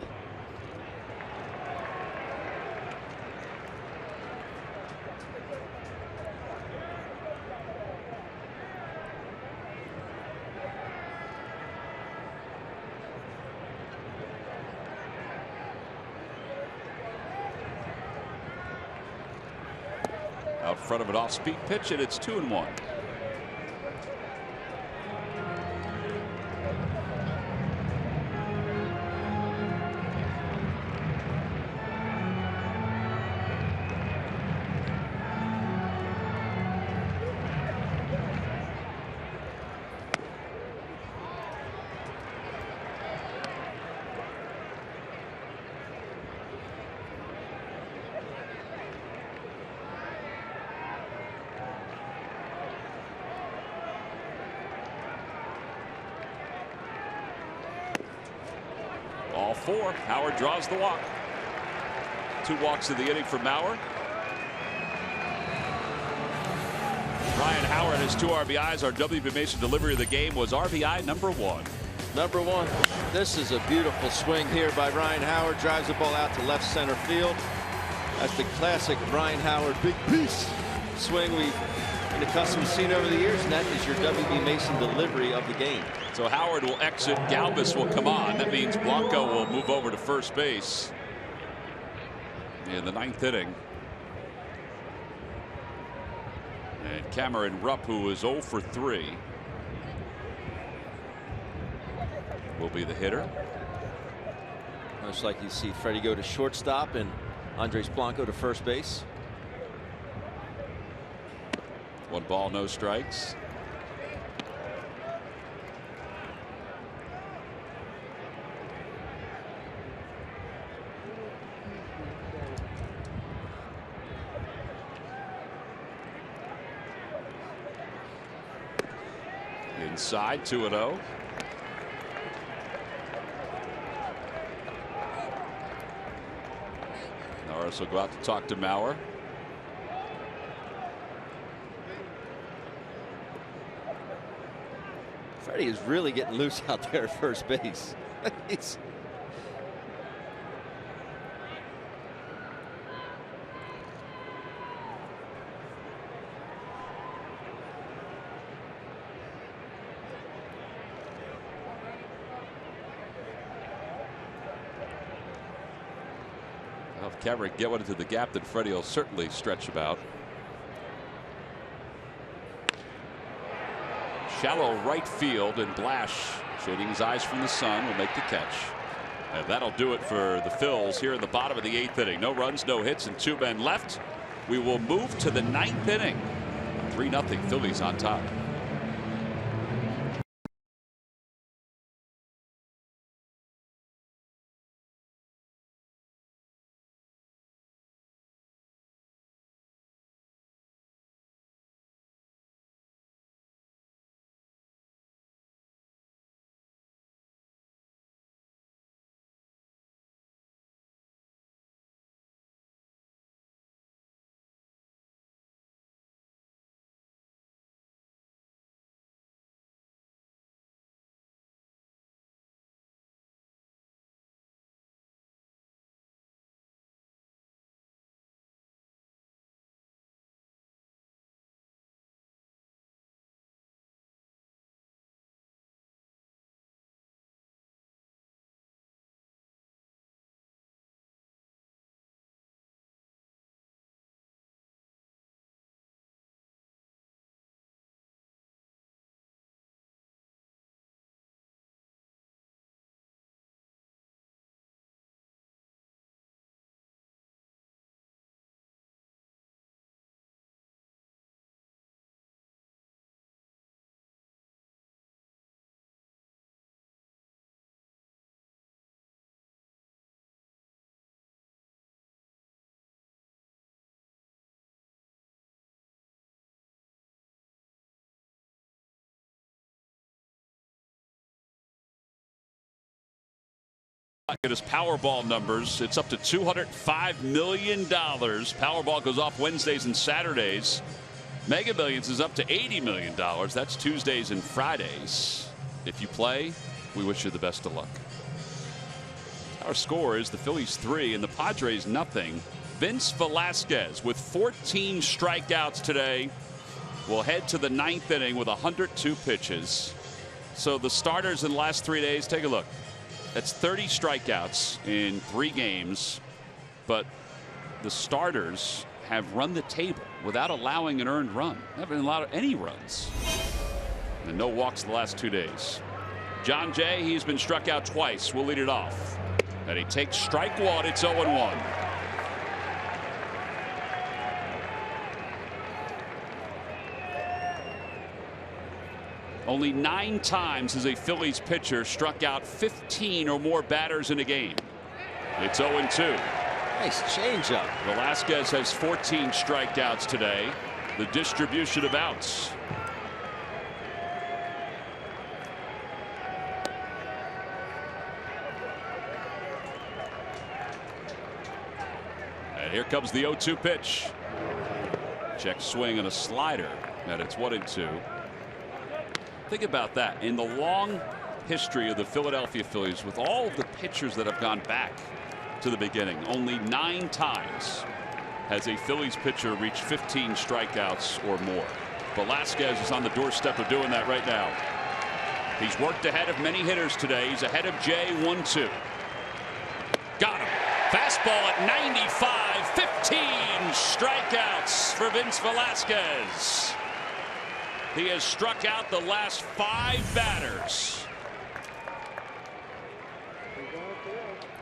Out front of an off-speed pitch, and it's 2-1. All 4. Howard draws the walk. 2 walks in the inning for Mauer. Ryan Howard has 2 RBIs. Our WB Mason delivery of the game was RBI number 1. Number 1. This is a beautiful swing here by Ryan Howard. Drives the ball out to left center field. That's the classic Ryan Howard big piece swing. We been accustomed to seeing over the years, and that is your W.B. Mason delivery of the game. So Howard will exit. Galvis will come on. That means Blanco will move over to first base in the 9th inning. And Cameron Rupp, who is 0 for 3, will be the hitter. Much like you see Freddie go to shortstop and Andres Blanco to first base. 1 ball, no strikes. Inside, 2-0. Norris will go out to talk to Mauer. Freddie is really getting loose out there at first base. He's Well, if Cameron get one into the gap, then Freddie will certainly stretch about. Shallow right field, and Blash, shading his eyes from the sun, will make the catch. And that'll do it for the Phils here in the bottom of the 8th inning. No runs, no hits, and 2 men left. We will move to the 9th inning. 3-0 Phillies on top. Look at his Powerball numbers. It's up to $205 million. Powerball goes off Wednesdays and Saturdays. Mega Millions is up to $80 million. That's Tuesdays and Fridays. If you play, we wish you the best of luck. Our score is the Phillies 3 and the Padres nothing. Vince Velasquez with 14 strikeouts today will head to the 9th inning with 102 pitches. So the starters in the last 3 days, take a look. That's 30 strikeouts in 3 games, but the starters have run the table without allowing an earned run. Haven't allowed any runs. And no walks the last 2 days. John Jay, he's been struck out twice. We'll lead it off. And he takes strike 1. It's 0-1. Only 9 times has a Phillies pitcher struck out 15 or more batters in a game. It's 0-2. Nice changeup. Velasquez has 14 strikeouts today. The distribution of outs. And here comes the 0-2 pitch. Check swing and a slider. And it's 1-2. Think about that. In the long history of the Philadelphia Phillies, with all of the pitchers that have gone back to the beginning, only 9 times has a Phillies pitcher reached 15 strikeouts or more. Velasquez is on the doorstep of doing that right now. He's worked ahead of many hitters today. He's ahead of Jay 1-2. Got him. Fastball at 95. 15 strikeouts for Vince Velasquez. He has struck out the last 5 batters.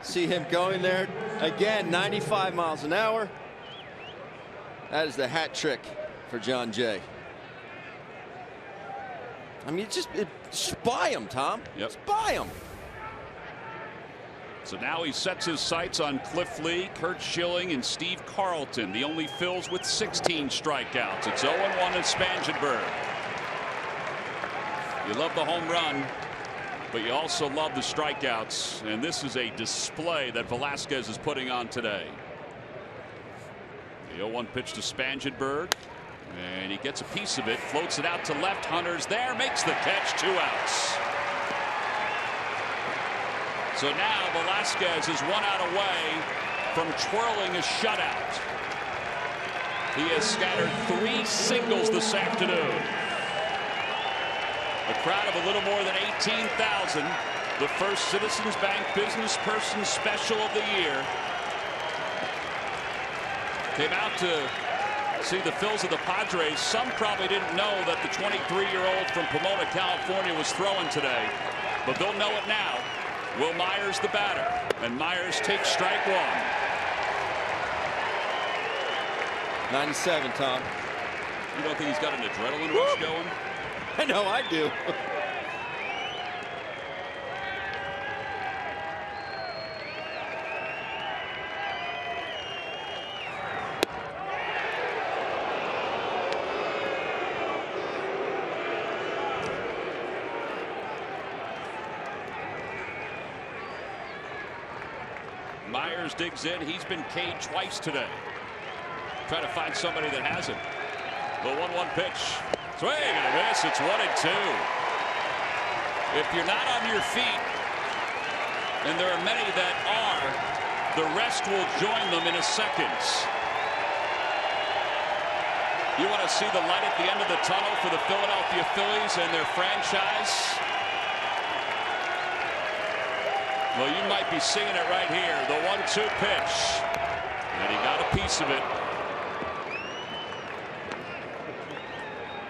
See him going there again. 95 miles an hour. That is the hat trick for John Jay. I mean, just buy him, Tom. Yep. Just buy him. So now he sets his sights on Cliff Lee, Kurt Schilling, and Steve Carlton, the only Phils with 16 strikeouts. It's 0-1 in Spangenberg. You love the home run, but you also love the strikeouts, and this is a display that Velasquez is putting on today. The 0-1 pitch to Spangenberg, and he gets a piece of it, floats it out to left. Hunter's there, makes the catch, 2 outs. So now Velasquez is 1 out away from twirling a shutout. He has scattered 3 singles this afternoon. A crowd of a little more than 18,000. The first Citizens Bank Business Person Special of the year. Came out to see the Phils of the Padres. Some probably didn't know that the 23-year-old from Pomona, California was throwing today, but they'll know it now. Will Myers the batter, and Myers takes strike 1. 97, Tom. You don't think he's got an adrenaline rush going? I know I do. Myers digs in. He's been K'd twice today. Trying to find somebody that hasn't. The 1-1 pitch. Swing and a miss. It's 1-2. If you're not on your feet, and there are many that are, the rest will join them in a second. You want to see the light at the end of the tunnel for the Philadelphia Phillies and their franchise? Well, you might be seeing it right here. The 1-2 pitch. And he got a piece of it.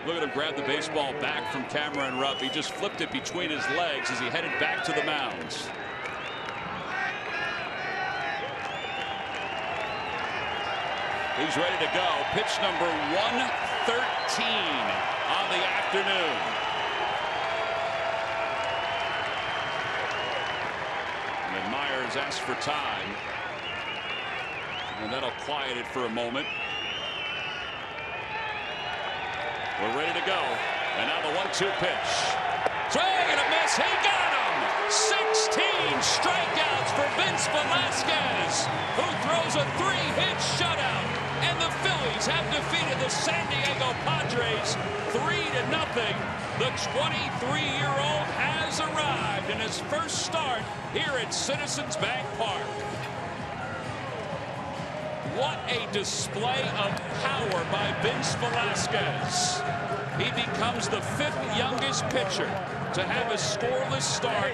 Look at him grab the baseball back from Cameron Rupp. He just flipped it between his legs as he headed back to the mounds. He's ready to go. Pitch number 113 on the afternoon. And Myers asks for time. And that'll quiet it for a moment. We're ready to go. And now the 1-2 pitch. Swing and a miss. He got him. 16 strikeouts for Vince Velasquez, who throws a 3-hit shutout. And the Phillies have defeated the San Diego Padres 3-0. The 23-year-old has arrived in his first start here at Citizens Bank Park. What a display of power by Vince Velasquez. He becomes the 5th youngest pitcher to have a scoreless start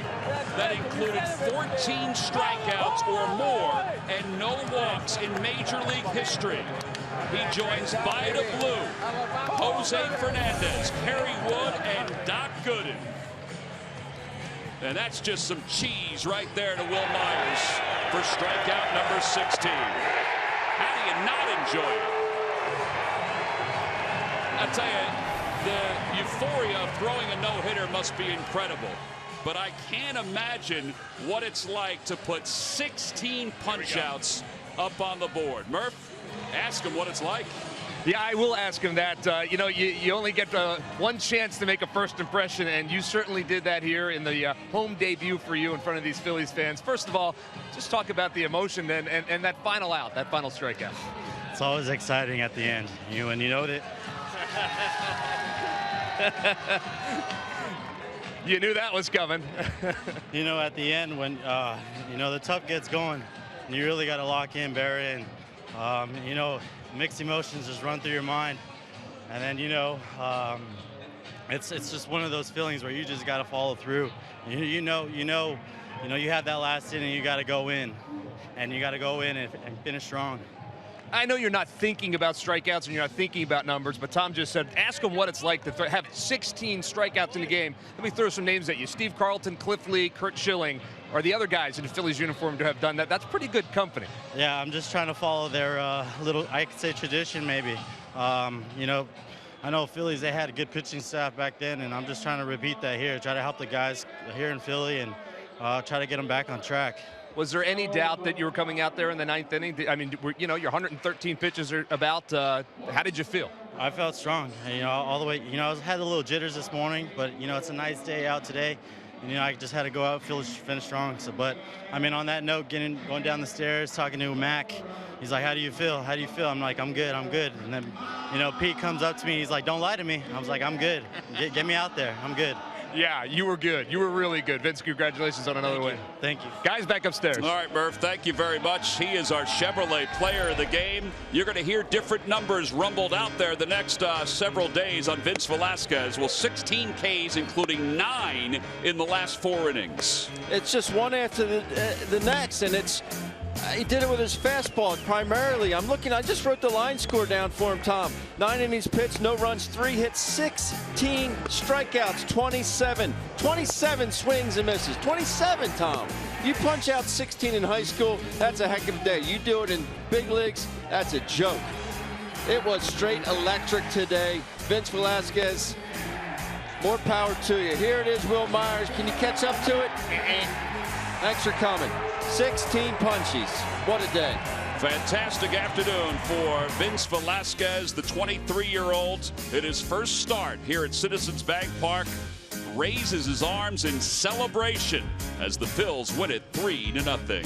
that included 14 strikeouts or more and no walks in Major League history. He joins Vida Blue, Jose Fernandez, Kerry Wood, and Doc Gooden. And that's just some cheese right there to Will Myers for strikeout number 16. How do you not enjoy it? I'll tell you, the euphoria of throwing a no-hitter must be incredible. But I can't imagine what it's like to put 16 punch-outs up on the board. Murph, ask him what it's like. Yeah, I will ask him that. You know, you only get one chance to make a first impression, and you certainly did that here in the home debut for you in front of these Phillies fans. First of all, just talk about the emotion and that final out, that final strikeout. It's always exciting at the end. When you know it. You knew that was coming. At the end when, the tough gets going, you really got to lock in, Barry, and, mixed emotions just run through your mind. And then, it's just one of those feelings where you just got to follow through. You have that last inning, you got to go in. And you got to go in and finish strong. I know you're not thinking about strikeouts and you're not thinking about numbers, but Tom just said, ask him what it's like to have 16 strikeouts in the game. Let me throw some names at you. Steve Carlton, Cliff Lee, Kurt Schilling are the other guys in the Phillies uniform to have done that. That's pretty good company. Yeah, I'm just trying to follow their little, I could say, tradition maybe. I know Phillies, they had a good pitching staff back then, and I'm just trying to repeat that here, try to help the guys here in Philly and try to get them back on track. Was there any doubt that you were coming out there in the 9th inning? I mean, your 113 pitches are about. How did you feel? I felt strong. All the way. I had a little jitters this morning, but it's a nice day out today. And, I just had to go out, finish strong. So, but I mean, on that note, going down the stairs, talking to Mac, he's like, "How do you feel? How do you feel?" I'm like, "I'm good. I'm good." And then, Pete comes up to me. He's like, "Don't lie to me." I was like, "I'm good. Get me out there. I'm good." Yeah, you were good. You were really good. Vince, congratulations on another win. Thank you. Guys, back upstairs. All right, Murph, thank you very much. He is our Chevrolet player of the game. You're going to hear different numbers rumbled out there the next several days on Vince Velasquez. Well, 16 Ks, including 9 in the last 4 innings. It's just one after the next, and he did it with his fastball primarily. I just wrote the line score down for him, Tom. 9 innings pitched, no runs, 3 hits, 16 strikeouts, 27 swings and misses. 27, Tom. You punch out 16 in high school, that's a heck of a day. You do it in big leagues, that's a joke. It was straight electric today. Vince Velasquez, more power to you. Here it is, Will Myers. Can you catch up to it? Thanks for coming. 16 punchies. What a day. Fantastic afternoon for Vince Velasquez, the 23-year-old. In his first start here at Citizens Bank Park, raises his arms in celebration as the Phils win it 3-0.